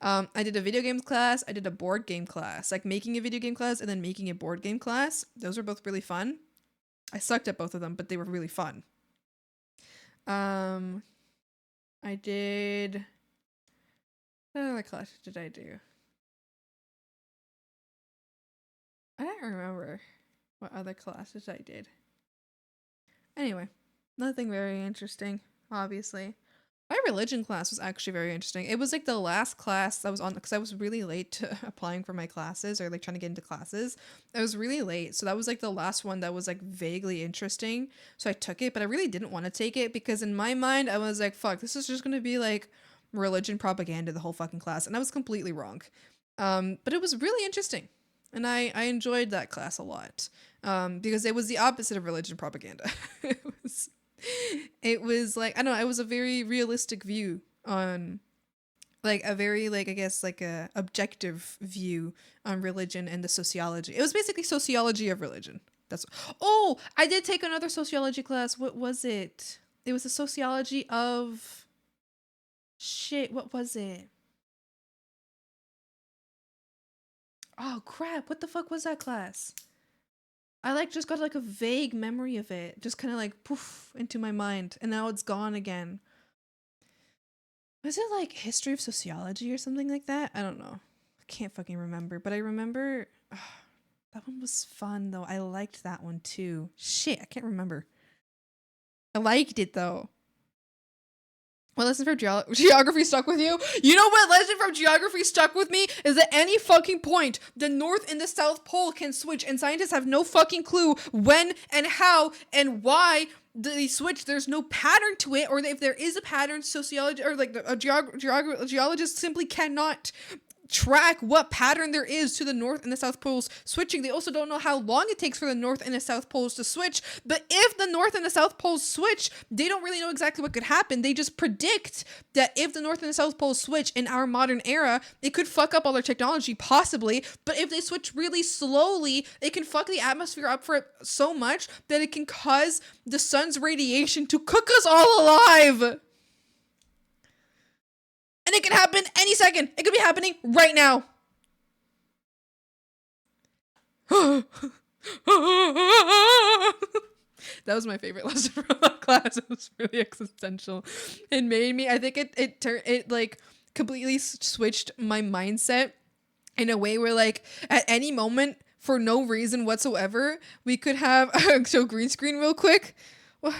I did a video games class. I did a board game class, like making a video game class and then making a board game class. Those were both really fun. I sucked at both of them, but they were really fun. I did, what other classes did I do? I don't remember what other classes I did. Anyway, nothing very interesting, obviously. My religion class was actually very interesting. It was like the last class I was on because I was really late to applying for my classes or like trying to get into classes. I was really late. So that was like the last one that was like vaguely interesting. So I took it, but I really didn't want to take it because in my mind I was like, fuck, this is just going to be like religion propaganda the whole fucking class. And I was completely wrong. But it was really interesting. And I enjoyed that class a lot. Because it was the opposite of religion propaganda. It was like, I don't know, it was a very realistic view on, like, a very, like, I guess, like, a objective view on religion and the sociology. It was basically sociology of religion. Oh, I did take another sociology class. What was it? It was a sociology of, shit, what was it? Oh, crap, what the fuck was that class? I like just got like a vague memory of it, just kind of like poof into my mind, and now it's gone again. Was it like history of sociology or something like that? I don't know. I can't fucking remember, but I remember that one was fun though. I liked that one too. Shit, I can't remember. I liked it though. What lesson from geography stuck with you? You know what lesson from geography stuck with me? Is at any fucking point, the North and the South Pole can switch, and scientists have no fucking clue when and how and why they switch. There's no pattern to it, or if there is a pattern, sociology or like a geologist simply cannot track what pattern there is to the North and the South Poles switching. They also don't know how long it takes for the North and the South Poles to switch. But if the North and the South Poles switch, they don't really know exactly what could happen. They just predict that if the North and the South Poles switch in our modern era, it could fuck up all their technology, possibly. But if they switch really slowly, it can fuck the atmosphere up for it so much that it can cause the sun's radiation to cook us all alive. And it can happen any second. It could be happening right now. That was my favorite lesson from that class. It was really existential. It made me, I think it like completely switched my mindset in a way where like at any moment for no reason whatsoever, we could have, so green screen real quick. Hello?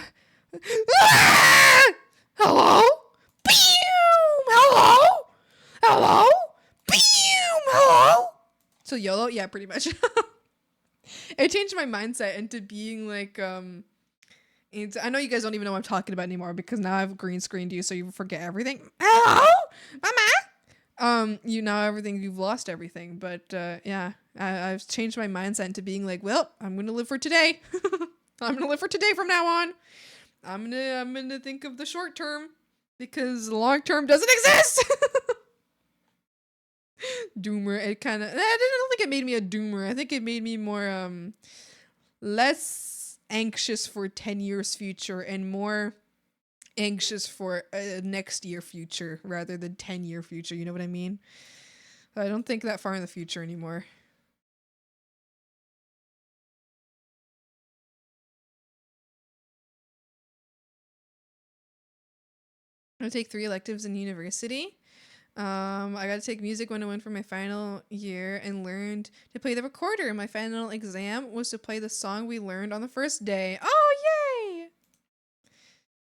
Hello? Hello? Beam! Hello? So YOLO? Yeah, pretty much. It changed my mindset into being like, I know you guys don't even know what I'm talking about anymore because now I've green screened you so you forget everything. Hello? Mama? You've lost everything. But yeah, I've changed my mindset into being like, well, I'm gonna live for today. I'm gonna live for today from now on. I'm gonna think of the short term. Because long term doesn't exist. Doomer. It kind of. I don't think it made me a doomer. I think it made me more less anxious for 10 years future and more anxious for a next year future rather than 10-year future. You know what I mean? I don't think that far in the future anymore. I take 3 electives in university. I got to take music 101 for my final year and learned to play the recorder. My final exam was to play the song we learned on the first day. Oh, yay!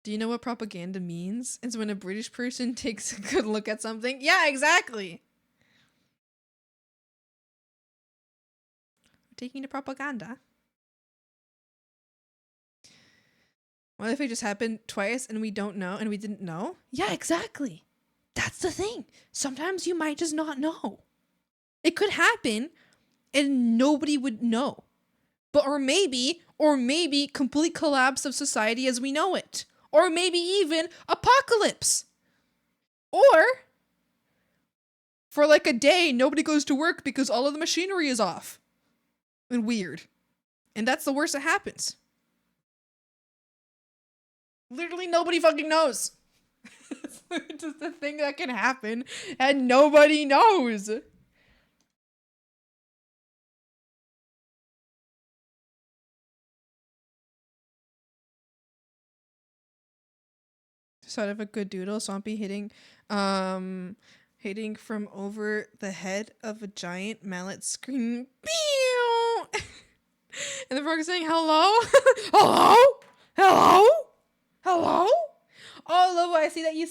Do you know what propaganda means? It's when a British person takes a good look at something. Yeah, exactly. We're taking the propaganda. What if it just happened twice and we don't know and we didn't know? Yeah, exactly. That's the thing. Sometimes you might just not know. It could happen and nobody would know. But or maybe complete collapse of society as we know it. Or maybe even apocalypse. Or for like a day, nobody goes to work because all of the machinery is off. And weird. And that's the worst that happens. Literally nobody fucking knows. It's just a thing that can happen and nobody knows. Sort of a good doodle, Swampy hitting from over the head of a giant mallet screaming, pew! And the frog saying, hello? Hello? Hello? Hello? Oh, Lobo, I see that you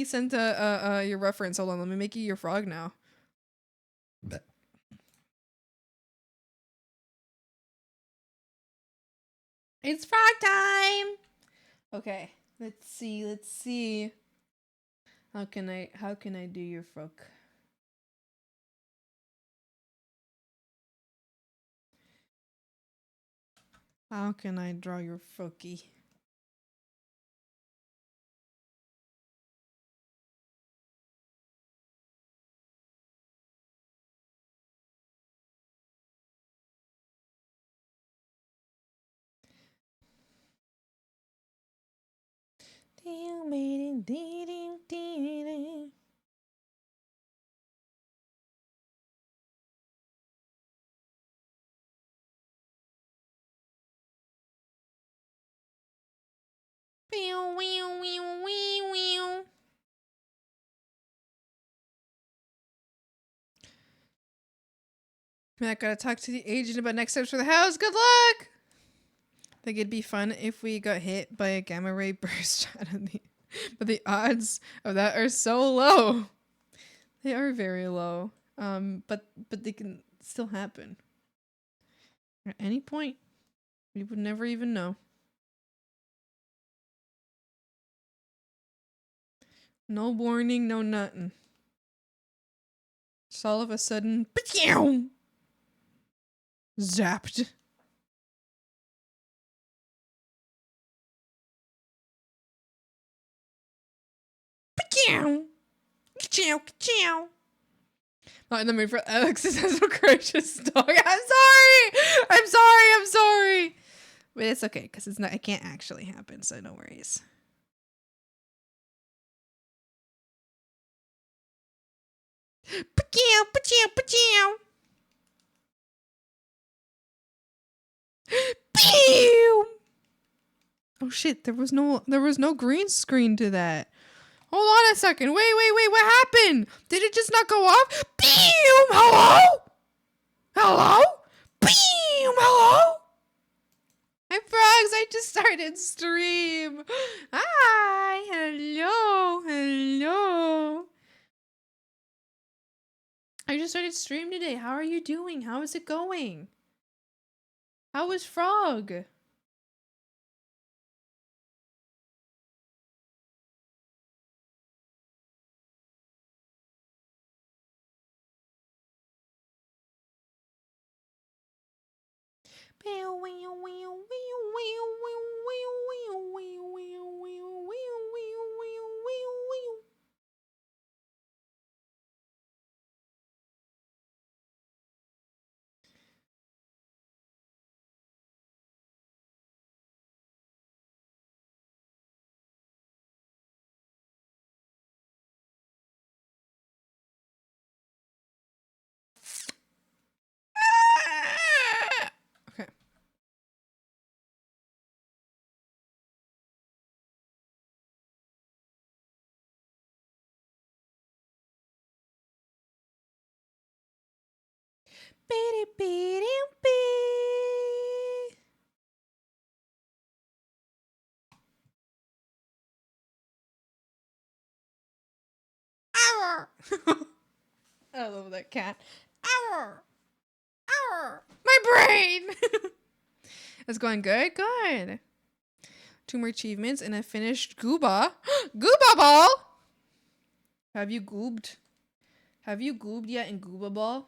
sent your reference. Hold on, let me make you your frog now. It's frog time. Okay, let's see. How can I do your frog? How can I draw your froggy? I gotta talk to the agent about next steps for the house. Good luck! Think it'd be fun if we got hit by a gamma ray burst but the odds of that are so low. They are very low. But they can still happen. At any point. We would never even know. No warning, no nothing. Just all of a sudden, zapped. Not in the mood for Alex's gracious dog. I'm sorry. But it's okay, because it can't actually happen, so no worries. Oh shit, there was no green screen to that. Hold on a second. Wait, what happened? Did it just not go off? Pew! Hello? Pew! Hello? Hi, frogs. I just started stream. Hi. Hello. I just started stream today. How are you doing? How is it going? How is Frog? Okay. I love that cat. Ow! Ow! My brain! It's going good? Good. 2 more achievements and I finished Gooba. Gooba Ball! Have you goobed? Have you goobed yet in Gooba Ball?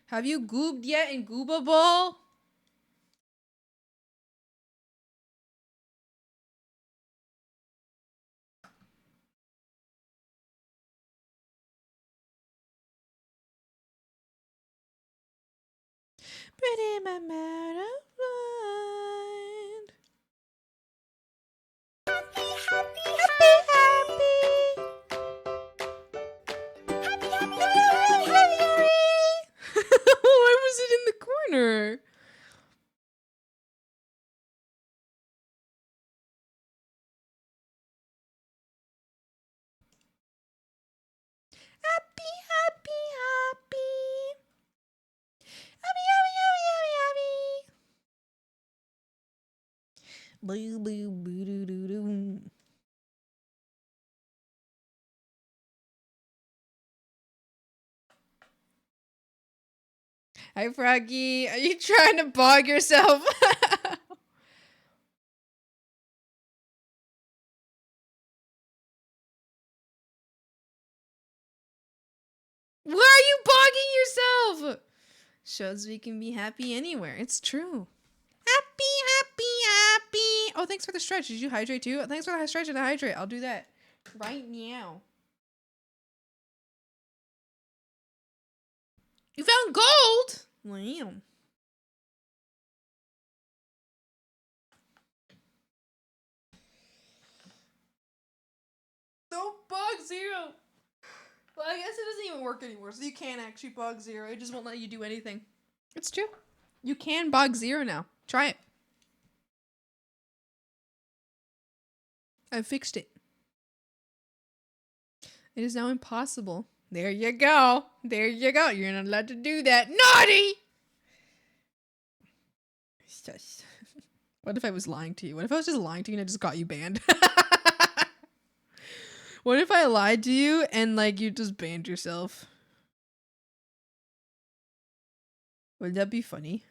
Have you goobed yet in Gooba Ball? Pretty my mind. Why was it in the corner? Happy, happy, happy. Happy, happy, happy, happy, happy. Boo, boo, boo, doo, doo, doo. Hi, Froggy. Are you trying to bog yourself? Why are you bogging yourself? Shows we can be happy anywhere. It's true. Happy, happy, happy. Oh, thanks for the stretch. Did you hydrate too? Thanks for the stretch and the hydrate. I'll do that right now. You found gold? Damn. Don't bug zero. Well, I guess it doesn't even work anymore, so you can't actually bug zero. It just won't let you do anything. It's true. You can bug zero now. Try it. I fixed it. It is now impossible. There you go. There you go. You're not allowed to do that. Naughty! What if I was lying to you? What if I was just lying to you and I just got you banned? What if I lied to you and like you just banned yourself? Would that be funny?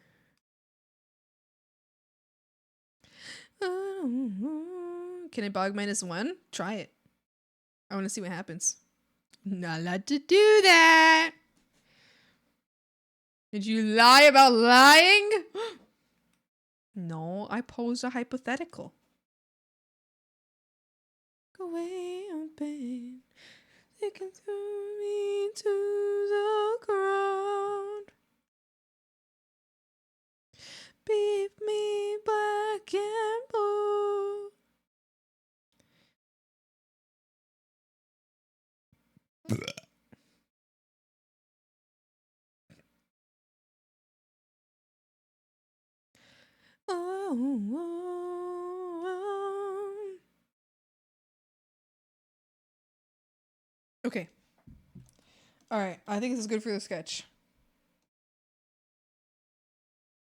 Can I bog -1? Try it. I want to see what happens. Not allowed to do that. Did you lie about lying? No, I posed a hypothetical. Go away, open. They can throw me to the ground. Beat me black and blue. Okay. All right. I think this is good for the sketch.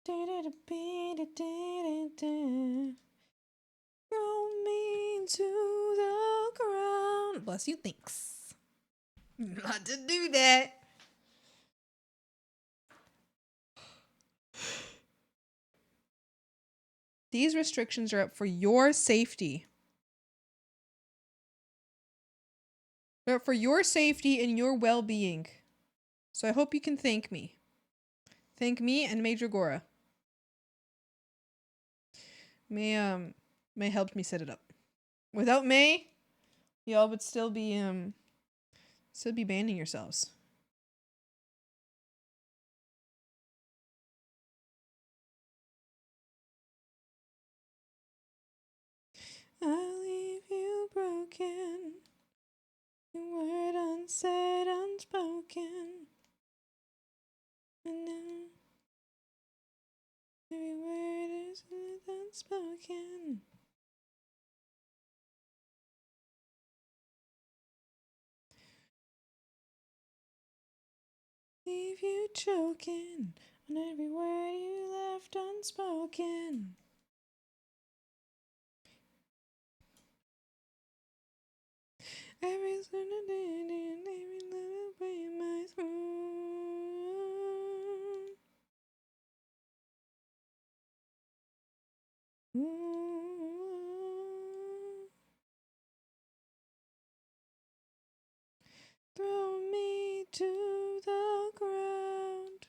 Throw me to the ground. Bless you. Thanks. Not to do that. These restrictions are up for your safety. They're up for your safety and your well-being. So I hope you can thank me. Thank me and Major Gora. May helped me set it up. Without May, y'all would still be banning yourselves. I'll leave you broken. Your word unsaid, unspoken. And now every word is unspoken. unspoken. Leave you choking on every word you left unspoken. Every little way my throw me to the ground.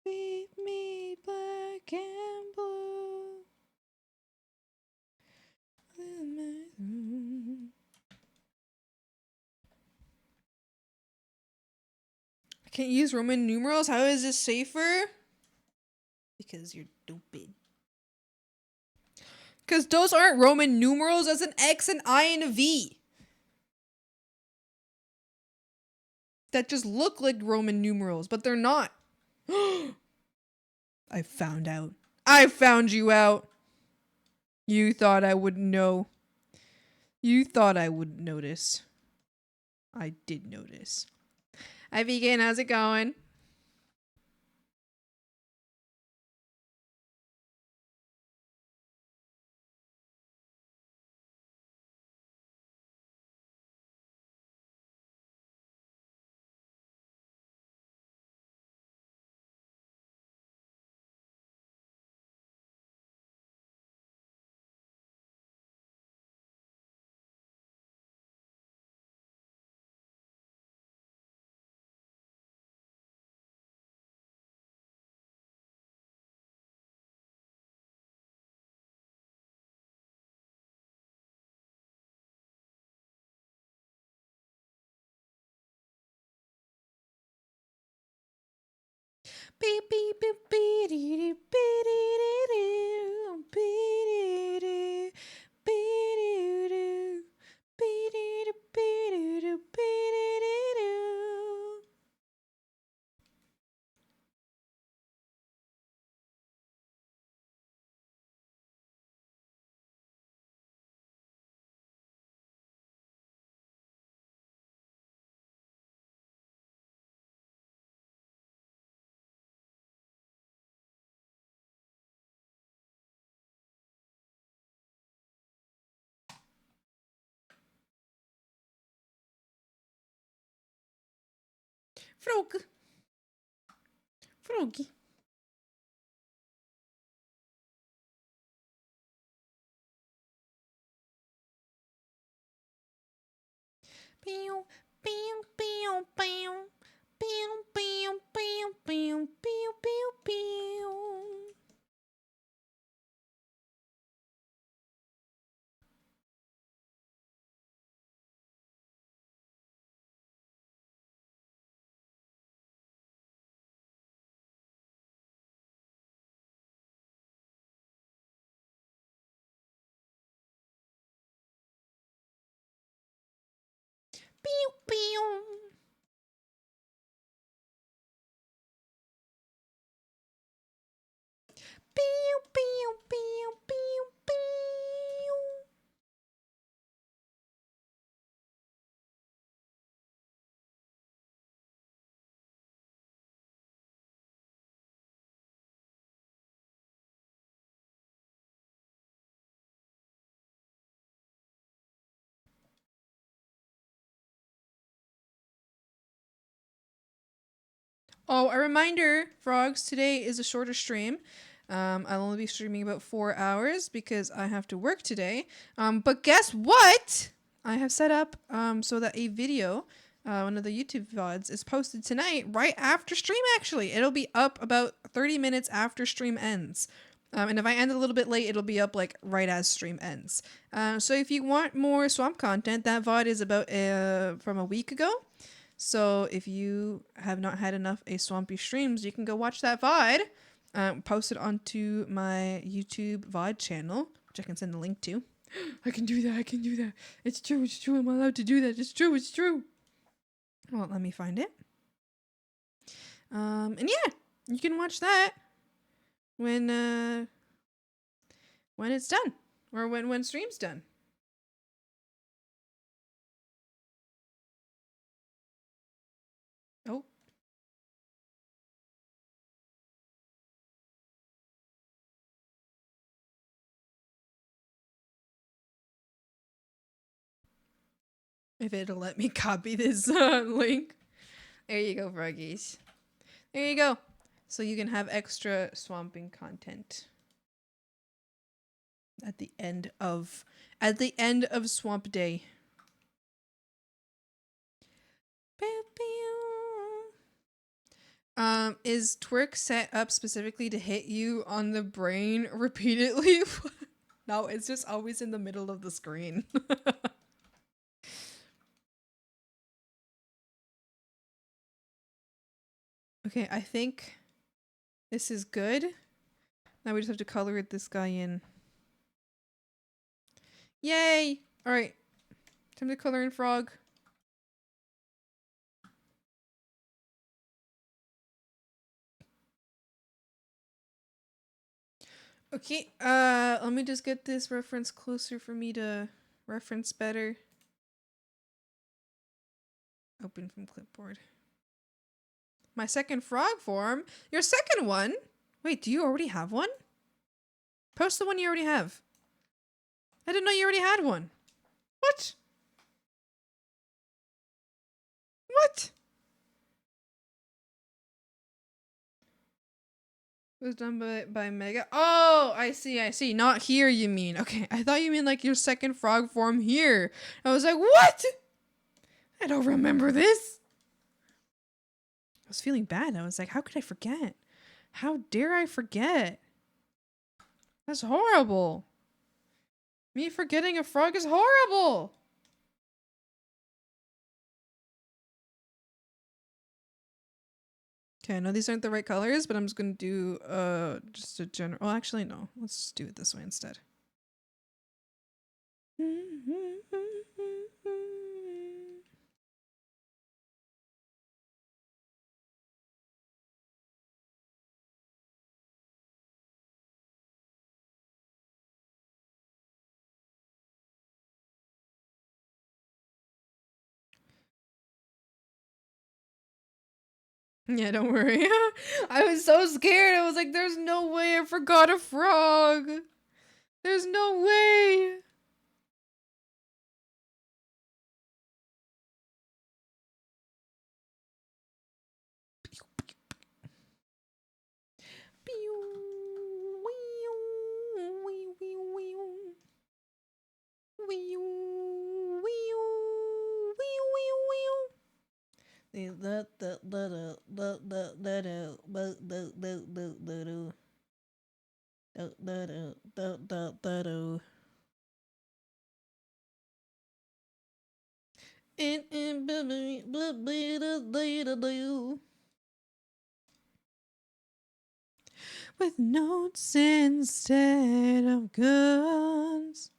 Beat me black and blue. I can't use Roman numerals? How is this safer? Because you're stupid. Because those aren't Roman numerals. That's an X, an I, and a V. That just look like Roman numerals, but they're not. I found out. I found you out. You thought I wouldn't know. You thought I wouldn't notice. I did notice. Hi, Vegan. How's it going? Beep beep beep beep beep beep beep beep Frog. Froggy. Pew, pew, pew, pew. Pew, pew, pew, pew, pew, pew, pew. Pew, pew. Pew, pew, pew, pew, pew. Oh, a reminder, frogs, today is a shorter stream. I'll only be streaming about 4 hours because I have to work today. But guess what? I have set up so that a video, one of the YouTube VODs, is posted tonight right after stream, actually. It'll be up about 30 minutes after stream ends. And if I end a little bit late, it'll be up like right as stream ends. So if you want more swamp content, that VOD is about from a week ago. So if you have not had enough A Swampy streams, you can go watch that VOD, post it onto my YouTube VOD channel, which I can send the link to. I can do that. I can do that. It's true. It's true. I'm allowed to do that. It's true. It's true. Well, let me find it. And yeah, you can watch that when it's done, or when stream's done. Oh. If it'll let me copy this link. There you go, froggies. There you go. So you can have extra swamping content at the end of Swamp Day. Is twerk set up specifically to hit you on the brain repeatedly? No, it's just always in the middle of the screen. Okay, I think this is good. Now we just have to color this guy in. Yay! Alright. Time to color in frog. Okay, let me just get this reference closer for me to reference better. Open from clipboard. My second frog form? Your second one? Wait, do you already have one? Post the one you already have. I didn't know you already had one. What? What? It was done by Mega. Oh, I see. Not here, you mean. Okay, I thought you mean like your second frog form here. I was like, what? I don't remember this. I was feeling bad. I was like, how could I forget? How dare I forget? That's horrible. Me forgetting a frog is horrible. Okay, I know these aren't the right colors, but I'm just gonna do just a general. Oh, actually, no. Let's just do it this way instead. Yeah, don't worry. I was so scared. I was like, there's no way I forgot a frog. There's no way. With notes instead of guns.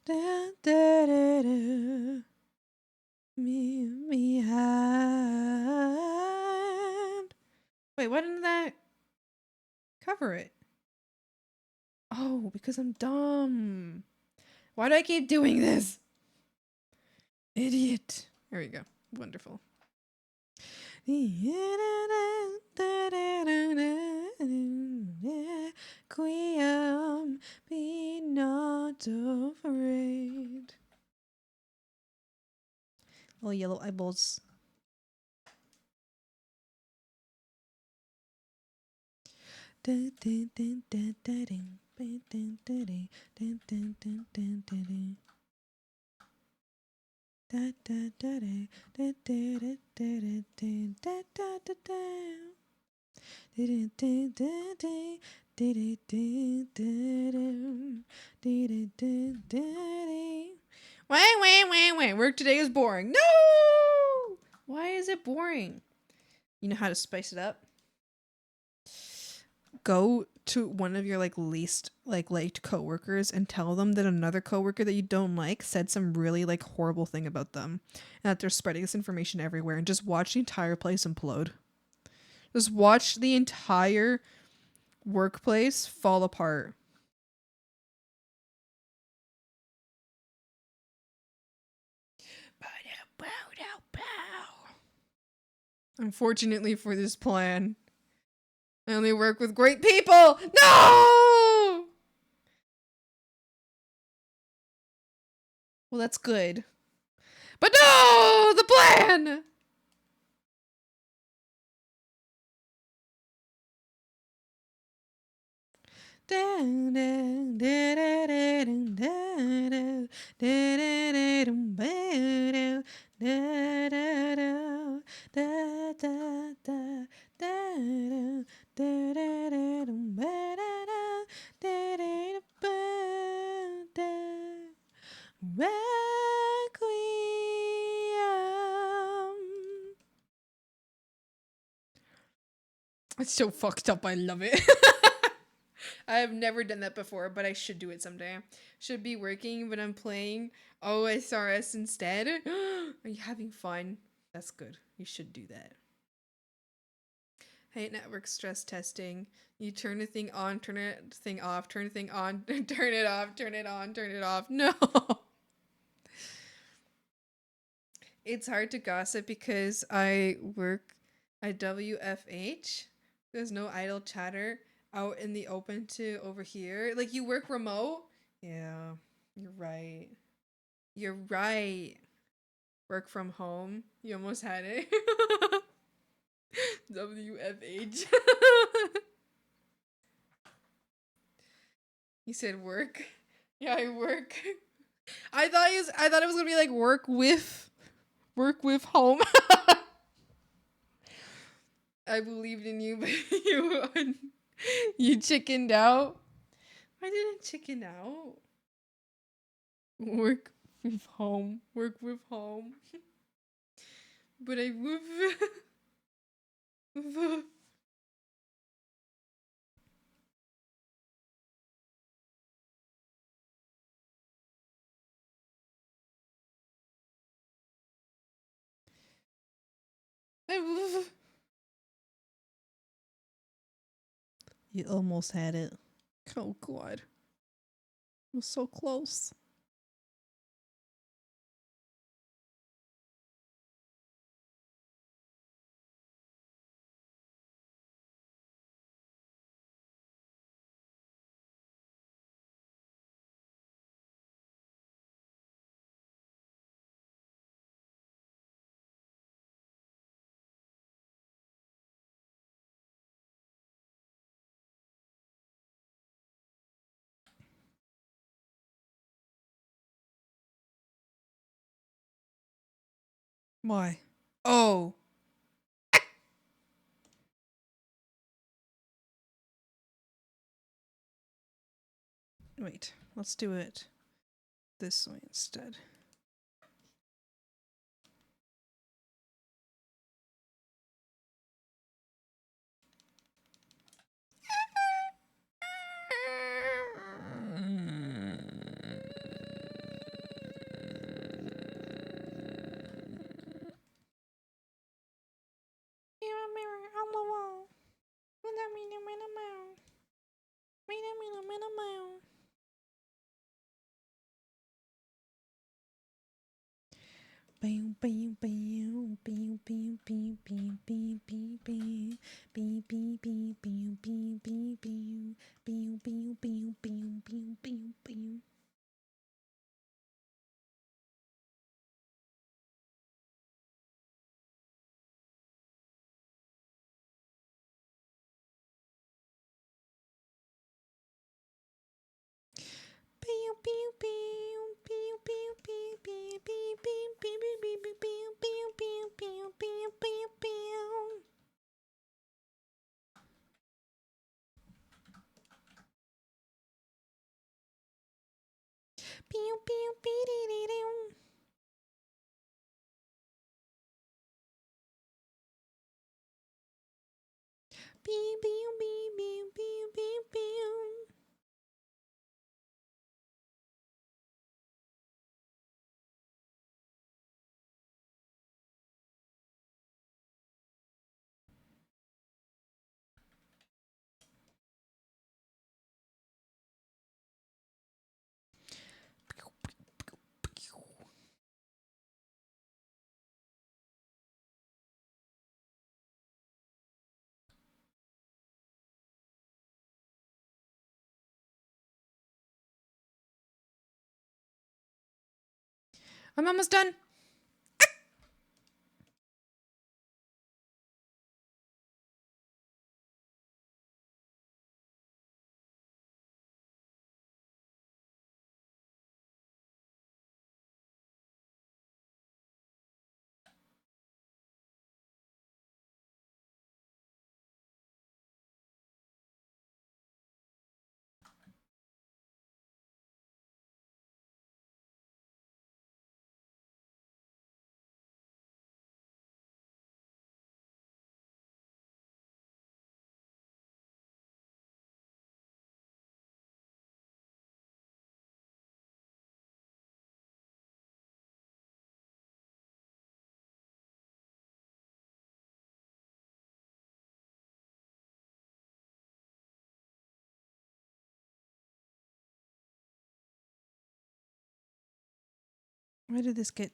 Da, da, da, da. Me behind. Wait, why didn't that cover it? Oh, because I'm dumb. Why do I keep doing this? Idiot. There we go. Wonderful. Quiam, be not afraid. Little yellow eyeballs. Wait. Work today is boring. No! Why is it boring? You know how to spice it up? Go to one of your least liked coworkers and tell them that another coworker that you don't like said some really horrible thing about them and that they're spreading this information everywhere, and just watch the entire place implode. Just watch the entire workplace fall apart. Unfortunately for this plan, I only work with great people. No! Well, that's good. But no! The plan! It's so fucked up. I love it. I have never done that before, but I should do it someday. Should be working, but I'm playing OSRS instead. Are you having fun? That's good. You should do that. Hate network stress testing. You turn a thing on, turn a thing off, turn a thing on, turn it off, turn it on, turn it off. No. It's hard to gossip because I work at WFH. There's no idle chatter out in the open to overhear. Like, you work remote? Yeah, you're right. You're right. Work from home. You almost had it. WFH. You said work? Yeah, I work. I thought it was gonna be like work with home. I believed in you, but you chickened out. I didn't chicken out. Work with home. Work with home. But I You almost had it. Oh god. It was so close. Why? Oh. Wait, let's do it this way instead. I'm almost done.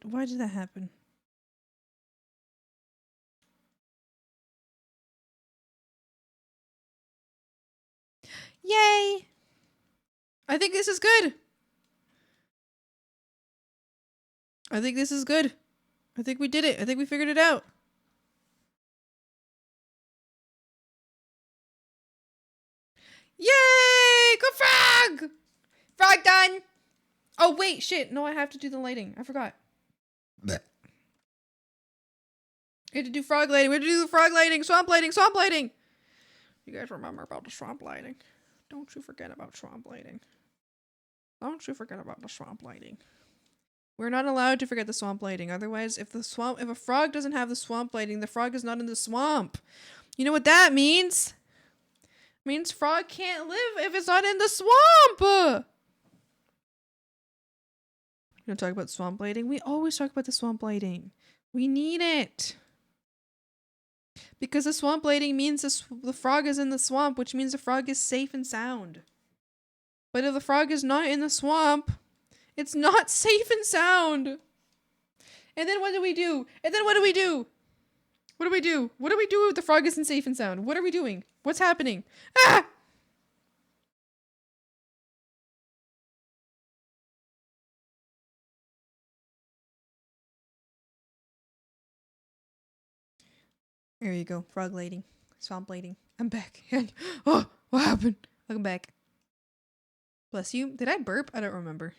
Why did that happen? Yay! I think this is good. I think this is good. I think we did it. I think we figured it out. Yay! Go frog! Frog done! Oh, wait, shit. No, I have to do the lighting. I forgot. Blech. We have to do frog lighting. We have to do the frog lighting. Swamp lighting. Swamp lighting. You guys remember about the swamp lighting? Don't you forget about swamp lighting. Don't you forget about the swamp lighting. We're not allowed to forget the swamp lighting. Otherwise, if a frog doesn't have the swamp lighting, the frog is not in the swamp. You know what that means? It means frog can't live if it's not in the swamp. You want to talk about swamp lighting? We always talk about the swamp lighting. We need it. Because the swamp lighting means the frog is in the swamp, which means the frog is safe and sound. But if the frog is not in the swamp, it's not safe and sound. And then what do we do? And then what do we do? What do we do? What do we do if the frog isn't safe and sound? What are we doing? What's happening? Ah! There you go. Frog lighting. Swamp lighting. I'm back. Oh, what happened? Welcome back. Bless you. Did I burp? I don't remember.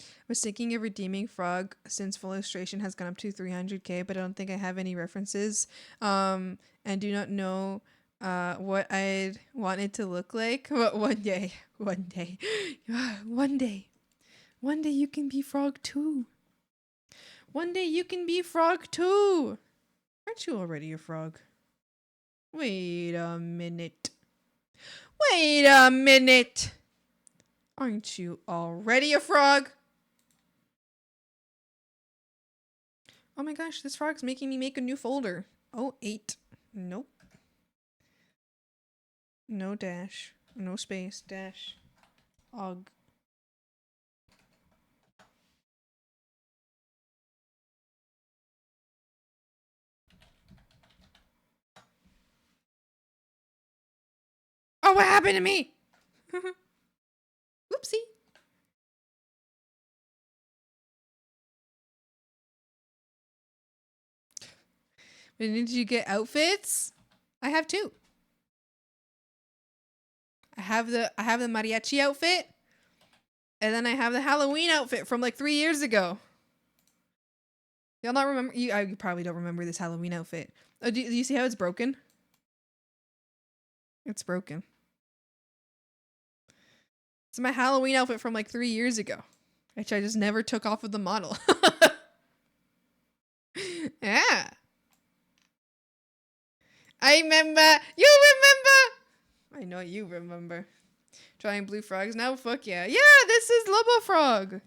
I was thinking of redeeming frog since full illustration has gone up to 300k, but I don't think I have any references. And do not know what I'd want it to look like. But one day, one day you can be frog too. One day you can be frog too. Aren't you already a frog? Wait a minute. Wait a minute. Aren't you already a frog? Oh my gosh, this frog's making me make a new folder. Oh, 8. Nope. No dash. No space. Dash. Og. Oh, what happened to me? Whoopsie. Did you get outfits? I have 2. I have the mariachi outfit, and then I have the Halloween outfit from like 3 years ago. Y'all not remember? You probably don't remember this Halloween outfit. Oh, do you see how it's broken? It's broken. It's my Halloween outfit from like 3 years ago, which I just never took off of the model. Yeah. I remember. You remember. I know you remember. Trying blue frogs now? Fuck yeah. Yeah, this is Lobo Frog.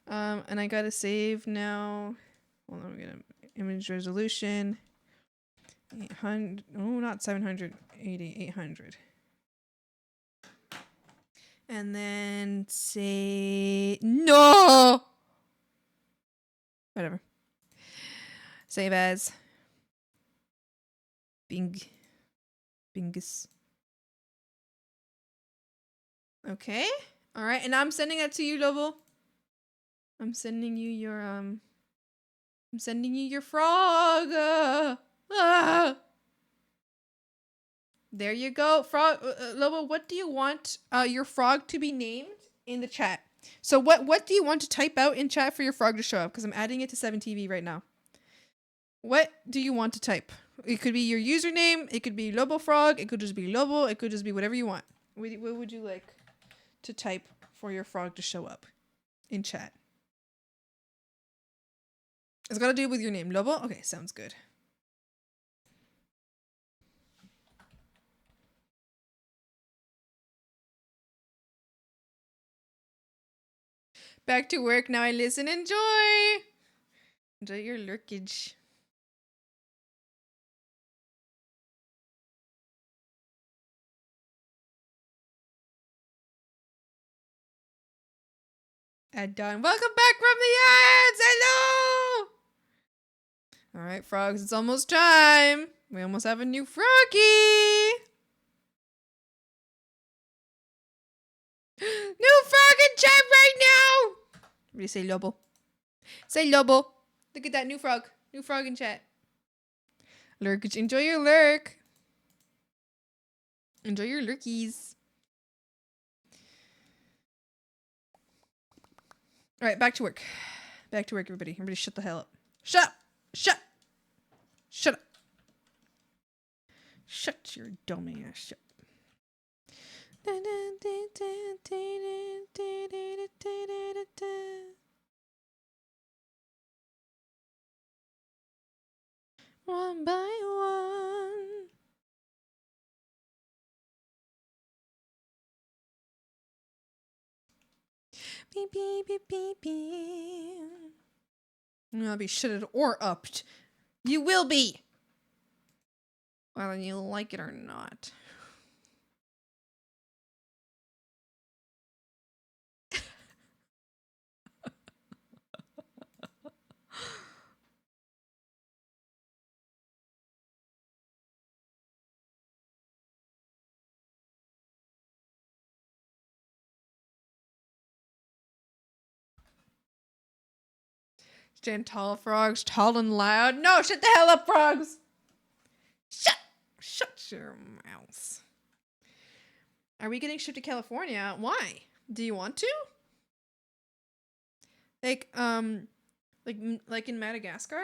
And I gotta save now. Hold on, we're gonna image resolution. 800. Oh, not 780. 800. And then say no. Whatever. Save as. Bingus. Okay. All right. And I'm sending that to you, Lobo. I'm sending you your frog. There you go, frog. Lobo, what do you want your frog to be named in the chat? So what do you want to type out in chat for your frog to show up? Because I'm adding it to 7TV right now. What do you want to type? It could be your username. It could be Lobo Frog. It could just be Lobo. It could just be whatever you want. What would you like to type for your frog to show up in chat? It's got to do with your name. Lobo? Okay, sounds good. Back to work. Now I listen. Enjoy. Enjoy your lurkage. And done. Welcome back from the ads. Hello. All right, frogs. It's almost time. We almost have a new froggy. New frog in chat right now. What do you say, Lobo? Say Lobo. Look at that new frog. New frog in chat. Lurk. Enjoy your lurk. Enjoy your lurkies. All right, back to work. Back to work, everybody. Everybody shut the hell up. Shut up. Shut. Shut up. Shut your dumb ass shut. One by one. Beep, beep, beep, beep, beep. I'll be shitted or upped. You will be. Whether you like it or not. Stand tall, frogs, tall and loud. No, shut the hell up, frogs. Shut your mouth. Are we getting shipped to California? Why? Do you want to? Like in Madagascar?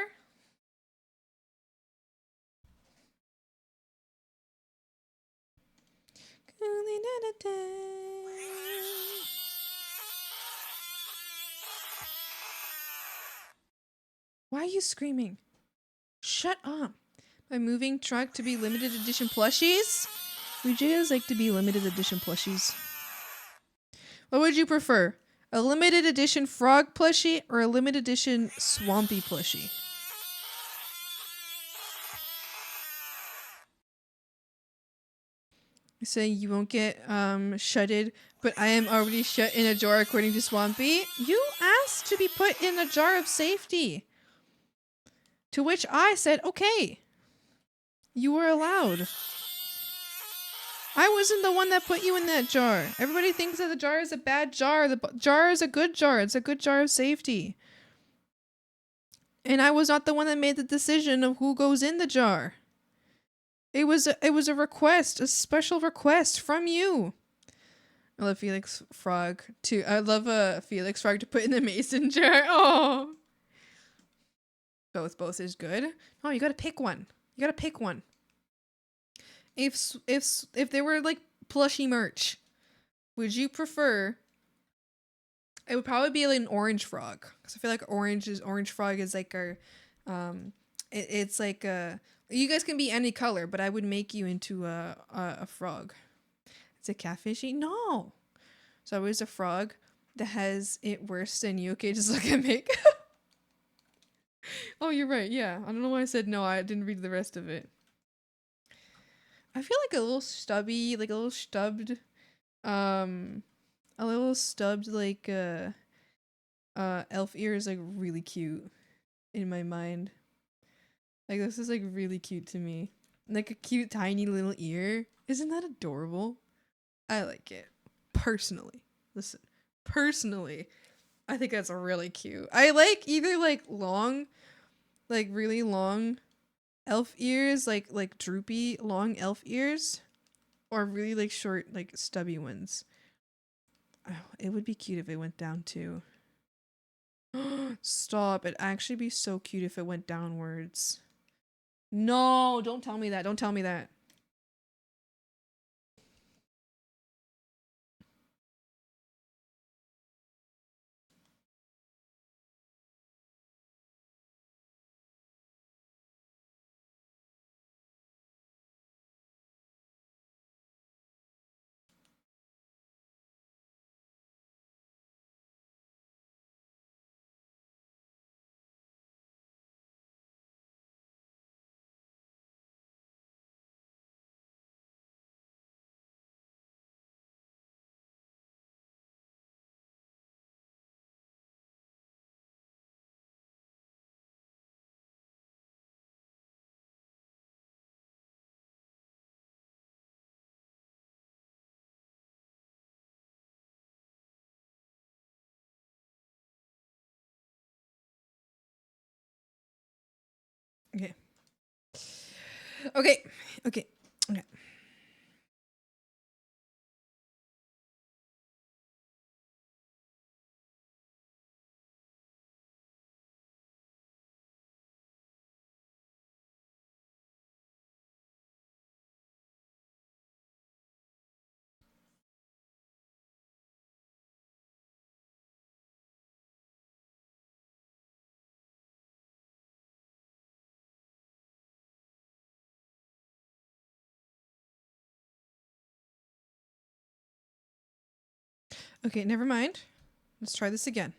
Why are you screaming? Shut up. My moving truck to be limited edition plushies? Would you guys like to be limited edition plushies? What would you prefer? A limited edition frog plushie or a limited edition swampy plushie? You say you won't get shutted, but I am already shut in a jar according to Swampy. You asked to be put in a jar of safety. To which I said, okay. You were allowed. I wasn't the one that put you in that jar. Everybody thinks that the jar is a bad jar. The jar is a good jar. It's a good jar of safety. And I was not the one that made the decision of who goes in the jar. It was a request, a special request from you. I love Felix Frog too. I love Felix Frog to put in the mason jar. Oh. Both is good. Oh, you gotta pick one. You gotta pick one. If there were like plushie merch, would you prefer? It would probably be like an orange frog, because I feel like orange frog is like our, it's like you guys can be any color, but I would make you into a frog. It's a catfishy? No. So I was a frog that has it worse than you. Okay, just look at me. Oh, you're right. Yeah. I don't know why I said no. I didn't read the rest of it. I feel like a little stubby, like a little stubbed, like elf ear is like really cute in my mind. Like this is like really cute to me. Like a cute tiny little ear. Isn't that adorable? I like it. Personally. Listen. Personally, I think that's really cute. I like either like long, like really long elf ears, like droopy long elf ears, or really like short like stubby ones. Oh, it would be cute if it went down too. Stop. It'd actually be so cute if it went downwards. No, don't tell me that. Don't tell me that. Okay. Okay. Okay. Okay. Okay, never mind. Let's try this again.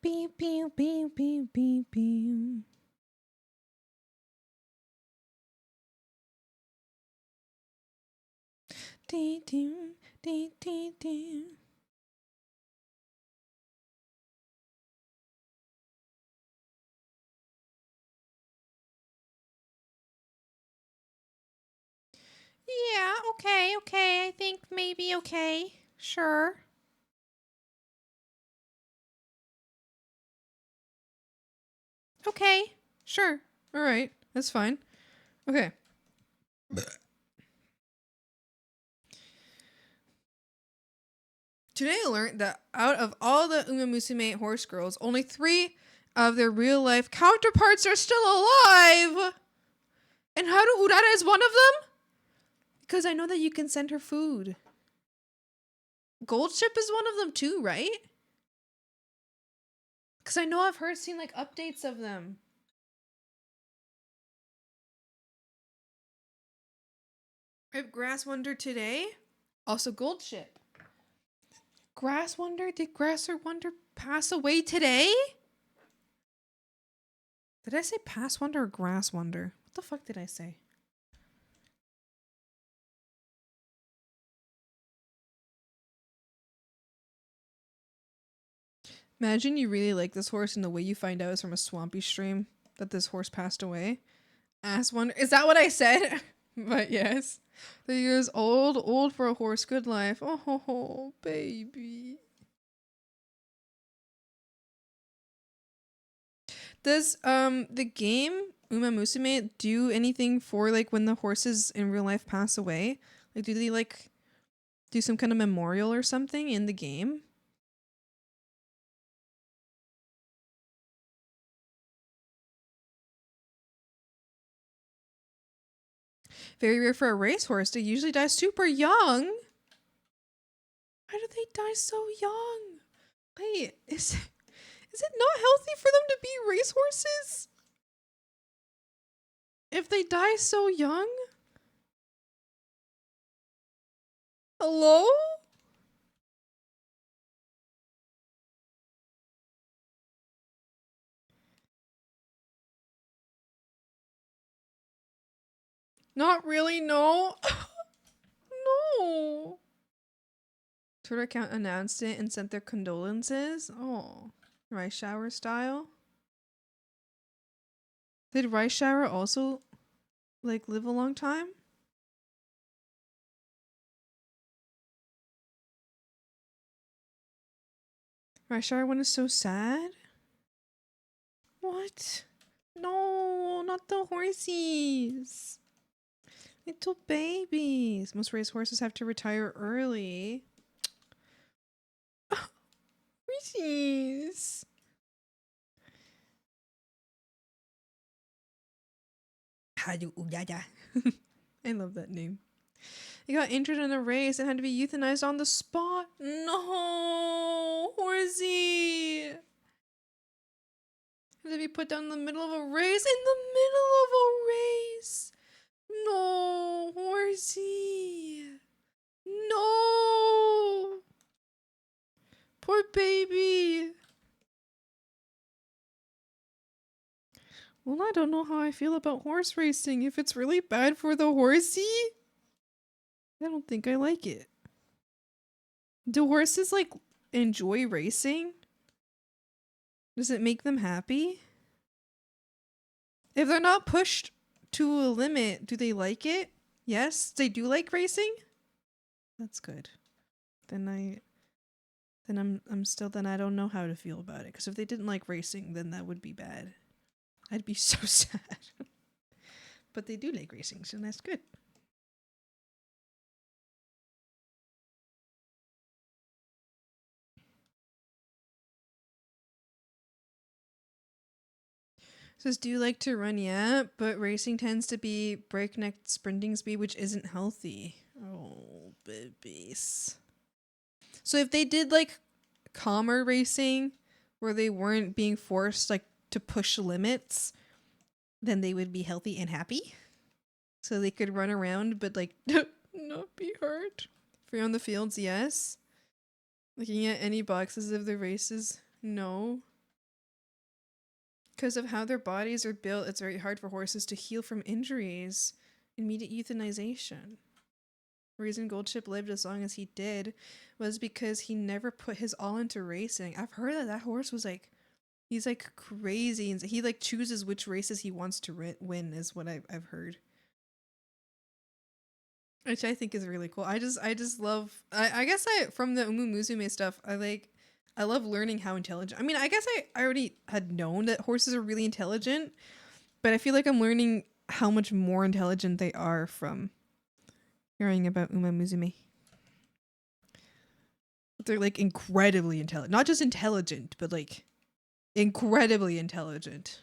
Beep, beep, beep, beep, beep, beep. Dee, dee, dee, dee, dee. Yeah, okay. I think maybe okay. Sure. Okay. Sure. All right. That's fine. Okay. Today I learned that out of all the Uma Musume horse girls, only 3 of their real life counterparts are still alive. And Haru Urara is one of them? Because I know that you can send her food. Goldship is one of them too, right? Because I know I've seen like updates of them. I have Grass Wonder today. Also Goldship. Grass Wonder? Did Grass or Wonder pass away today? Did I say Pass Wonder or Grass Wonder? What the fuck did I say? Imagine you really like this horse and the way you find out is from a Swampy stream that this horse passed away. Ass Wonder. Is that what I said? But yes. 3 years old. Old for a horse. Good life. Oh, baby. Does the game Uma Musume do anything for like when the horses in real life pass away? Like do they like do some kind of memorial or something in the game? Very rare for a racehorse. They usually die super young. Why do they die so young? Wait, is it not healthy for them to be racehorses? If they die so young? Hello? Not really, no. No. Twitter account announced it and sent their condolences. Oh, rice shower style. Did rice shower also like live a long time? Rice shower one is so sad. What? No, not the horsies. Little babies. Most race horses have to retire early. Horsies. Hadu Udada. I love that name. He got injured in a race and had to be euthanized on the spot. No, horsey. Had to be put down in the middle of a race. In the middle of a race. No, horsey. No. Poor baby. Well, I don't know how I feel about horse racing. If it's really bad for the horsey, I don't think I like it. Do horses like enjoy racing? Does it make them happy? If they're not pushed to a limit, do they like it? Yes, they do like racing? That's good. Then I don't know how to feel about it. Because if they didn't like racing, then that would be bad. I'd be so sad. But they do like racing, so that's good. Says, do you like to run? Yeah, but racing tends to be breakneck sprinting speed, which isn't healthy. Oh, babies. So if they did like calmer racing, where they weren't being forced like to push limits, then they would be healthy and happy. So they could run around, but like not be hurt. Free on the fields, yes. Looking at any boxes of the races, no. Because of how their bodies are built, it's very hard for horses to heal from injuries. Immediate euthanization. The reason Goldship lived as long as he did was because he never put his all into racing. I've heard that that horse was like, he's like crazy, and he like chooses which races he wants to win is what I've heard. Which I think is really cool. I just love, I guess from the musume stuff, I love learning how intelligent. I mean, I guess I already had known that horses are really intelligent, but I feel like I'm learning how much more intelligent they are from hearing about musume. They're like incredibly intelligent. Not just intelligent, but like incredibly intelligent.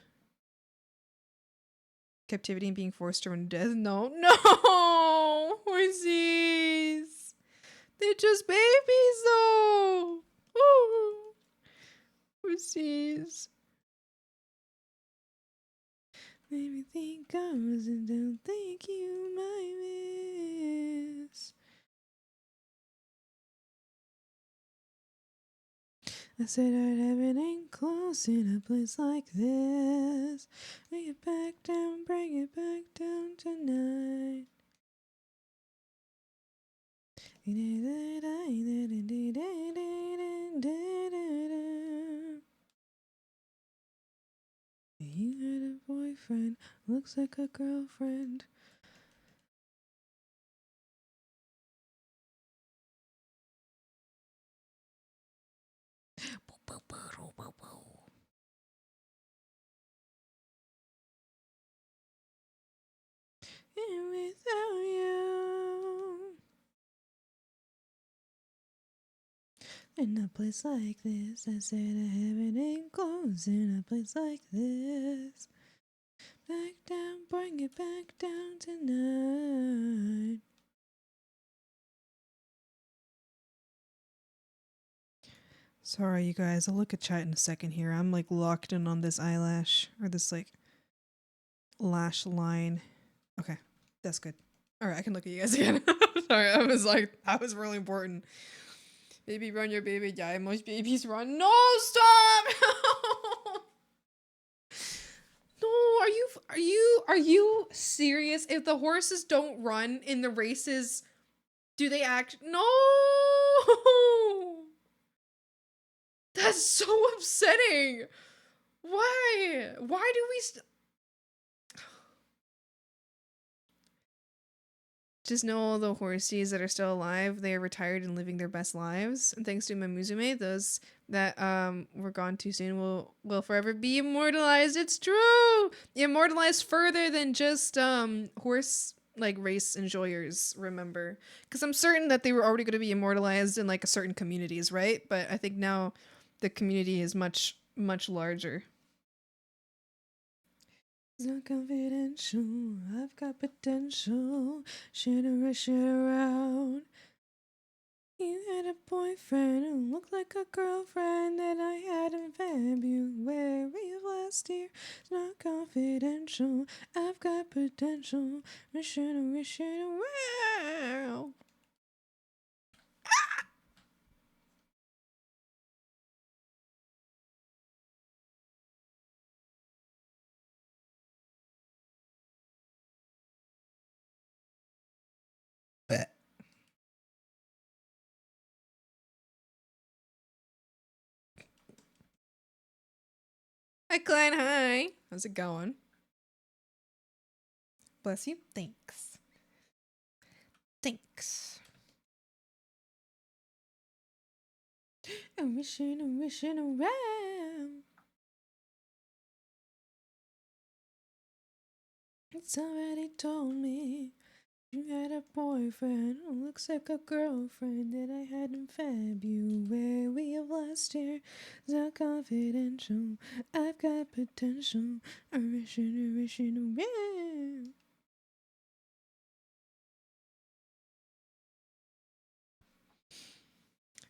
Captivity and being forced to run to death. No, horsies. They're just babies though. Ooh. Horsies. Made me think I was and don't think you might miss. I said I'd have it ain't close in a place like this. Bring it back down tonight. You had a boyfriend, looks like a girlfriend. And without you, in a place like this, I said I heaven ain't close in a place like this. Back down, bring it back down tonight. Sorry, you guys. I'll look at chat in a second here. I'm like locked in on this eyelash or this like lash line. Okay, that's good. All right, I can look at you guys again. Sorry, I was like, that was really important. Baby run, your baby die. Most babies run. No, stop! No, are you serious? If the horses don't run in the races, do they act? No! No! That's so upsetting! Why? Why do we just know all the horsies that are still alive, they are retired and living their best lives. And thanks to my musume, those that were gone too soon will forever be immortalized. It's true! Immortalized further than just horse like race enjoyers, remember. Because I'm certain that they were already going to be immortalized in like a certain communities, right? But I think now the community is much, much larger. It's not confidential, I've got potential. Shit around. You had a boyfriend who looked like a girlfriend that I had in February of last year. It's not confidential, I've got potential. Wishing around. Hi, Klein. Hi. How's it going? Bless you. Thanks. Thanks. I'm wishing around. It's already told me you had a boyfriend who looks like a girlfriend that I had in February of last year. It's not confidential, I've got potential. I'm wishing around.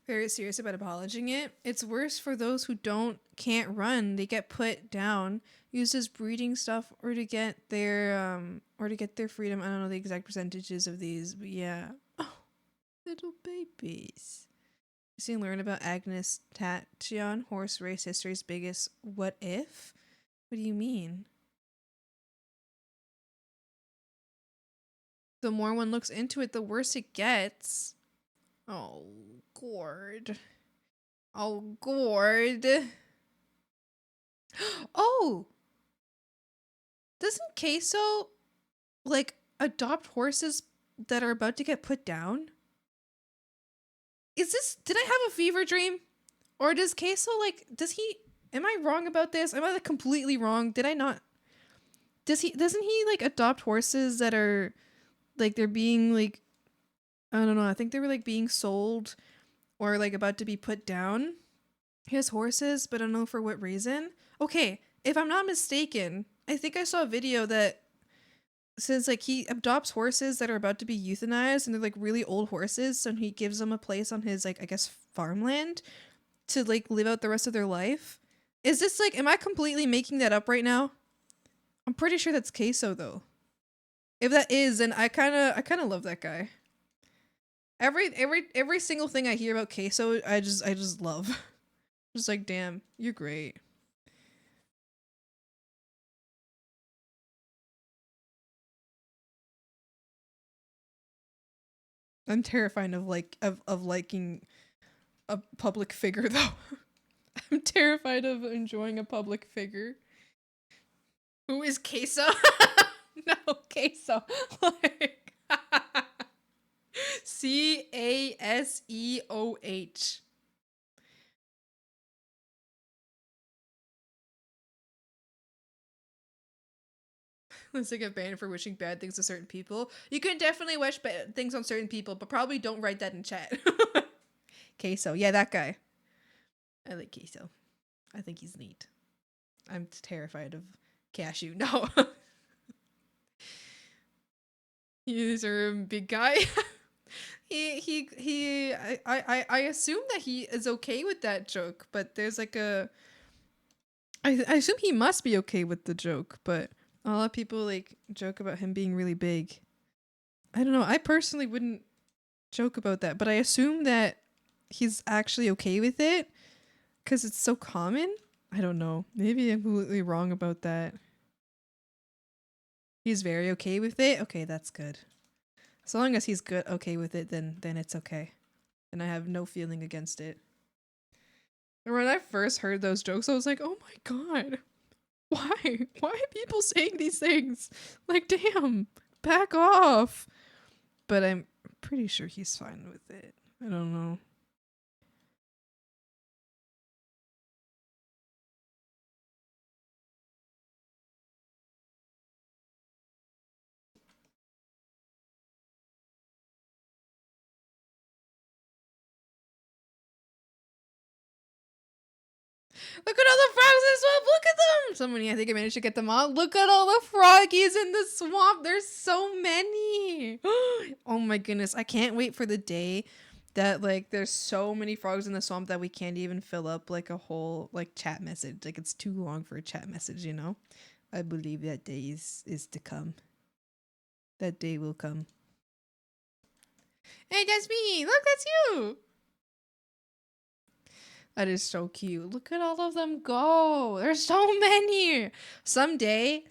Very serious about abolishing it. It's worse for those who can't run. They get put down, used as breeding stuff, or to get their freedom. I don't know the exact percentages of these, but yeah. Oh, little babies. You see and learn about Agnes Tachyon, horse race history's biggest what if? What do you mean? The more one looks into it, the worse it gets. Oh, gourd. Oh, gourd. Oh! Doesn't Queso, like, adopt horses that are about to get put down? Did I have a fever dream? Or does Queso, like, am I wrong about this? Am I, like, completely wrong? Did I not? Doesn't he, like, adopt horses that are, like, they're being, like, I don't know, I think they were, like, being sold or, like, about to be put down? He has horses, but I don't know for what reason. Okay, if I'm not mistaken, I think I saw a video that says, like, he adopts horses that are about to be euthanized, and they're, like, really old horses, so he gives them a place on his, like, I guess, farmland to, like, live out the rest of their life. Is this, like, am I completely making that up right now? I'm pretty sure that's Queso, though. If that is, then I kind of love that guy. Every single thing I hear about Queso, I just love. Just like, damn, you're great. I'm terrified of liking a public figure though. I'm terrified of enjoying a public figure. Who is Queso? No, Queso. Like Caseoh. Let's get banned for wishing bad things to certain people. You can definitely wish bad things on certain people, but probably don't write that in chat. Queso. Yeah, that guy. I like Queso. I think he's neat. I'm terrified of Cashew. No. He's a big guy. I assume that he is okay with that joke, but there's like I assume he must be okay with the joke, but a lot of people like joke about him being really big. I don't know. I personally wouldn't joke about that, but I assume that he's actually okay with it because it's so common. I don't know. Maybe I'm completely wrong about that. He's very okay with it. Okay, that's good. As long as he's okay with it, then it's okay. and I have no feeling against it. And when I first heard those jokes, I was like, oh my god, why? Why are people saying these things? Like, damn, back off. But I'm pretty sure he's fine with it. I don't know. Look at all the frogs in the swamp. Look at them. Somebody, I think I managed to get them all. Look at all the froggies in the swamp. There's so many. Oh my goodness. I can't wait for the day that like there's so many frogs in the swamp that we can't even fill up like a whole like chat message. Like it's too long for a chat message, you know? I believe that day is to come. That day will come. Hey, that's me. Look, that's you. That is so cute. Look at all of them go. There's so many. Someday,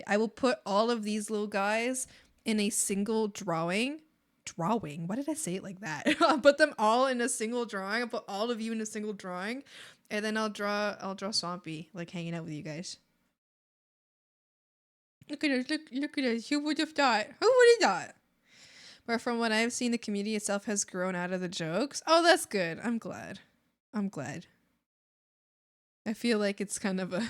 I will put all of these little guys in a single drawing. Drawing? Why did I say it like that? I'll put them all in a single drawing. I'll put all of you in a single drawing. And then I'll draw Swampy, like hanging out with you guys. Look at us. Look at us. Who would have thought? Who would have thought? But from what I've seen, the community itself has grown out of the jokes. Oh, that's good. I'm glad. I feel like it's kind of a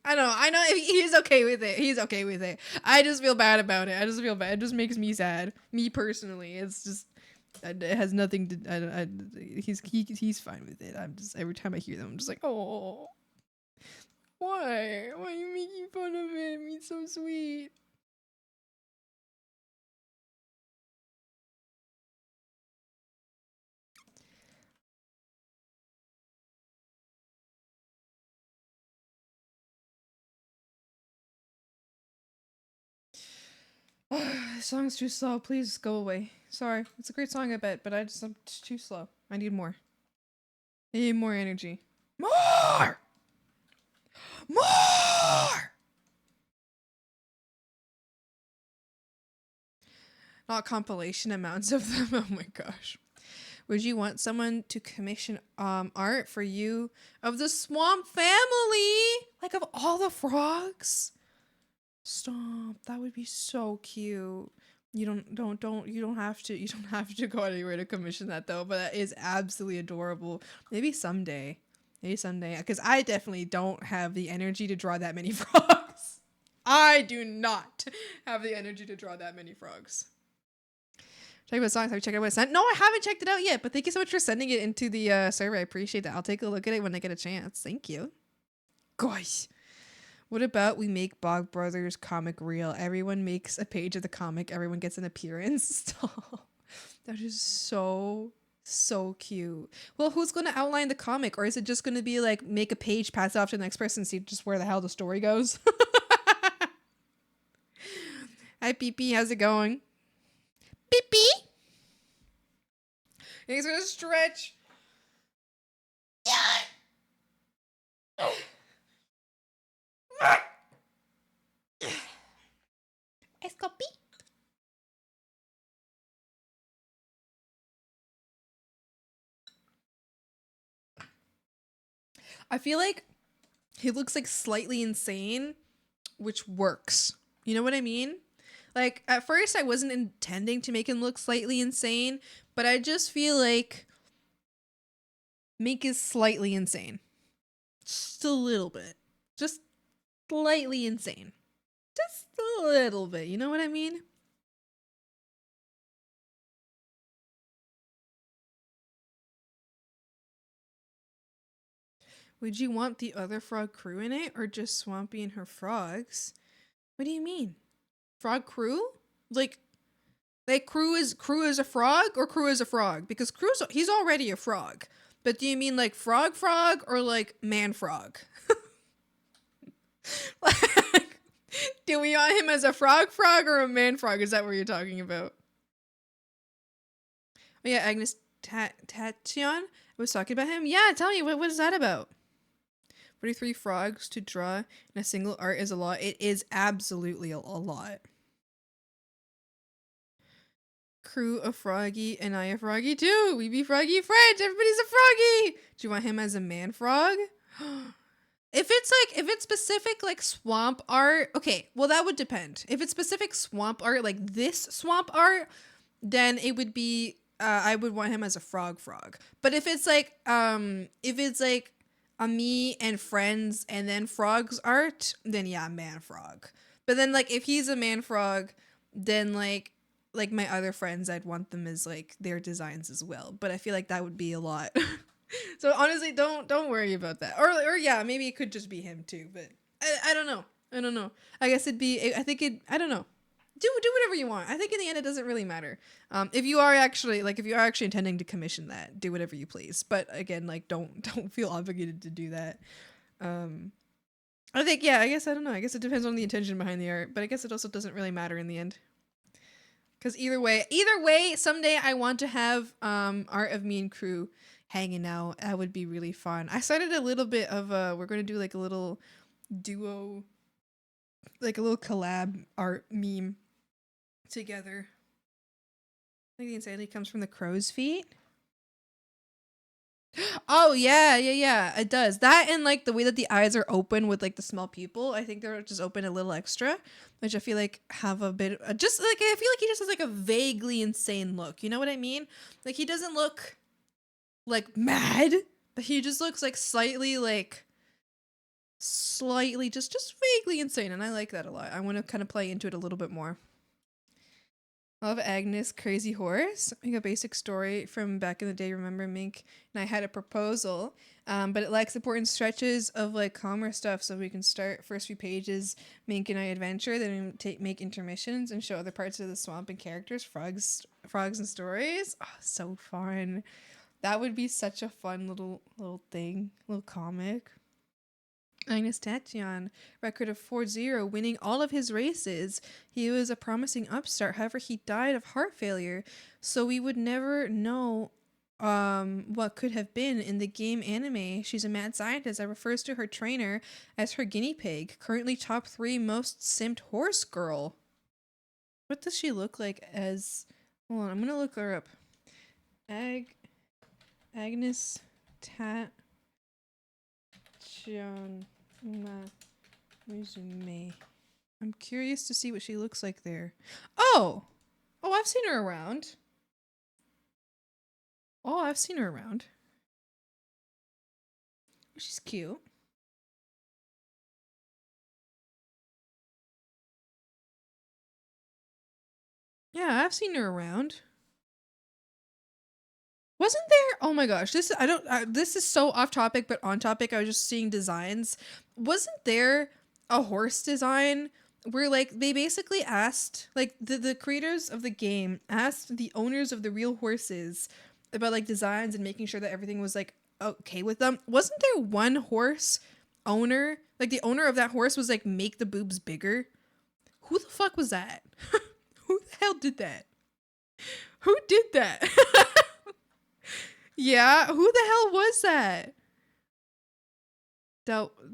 I know he's okay with it. He's okay with it. I just feel bad about it. I just feel bad. It just makes me sad. Me personally. It's just it has nothing to he's fine with it. I'm just every time I hear them I'm just like, "Oh. Why? Why are you making fun of him? He's so sweet." This song's too slow. Please go away. Sorry. It's a great song, I bet, but I'm too slow. I need more. I need more energy. More! More! Not compilation amounts of them. Oh my gosh. Would you want someone to commission art for you of the swamp family? Like of all the frogs? Stop. That would be so cute. You don't have to go anywhere to commission that though, but that is absolutely adorable. Maybe someday. Because I definitely don't have the energy to draw that many frogs. I do not have the energy to draw that many frogs. Check out songs. Have you checked out what I sent? No, I haven't checked it out yet, but thank you so much for sending it into the server. I appreciate that. I'll take a look at it when I get a chance. Thank you. Gosh. What about we make Bog Brothers comic real? Everyone makes a page of the comic. Everyone gets an appearance. Stop. That is so cute. Well, who's going to outline the comic? Or is it just going to be like make a page, pass it off to the next person, see just where the hell the story goes? Hi, Pee-Pee. How's it going? Pee-Pee? He's going to stretch. Yeah. Escopy. I feel like he looks like slightly insane, which works. You know what I mean? Like at first I wasn't intending to make him look slightly insane, but I just feel like Mink is slightly insane. Just a little bit. Just slightly insane. Just a little bit, you know what I mean? Would you want the other frog crew in it or just Swampy and her frogs? What do you mean? Frog crew? Like crew is a frog or crew is a frog? Because he's already a frog. But do you mean like frog or like man frog? Like, do we want him as a frog or a man frog? Is that what you're talking about? Oh yeah, Agnes Tation was talking about him. Yeah, tell me, what is that about? 43 frogs to draw in a single art is a lot. It is absolutely a lot. crew a froggy and I a froggy too. We be froggy friends. Everybody's a froggy. Do you want him as a man frog? If it's specific like swamp art, okay, well that would depend. If it's specific swamp art, like this swamp art, then it would be I would want him as a frog. But if it's like a me and friends and then frogs art, then yeah, man frog. But then like if he's a man frog, then like my other friends, I'd want them as like their designs as well. But I feel like that would be a lot. So honestly, don't worry about that. Or yeah, maybe it could just be him too. But I don't know. I don't know. I guess it'd be. I think it. I don't know. Do whatever you want. I think in the end it doesn't really matter. If you are actually intending to commission that, do whatever you please. But again, like don't feel obligated to do that. I think yeah. I guess I don't know. I guess it depends on the intention behind the art. But I guess it also doesn't really matter in the end. Because either way, someday I want to have art of me and crew hanging out. That would be really fun. I started a little bit of we're gonna do like a little duo, like a little collab art meme together. I think the insanity comes from the crow's feet. Oh yeah, it does. That and like the way that the eyes are open with like the small pupil. I think they're just open a little extra, which I feel like have a bit just like I feel like he just has like a vaguely insane look. You know what I mean? Like he doesn't look like mad, but he just looks like slightly just vaguely insane, and I like that a lot. I want to kind of play into it a little bit more. Love Agnes, crazy horse. Like a basic story from back in the day. Remember Mink and I had a proposal, but it lacks important stretches of like calmer stuff, so we can start first few pages Mink and I adventure, then we make intermissions and show other parts of the swamp and characters, frogs and stories. Oh, so fun. That would be such a fun little thing, little comic. Agnes Tachyon, record of 4-0, winning all of his races. He was a promising upstart, however he died of heart failure, so we would never know what could have been in the game anime. She's a mad scientist that refers to her trainer as her guinea pig, currently top 3 most simped horse girl. What does she look like as... Hold on, I'm gonna look her up. Agnes Tachyon musume. I'm curious to see what she looks like there. Oh, I've seen her around. She's cute. Yeah, I've seen her around. Wasn't there? Oh my gosh, this is so off topic, but on topic. I was just seeing designs. Wasn't there a horse design where like they basically asked like the creators of the game asked the owners of the real horses about like designs and making sure that everything was like okay with them? Wasn't there one horse owner, like the owner of that horse was like, make the boobs bigger? Who the fuck was that? Who the hell did that? Who did that? Yeah, who the hell was that?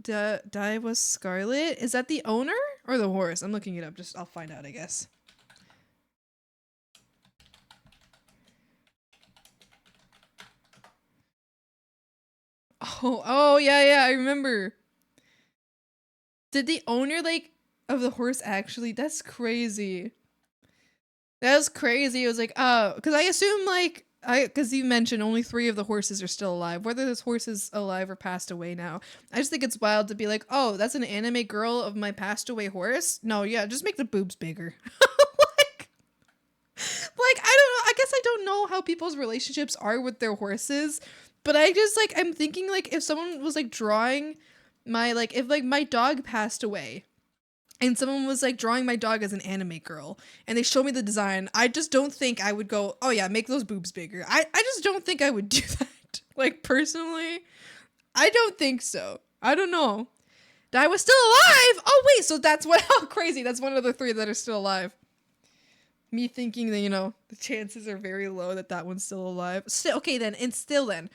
Die was Scarlet? Is that the owner or the horse? I'm looking it up. I'll find out, I guess. Oh yeah, I remember. Did the owner like of the horse actually? That's crazy. That was crazy. It was like, oh, because I assume like because you mentioned only 3 of the horses are still alive. Whether this horse is alive or passed away now, I just think it's wild to be like, oh, that's an anime girl of my passed away horse. No, yeah, just make the boobs bigger. like I don't know. I guess I don't know how people's relationships are with their horses, but I just like I'm thinking like if someone was like drawing my like if like my dog passed away. And someone was like drawing my dog as an anime girl and they showed me the design. I just don't think I would go, oh yeah, make those boobs bigger. I just don't think I would do that. Like personally, I don't think so. I don't know. I was still alive. Oh wait, so that's what, how crazy. That's one of the 3 that are still alive. Me thinking that, you know, the chances are very low that that one's still alive. Still, okay then, and still then,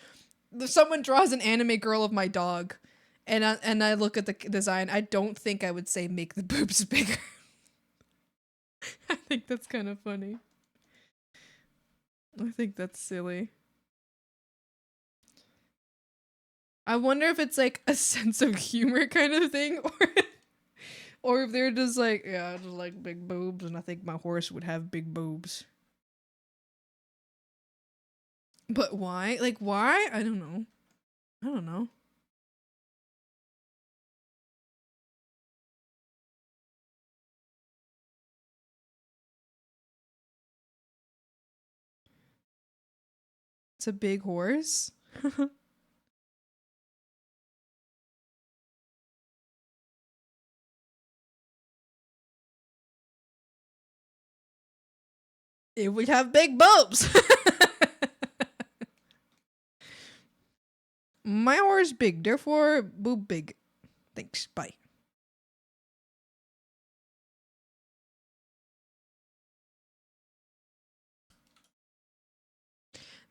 if someone draws an anime girl of my dog, and I look at the design, I don't think I would say make the boobs bigger. I think that's kind of funny. I think that's silly. I wonder if it's like a sense of humor kind of thing, or if they're just like, yeah, I just like big boobs, and I think my horse would have big boobs. But why? Like, why? I don't know. I don't know. It's a big horse. It would have big boobs. My horse big, therefore boob big. Thanks. Bye.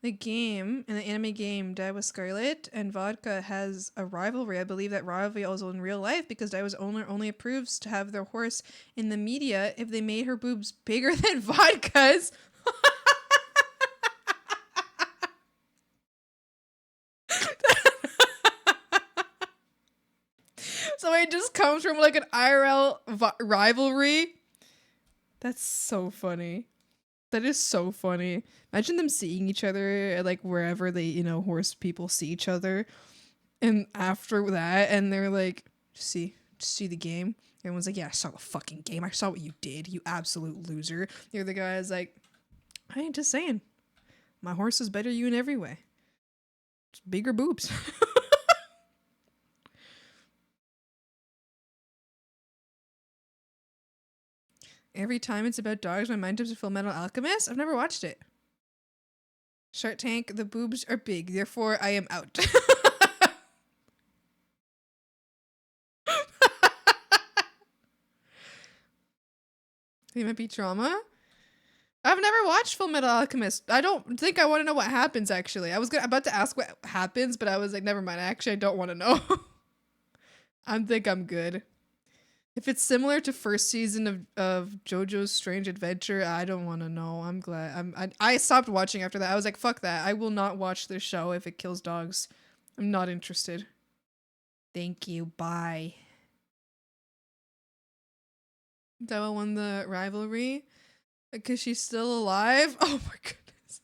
The game, in the anime game, Die with Scarlet and Vodka has a rivalry. I believe that rivalry also in real life because Die was only approves to have their horse in the media if they made her boobs bigger than Vodka's. So it just comes from like an IRL rivalry. That's so funny. That is so funny. Imagine them seeing each other like wherever they, horse people see each other. And after that, and they're like, just see the game. Everyone's like, yeah, I saw the fucking game. I saw what you did, you absolute loser. The other guy is like, I ain't just saying. My horse is better you in every way. Just bigger boobs. Every time it's about dogs, my mind jumps to Full Metal Alchemist. I've never watched it. Shark Tank, the boobs are big, therefore I am out. It might be trauma. I've never watched Full Metal Alchemist. I don't think I want to know what happens, actually. I was about to ask what happens, but I was like, never mind. Actually, I don't want to know. I think I'm good. If it's similar to first season of JoJo's Strange Adventure, I don't want to know. I'm glad. I stopped watching after that. I was like, fuck that. I will not watch this show if it kills dogs. I'm not interested. Thank you. Bye. Della won the rivalry because she's still alive. Oh my goodness.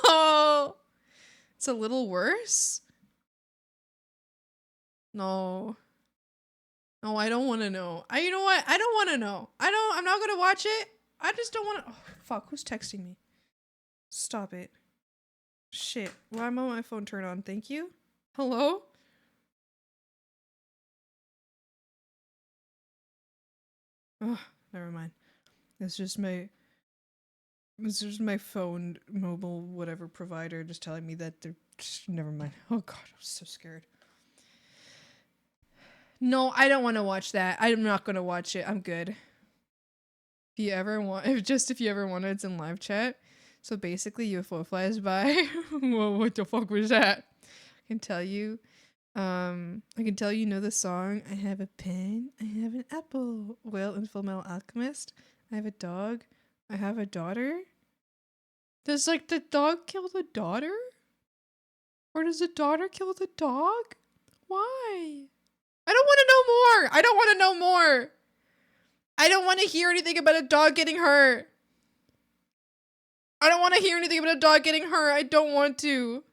No! It's a little worse? No. No, I don't want to know. You know what? I don't want to know. I'm not going to watch it. I just don't want to. Oh, fuck. Who's texting me? Stop it. Shit. Why am I on my phone turned on? Thank you. Hello? Oh, never mind. It's just my phone, mobile, whatever provider just telling me that they're just, never mind. Oh god, I'm so scared. No, I don't want to watch that. I'm not going to watch it. I'm good. If you ever want, if you ever want it, it's in live chat. So basically, UFO flies by. Whoa, what the fuck was that? I can tell you know the song. I have a pen. I have an apple. Well, in Full Metal Alchemist, I have a dog. I have a daughter. Does like the dog kill the daughter? Or does the daughter kill the dog? Why? I don't want to know more. I don't want to know more. I don't want to hear anything about a dog getting hurt. I don't want to hear anything about a dog getting hurt. I don't want to.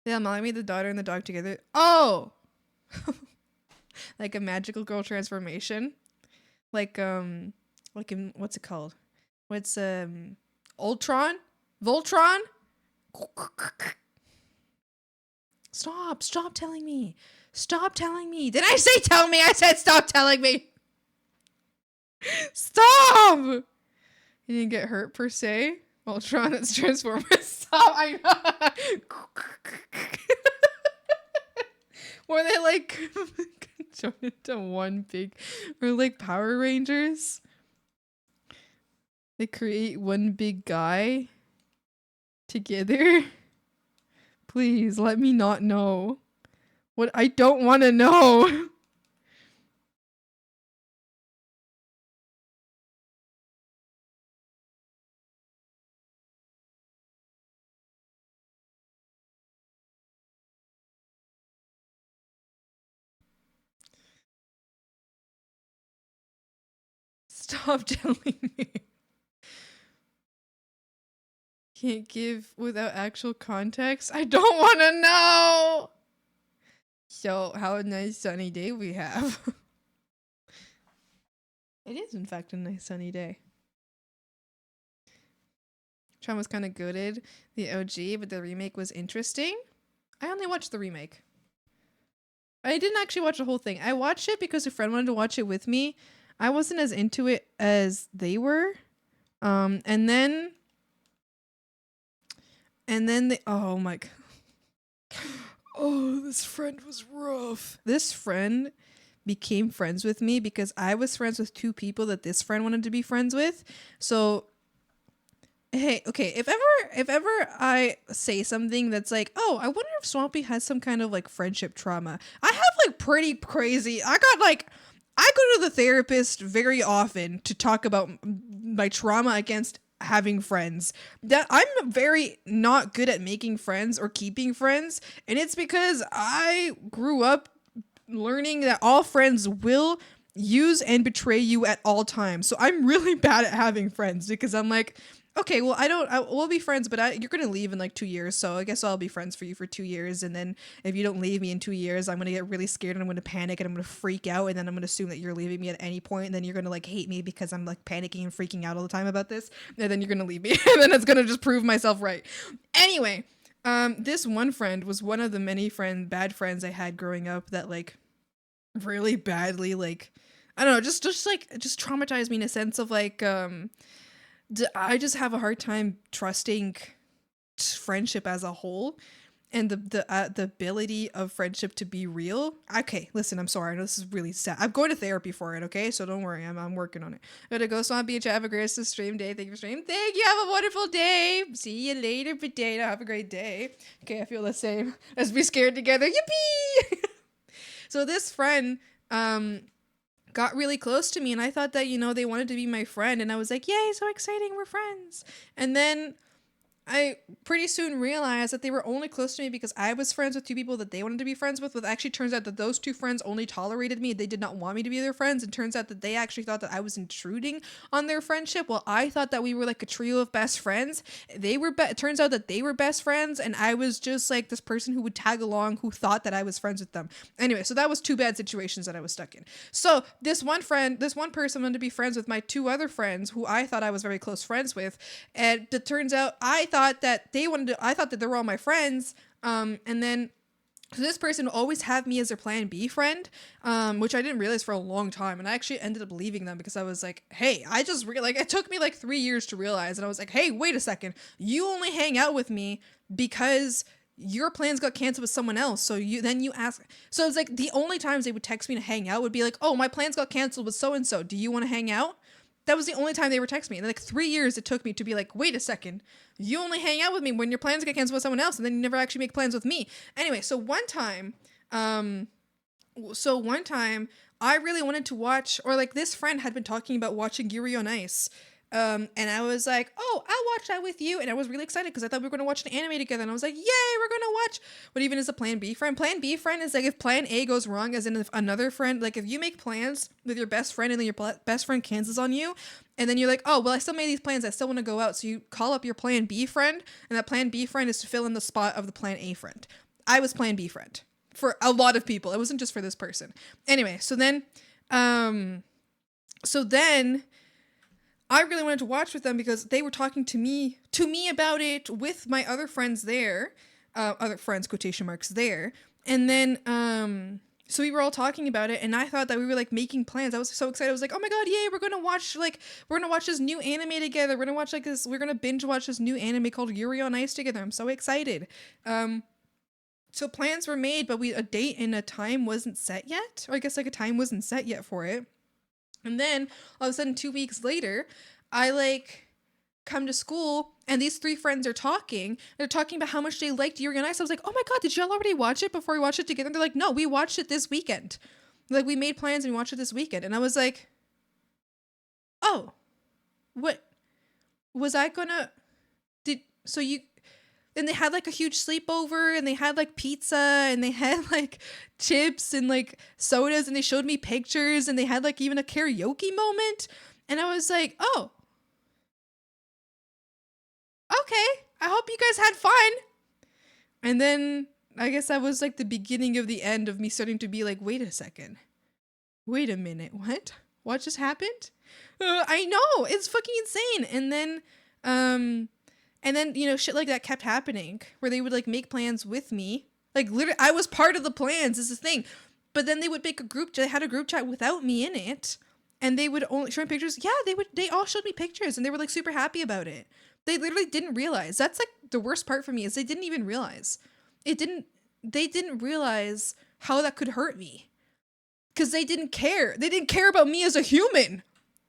Yeah, Molly made the daughter and the dog together. Oh! Like a magical girl transformation. Like in, what's it called? What's, Ultron? Voltron? Stop telling me. Stop telling me. Did I say tell me? I said stop telling me. Stop! You didn't get hurt per se. Ultron, it's Transformers. Stop, I know. Or they like turn into one big, or like Power Rangers. They create one big guy together. Please let me not know. What I don't want to know. Stop telling me. Can't give without actual context. I don't want to know. So, how a nice sunny day we have. It is, in fact, a nice sunny day. Tron was kind of goated, the OG, but the remake was interesting. I only watched the remake. I didn't actually watch the whole thing. I watched it because a friend wanted to watch it with me. I wasn't as into it as they were. And then they, oh my god. Oh, this friend was rough. This friend became friends with me because I was friends with two people that this friend wanted to be friends with. So, hey, okay, if ever I say something that's like, oh, I wonder if Swampy has some kind of like friendship trauma. I have like pretty crazy. I go to the therapist very often to talk about my trauma against having friends. That I'm very not good at making friends or keeping friends, and it's because I grew up learning that all friends will use and betray you at all times. So I'm really bad at having friends because I'm like, okay, well, we'll be friends, but you're going to leave in like 2 years. So I guess I'll be friends for you for 2 years. And then if you don't leave me in 2 years, I'm going to get really scared and I'm going to panic and I'm going to freak out. And then I'm going to assume that you're leaving me at any point. And then you're going to like hate me because I'm like panicking and freaking out all the time about this. And then you're going to leave me. And then it's going to just prove myself right. Anyway, this one friend was one of the many bad friends I had growing up that like really badly, like, I don't know, just traumatized me in a sense of like, I just have a hard time trusting friendship as a whole and the ability of friendship to be real. Okay, listen, I'm sorry. I know this is really sad. I'm going to therapy for it, okay? So don't worry. I'm working on it. Gotta go Swamp Beach. Have a great stream day. Thank you for streaming. Thank you. Have a wonderful day. See you later, potato. Have a great day. Okay, I feel the same. Let's be scared together. Yippee! So this friend, got really close to me and I thought that, you know, they wanted to be my friend and I was like, yay, so exciting, we're friends. And then I pretty soon realized that they were only close to me because I was friends with two people that they wanted to be friends with, but actually turns out that those two friends only tolerated me. They did not want me to be their friends. And turns out that they actually thought that I was intruding on their friendship. Well, I thought that we were like a trio of best friends. It turns out that they were best friends. And I was just like this person who would tag along who thought that I was friends with them. Anyway, so that was two bad situations that I was stuck in. So this one person wanted to be friends with my two other friends who I thought I was very close friends with. And it turns out I thought that they were all my friends. And then so this person would always have me as their plan B friend, which I didn't realize for a long time. And I actually ended up leaving them because I was like, hey, it took me like 3 years to realize. And I was like, hey, wait a second. You only hang out with me because your plans got canceled with someone else. So you ask. So it's like the only times they would text me to hang out would be like, oh, my plans got canceled with so-and-so. Do you want to hang out? That was the only time they were texting me. And like 3 years it took me to be like, wait a second, you only hang out with me when your plans get canceled with someone else, and then you never actually make plans with me. Anyway, so one time I really wanted to watch, or like this friend had been talking about watching Yuri on Ice. And I was like, oh, I'll watch that with you. And I was really excited because I thought we were going to watch an anime together. And I was like, yay, we're going to watch. What even is a plan B friend? Plan B friend is like if plan A goes wrong, as in if another friend, like if you make plans with your best friend and then your best friend cancels on you. And then you're like, oh, well, I still made these plans. I still want to go out. So you call up your plan B friend. And that plan B friend is to fill in the spot of the plan A friend. I was plan B friend for a lot of people. It wasn't just for this person. Anyway, so then I really wanted to watch with them because they were talking to me about it with my other friends there, other friends, quotation marks there. And then, so we were all talking about it and I thought that we were like making plans. I was so excited. I was like, oh my God, yay. We're going to watch this new anime together. We're going to binge watch this new anime called Yuri on Ice together. I'm so excited. So plans were made, but a date and a time wasn't set yet. Or I guess like a time wasn't set yet for it. And then all of a sudden 2 weeks later, I like come to school and these three friends are talking. They're talking about how much they liked Yuri on Ice. I was like, oh my God, did y'all already watch it before we watched it together? And they're like, no, we watched it this weekend. Like we made plans and we watched it this weekend. And I was like, oh, what was I gonna, and they had like a huge sleepover and they had like pizza and they had like chips and like sodas and they showed me pictures and they had like even a karaoke moment. And I was like, oh, okay. I hope you guys had fun. And then I guess that was like the beginning of the end of me starting to be like, wait a second. Wait a minute. What? What just happened? I know. It's fucking insane. And then, you know, shit like that kept happening where they would like make plans with me. Like literally, I was part of the plans is the thing. But then they would make they had a group chat without me in it. And they would only show me pictures. Yeah, they all showed me pictures and they were like super happy about it. They literally didn't realize. That's like the worst part for me is they didn't even realize. They didn't realize how that could hurt me. Because they didn't care. They didn't care about me as a human.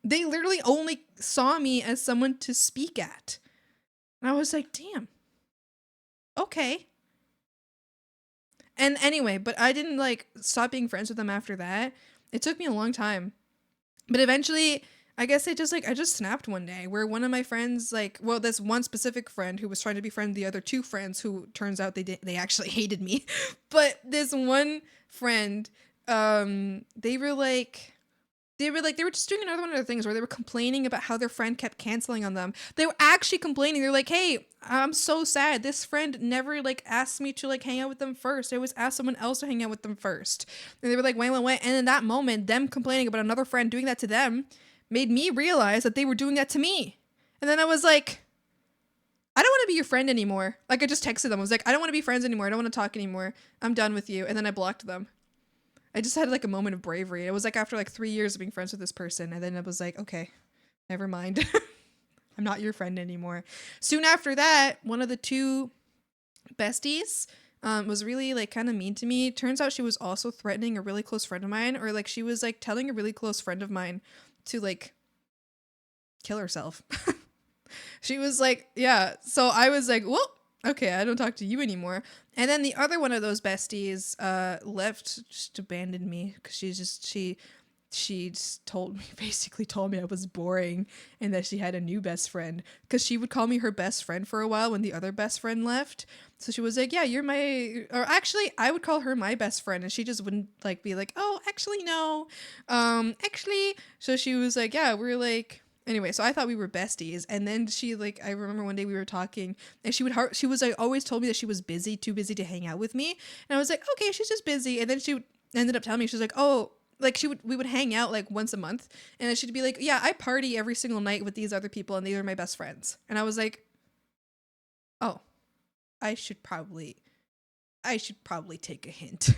They literally only saw me as someone to speak at. And I was like, damn. Okay. And anyway, but I didn't like stop being friends with them after that. It took me a long time. But eventually, I guess I just snapped one day where one of my friends, like, well, this one specific friend who was trying to befriend the other two friends who turns out they actually hated me. But this one friend, they were just doing another one of their things where they were complaining about how their friend kept canceling on them. They were actually complaining. They're like, hey, I'm so sad. This friend never like asked me to like hang out with them first. I always asked someone else to hang out with them first. And they were like, wait. And in that moment, them complaining about another friend doing that to them made me realize that they were doing that to me. And then I was like, I don't want to be your friend anymore. Like I just texted them. I was like, I don't want to be friends anymore. I don't want to talk anymore. I'm done with you. And then I blocked them. I just had like a moment of bravery. It was like after like 3 years of being friends with this person. And then I was like, okay, never mind. I'm not your friend anymore. Soon after that, one of the two besties was really like kind of mean to me. Turns out she was also threatening a really close friend of mine, or like she was like telling a really close friend of mine to like kill herself. She was like, yeah. So I was like, well, okay, I don't talk to you anymore. And then the other one of those besties left, just abandoned me because she just basically told me I was boring and that she had a new best friend, because she would call me her best friend for a while when the other best friend left. So she was like, yeah, you're or actually I would call her my best friend, and she just wouldn't like be like, oh, actually no, actually. So she was like, yeah, we're like, anyway, so I thought we were besties. And then she like, I remember one day we were talking and she was like, always told me that she was too busy to hang out with me. And I was like, okay, she's just busy. And then she ended up telling me, she was like, oh, like we would hang out like once a month. And then she'd be like, yeah, I party every single night with these other people and these are my best friends. And I was like, oh, I should probably take a hint.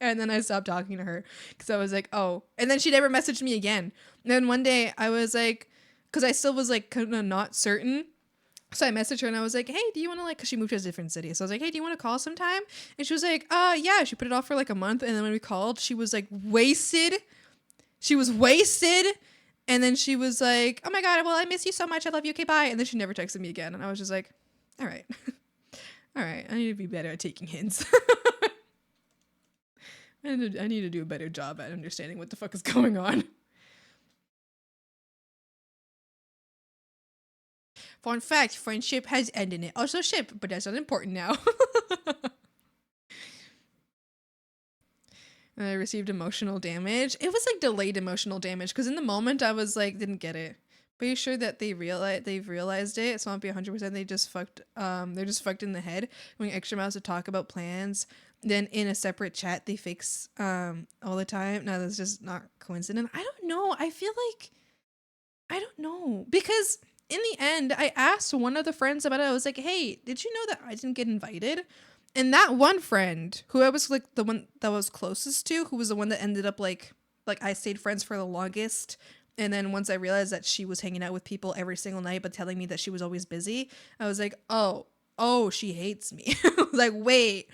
And then I stopped talking to her because I was like, oh. And then she never messaged me again. And then one day I was like, because I still was like kind of not certain. So I messaged her and I was like, hey, do you want to like, because she moved to a different city. So I was like, hey, do you want to call sometime? And she was like, yeah. She put it off for like a month. And then when we called, she was like wasted. She was wasted. And then she was like, oh my God, well, I miss you so much. I love you. Okay, bye. And then she never texted me again. And I was just like, all right. All right. I need to be better at taking hints. I need to do a better job at understanding what the fuck is going on. Fun fact, friendship has ended it. Also ship, but that's not important now. And I received emotional damage. It was like delayed emotional damage because in the moment I was like, didn't get it. But you sure that they've realized it? It's not be 100%. They just fucked. They're just fucked in the head. Going extra miles to talk about plans. Then in a separate chat they fix all the time. No, that's just not coincident. I don't know. I feel like I don't know, because in the end I asked one of the friends about it. I was like, hey, did you know that I didn't get invited? And that one friend who I was like the one that was closest to, who was the one that ended up like I stayed friends for the longest. And then once I realized that she was hanging out with people every single night but telling me that she was always busy, I was like, oh, she hates me. I was like, wait.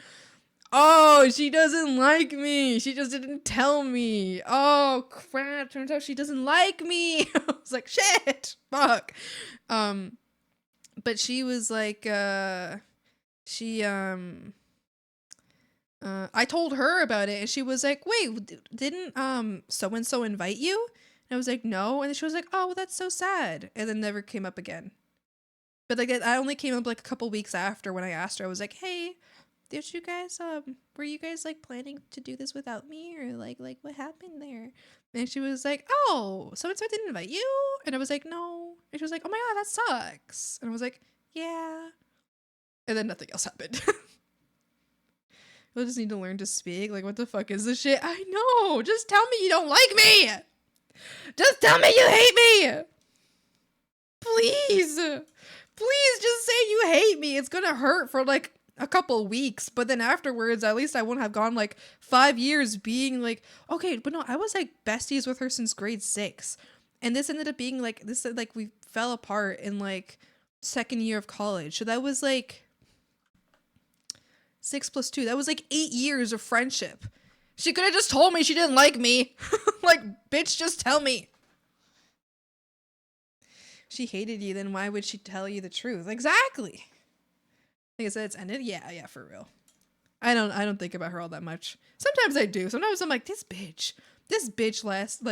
Oh, she doesn't like me. She just didn't tell me. Oh, crap. Turns out she doesn't like me. I was like, shit. Fuck. But she was like, I told her about it and she was like, wait, didn't so-and-so invite you? And I was like, no. And she was like, oh, well, that's so sad. And then never came up again. But like, I only came up like a couple weeks after when I asked her. I was like, hey, did you guys were you guys like planning to do this without me, or like what happened there? And she was like, oh, so didn't invite you? And I was like, no. And she was like, oh my god, that sucks. And I was like, yeah. And then nothing else happened. You'll just need to learn to speak. Like, what the fuck is this shit? I know. Just tell me you don't like me. Just tell me you hate me. Please. Please just say you hate me. It's gonna hurt for like a couple weeks, but then afterwards, at least I won't have gone like 5 years being like, okay, but no, I was like besties with her since grade 6. And this ended up being like, we fell apart in like second year of college. So that was like 6 + 2. That was like 8 years of friendship. She could have just told me she didn't like me. Like, bitch, just tell me. She hated you, then why would she tell you the truth? Exactly. Like I said, it's ended. Yeah, for real. I don't think about her all that much. Sometimes I do. Sometimes I'm like, this bitch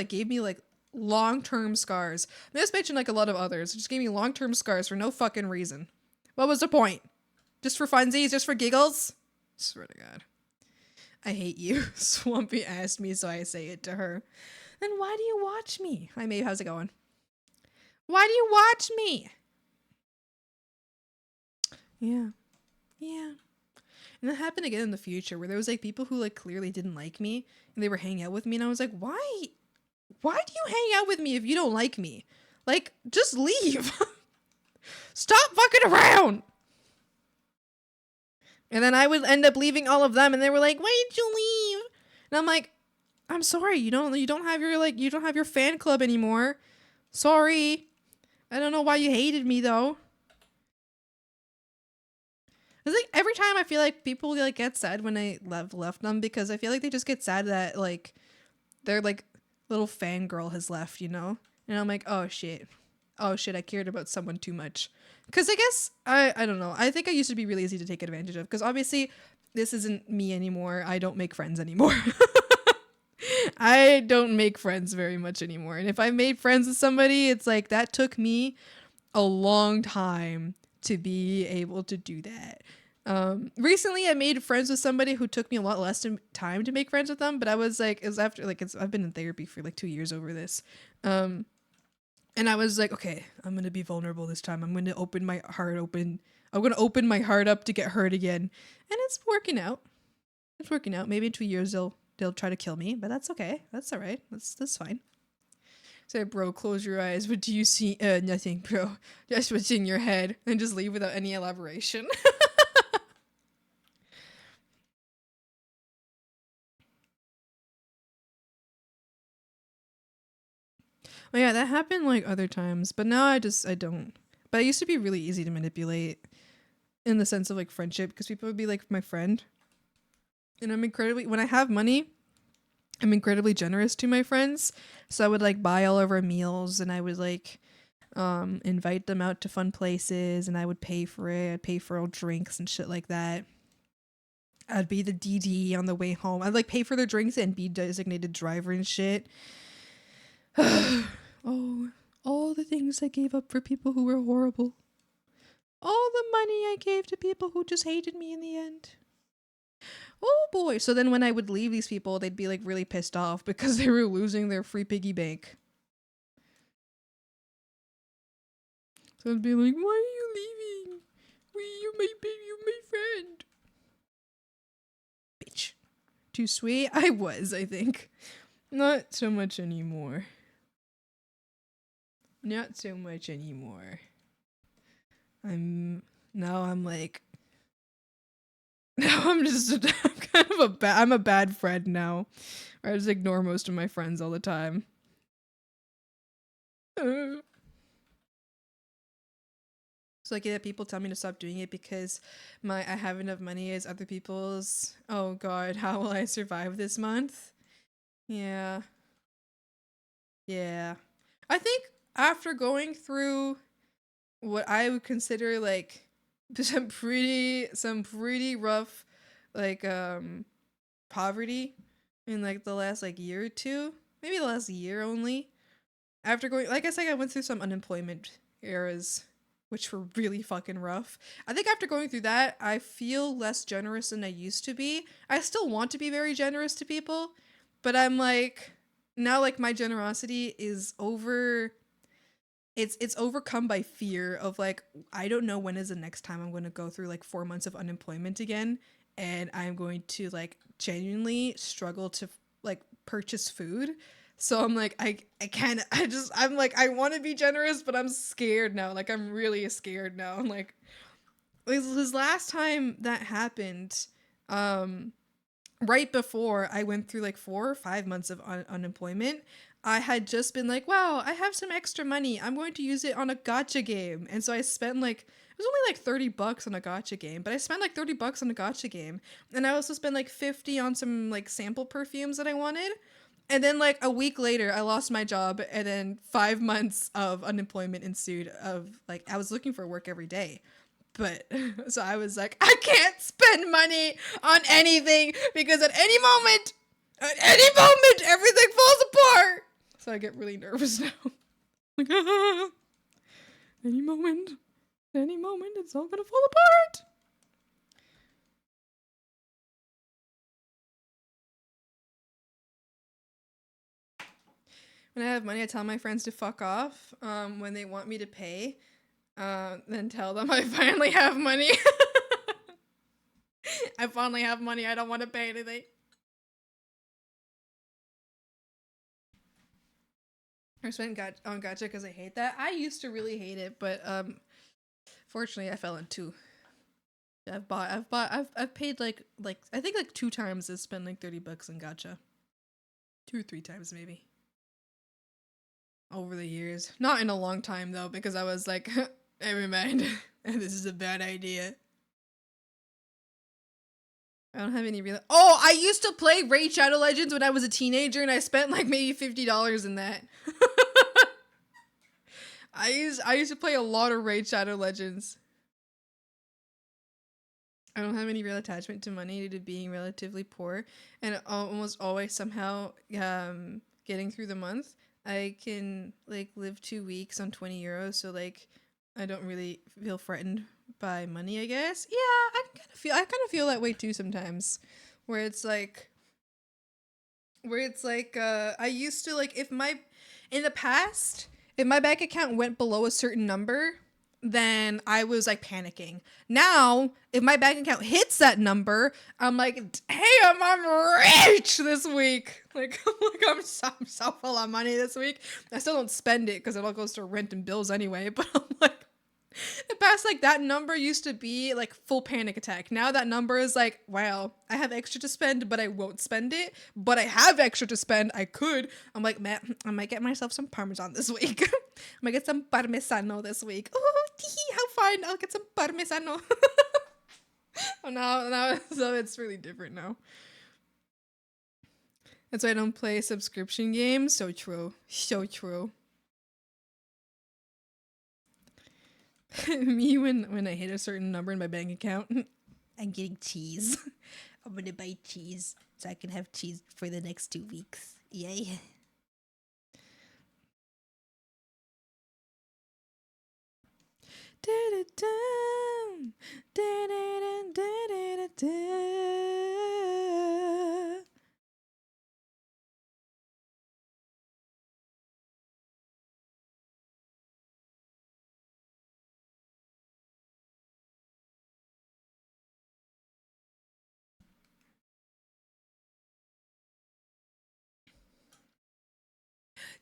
gave me like long-term scars. This bitch and like a lot of others just gave me long-term scars for no fucking reason. What was the point? Just for funsies? Just for giggles? Swear to God. I hate you. Swampy asked me, so I say it to her. Then why do you watch me? Hi, Maeve. How's it going? Why do you watch me? Yeah. And that happened again in the future, where there was like people who like clearly didn't like me and they were hanging out with me, and I was like, why do you hang out with me if you don't like me? Like, just leave. Stop fucking around. And then I would end up leaving all of them, and they were like, why did you leave? And I'm like, I'm sorry, you don't have your fan club anymore. Sorry. I don't know why you hated me though. It's like every time I feel like people like get sad when I left them, because I feel like they just get sad that like their like little fangirl has left, you know? And I'm like, oh shit, I cared about someone too much. Because I guess I don't know. I think I used to be really easy to take advantage of, because obviously this isn't me anymore. I don't make friends anymore. I don't make friends very much anymore. And if I made friends with somebody, it's like that took me a long time to be able to do that. Recently I made friends with somebody who took me a lot less time to make friends with them, but I was like, I've been in therapy for like 2 years over this. And I was like, okay, I'm going to be vulnerable this time. I'm going to open my heart up to get hurt again. And it's working out. Maybe in 2 years they'll try to kill me, but that's okay. That's all right. That's fine. Say, bro, close your eyes. What do you see? Nothing, bro. Just what's in your head. And just leave without any elaboration. Oh yeah, that happened like other times, but now I don't. But I used to be really easy to manipulate in the sense of like friendship, because people would be like my friend. And when I have money, I'm incredibly generous to my friends. So I would like buy all of our meals, and I would like invite them out to fun places, and I would pay for it. I'd pay for all drinks and shit like that. I'd be the DD on the way home. I'd like pay for their drinks and be designated driver and shit. Oh, all the things I gave up for people who were horrible. All the money I gave to people who just hated me in the end. Oh boy. So then when I would leave these people, they'd be like really pissed off because they were losing their free piggy bank. So I'd be like, why are you leaving? You're my friend. Bitch. Too sweet? I was, I think. Not so much anymore. I'm I'm a bad friend now. I just ignore most of my friends all the time. So like, yeah, people tell me to stop doing it because I have enough money as other people's. Oh god, how will I survive this month? Yeah. I think after going through what I would consider like some pretty rough like poverty in like the last like year or two, maybe the last year only. After going, like I said, I went through some unemployment eras which were really fucking rough. I think after going through that, I feel less generous than I used to be. I still want to be very generous to people, but I'm like, now like my generosity is it's overcome by fear of like, I don't know when is the next time I'm going to go through like 4 months of unemployment again, and I'm going to like genuinely struggle to like purchase food. So I'm like, I can't, I'm like, I want to be generous, but I'm scared now. Like, I'm really scared now. I'm like, this last time that happened, right before I went through like 4 or 5 months of unemployment, I had just been like, wow, I have some extra money. I'm going to use it on a gacha game. And so I spent like, it was only like $30 on a gacha game, but I spent like $30 on a gacha game. And I also spent like 50 on some like sample perfumes that I wanted. And then like a week later, I lost my job, and then 5 months of unemployment ensued. Of like, I was looking for work every day. But so I was like, I can't spend money on anything because at any moment, everything falls apart. So I get really nervous now. Like, any moment, it's all gonna fall apart. When I have money, I tell my friends to fuck off when they want me to pay. Then tell them I finally have money. I finally have money. I don't want to pay anything. I spent on gacha because I hate that. I used to really hate it, but fortunately I fell into. I've paid like I think like 2 times I spent like $30 in gacha. 2 or 3 times maybe. Over the years. Not in a long time though, because I was like, never mind. This is a bad idea. I don't have any real. Oh, I used to play Raid Shadow Legends when I was a teenager, and I spent like maybe $50 in that. I used to play a lot of Raid Shadow Legends. I don't have any real attachment to money due to being relatively poor, and almost always somehow getting through the month. I can like live 2 weeks on 20 euros, so like I don't really feel threatened by money, I guess. Yeah, I kind of feel that way too sometimes, where it's like I used to like, in the past, if my bank account went below a certain number, then I was like panicking. Now, if my bank account hits that number, I'm like, damn, I'm rich this week. Like I'm so full of money this week. I still don't spend it because it all goes to rent and bills anyway, but I'm like, the past, like, that number used to be like full panic attack. Now that number is like, wow, I have extra to spend, but I won't spend it. But I have extra to spend. I could. I'm like, man, I might get myself some Parmesan this week. I might get some Parmesano this week. Oh, how fun. I'll get some Parmesano. Oh, now, so it's really different now. That's why I don't play subscription games. So true. So true. Me when I hit a certain number in my bank account, I'm getting cheese. I'm gonna buy cheese so I can have cheese for the next 2 weeks. Yay.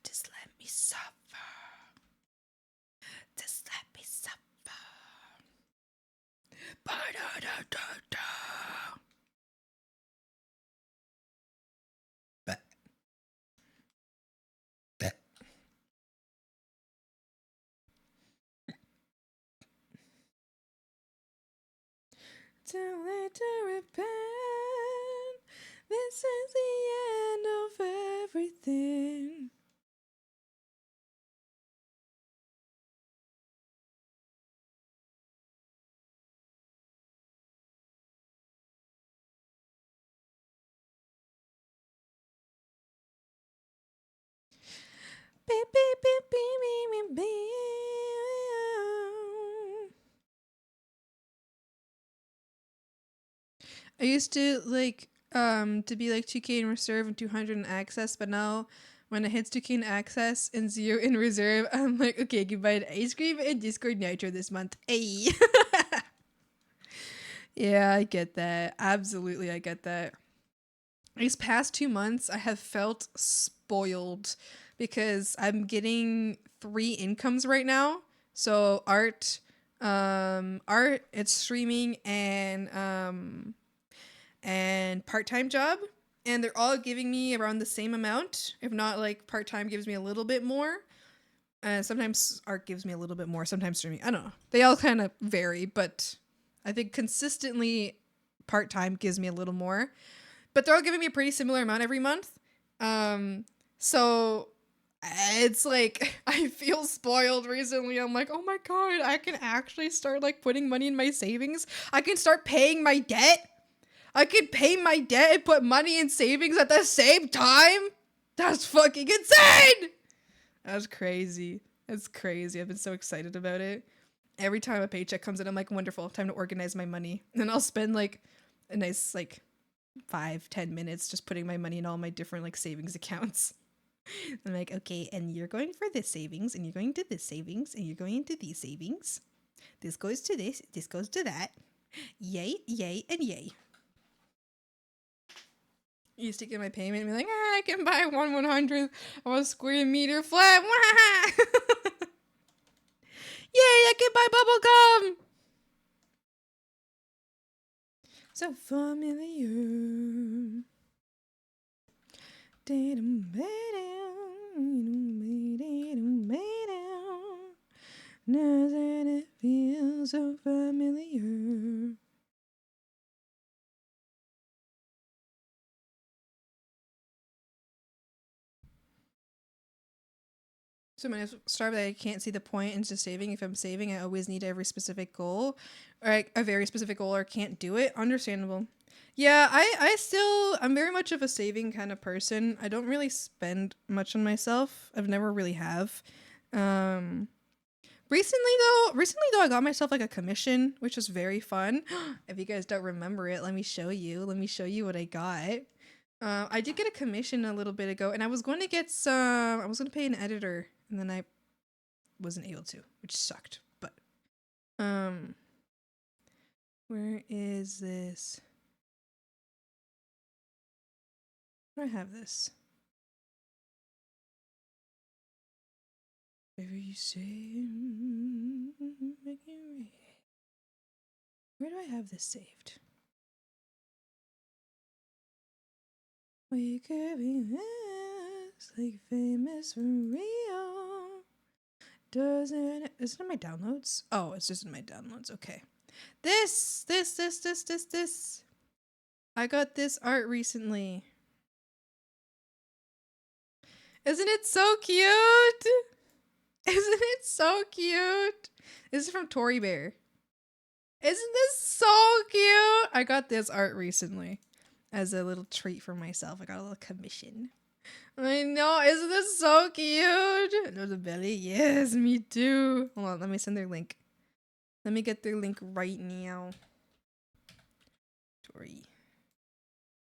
Just let me suffer. Just let me suffer. Ba-da-da-da-da. Too late to repent. This is the end of everything. Beep, beep, beep, beep, beep, beep, beep. I used to like to be like 2K in reserve and 200 in access, but now when it hits 2K in access and 0 in reserve, I'm like, okay, goodbye an ice cream and Discord Nitro this month. Hey. Yeah, I get that. Absolutely, I get that. These past 2 months, I have felt spoiled because I'm getting 3 incomes right now. So art, it's streaming and part-time job, and they're all giving me around the same amount. If not, like part-time gives me a little bit more. Sometimes art gives me a little bit more. Sometimes streaming, I don't know. They all kind of vary, but I think consistently part-time gives me a little more. But they're all giving me a pretty similar amount every month. So it's like I feel spoiled recently. I'm like, oh my god, I can actually start like putting money in my savings. I can start paying my debt. I can pay my debt and put money in savings at the same time. That's fucking insane. That's crazy. That's crazy. I've been so excited about it. Every time a paycheck comes in, I'm like, wonderful, time to organize my money. And I'll spend like a nice like 5-10 minutes just putting my money in all my different like savings accounts. I'm like, okay, and you're going for this savings, and you're going to this savings, and you're going into these savings. This goes to this goes to that. Yay, yay, and yay. I used to get my payment and be like, I can buy 1/100th of a square meter flat. Yay, I can buy bubble gum. So familiar. Doesn't it feel so familiar? So when I start that I can't see the point into saving. If I'm saving, I always need every specific goal, or like a very specific goal, or can't do it. Understandable. Yeah, I'm very much of a saving kind of person. I don't really spend much on myself. I've never really have. Recently though, I got myself like a commission, which was very fun. If you guys don't remember it, let me show you. Let me show you what I got. I did get a commission a little bit ago, and I was going to get some. I was going to pay an editor, and then I wasn't able to, which sucked. But where is this? Where do I have this? Whatever you say. Where do I have this saved? We could be this, like famous for real. Doesn't is it in my downloads? Oh, it's just in my downloads. Okay. This. I got this art recently. Isn't it so cute? Isn't it so cute? This is from Tory Bear. Isn't this so cute? I got this art recently as a little treat for myself. I got a little commission. I know. Isn't this so cute? There's a belly. Yes, me too. Hold on. Let me send their link. Let me get their link right now.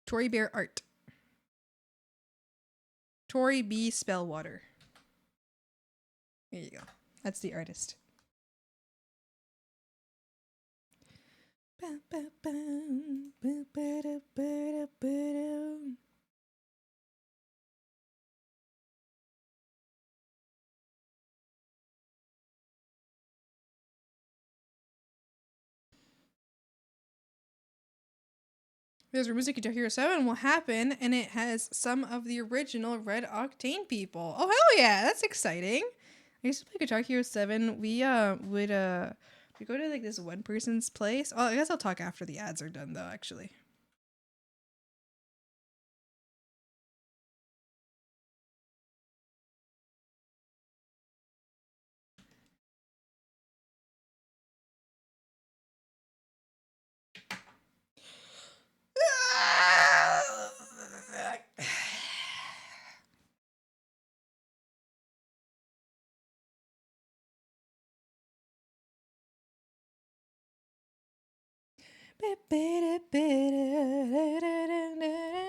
Tory Bear art. Tory B. Spellwater. Here you go. That's the artist. There's rumors that Guitar Hero 7 will happen, and it has some of the original Red Octane people. Oh, hell yeah, that's exciting. I used to play Guitar Hero 7. We would we go to like this one person's place. Oh, I guess I'll talk after the ads are done though, actually.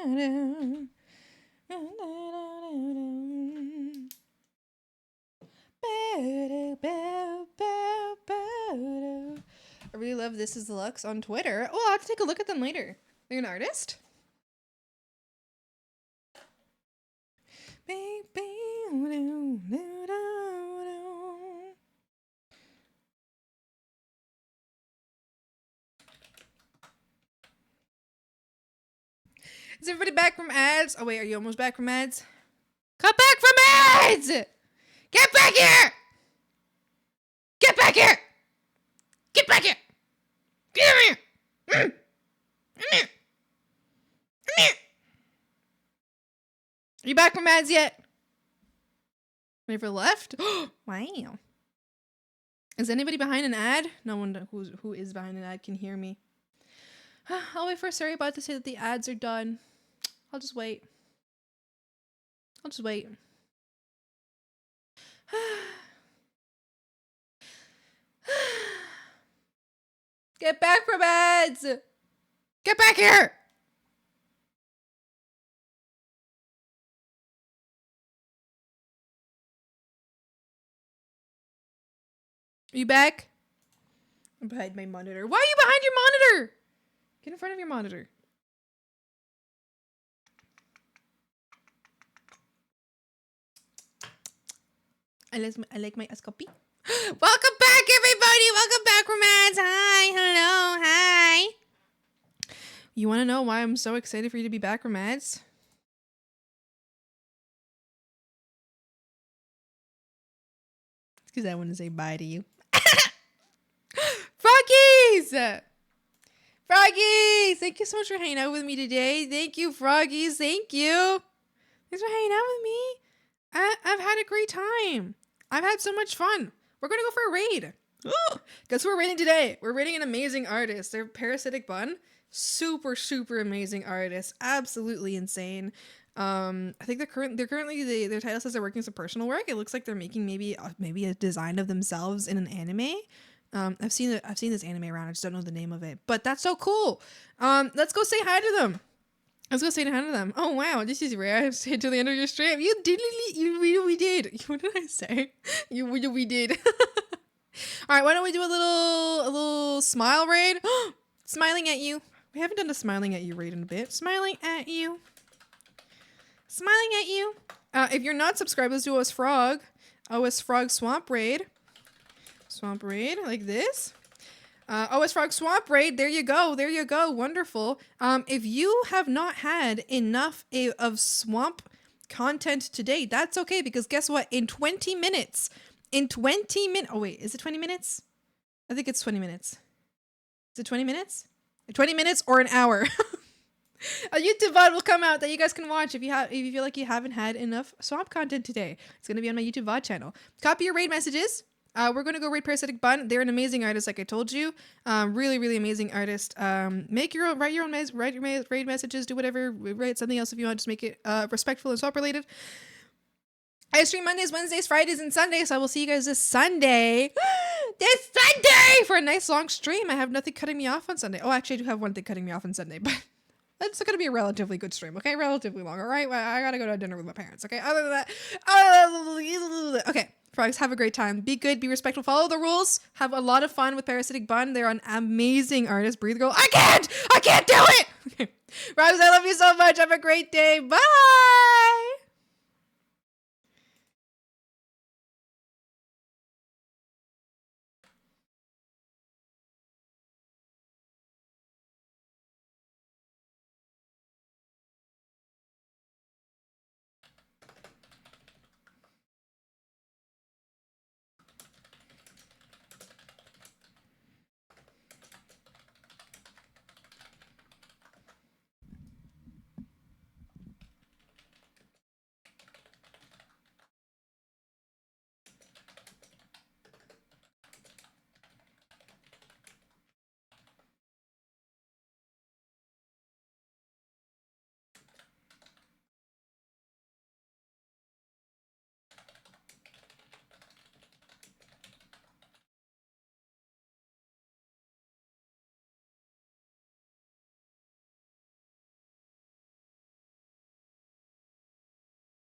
I really love This Is Deluxe on Twitter. Oh, I'll have to take a look at them later. They're an artist? Is everybody back from ads? Oh wait, are you almost back from ads? Come back from ads! Get back here! Get back here! Get back here! Get over here! Come here! Come here! Are you back from ads yet? Never left? Wow. Is anybody behind an ad? No one who is behind an ad can hear me. I'll wait for Sorry Bot to say that the ads are done. I'll just wait. I'll just wait. Get back from ads! Get back here! Are you back? I'm behind my monitor. Why are you behind your monitor? Get in front of your monitor. I like my escopy. Welcome back, everybody. Welcome back from ads. Hi, hello, hi. You want to know why I'm so excited for you to be back from ads? It's because I want to say bye to you. Froggies! Froggies! Thank you so much for hanging out with me today. Thank you, Froggies. Thank you. Thanks for hanging out with me. I've had a great time. I've had so much fun. We're going to go for a raid. Guess who we're raiding today? We're raiding an amazing artist. They're Parasitic Bun. Super, super amazing artist. Absolutely insane. I think their title says they're working some personal work. It looks like they're making maybe a design of themselves in an anime. I've seen this anime around. I just don't know the name of it, but that's so cool. Let's go say hi to them. Let's go say hi to them. Oh wow, this is rare. I've stayed till the end of your stream. We did. What did I say? We did. All right, why don't we do a little smile raid? Smiling at you. We haven't done a smiling at you raid in a bit. Smiling at you. Smiling at you. If you're not subscribed, let's do OS Frog Swamp Raid. Swamp Raid, like this. OS Frog Swamp Raid, there you go. There you go. Wonderful. If you have not had enough of swamp content today, that's okay, because guess what? In 20 minutes, oh wait, is it 20 minutes? I think it's 20 minutes. Is it 20 minutes? 20 minutes or an hour. A YouTube VOD will come out that you guys can watch if you feel like you haven't had enough swamp content today. It's going to be on my YouTube VOD channel. Copy your raid messages. We're going to go raid Parasitic Bun. They're an amazing artist, like I told you. Really, really amazing artist. Write your own raid messages. Do whatever. Write something else if you want. Just make it respectful and swap related. I stream Mondays, Wednesdays, Fridays, and Sundays. So I will see you guys this Sunday. This Sunday for a nice long stream. I have nothing cutting me off on Sunday. Oh, actually, I do have one thing cutting me off on Sunday, but it's going to be a relatively good stream. Okay, relatively long. All right, well, I got to go to dinner with my parents. Okay, other than that, okay. Frogs, have a great time. Be good, be respectful, follow the rules. Have a lot of fun with Parasitic Bun. They're an amazing artist. Breathe, girl. I can't do it. Okay. Frogs, I love you so much. Have a great day. Bye.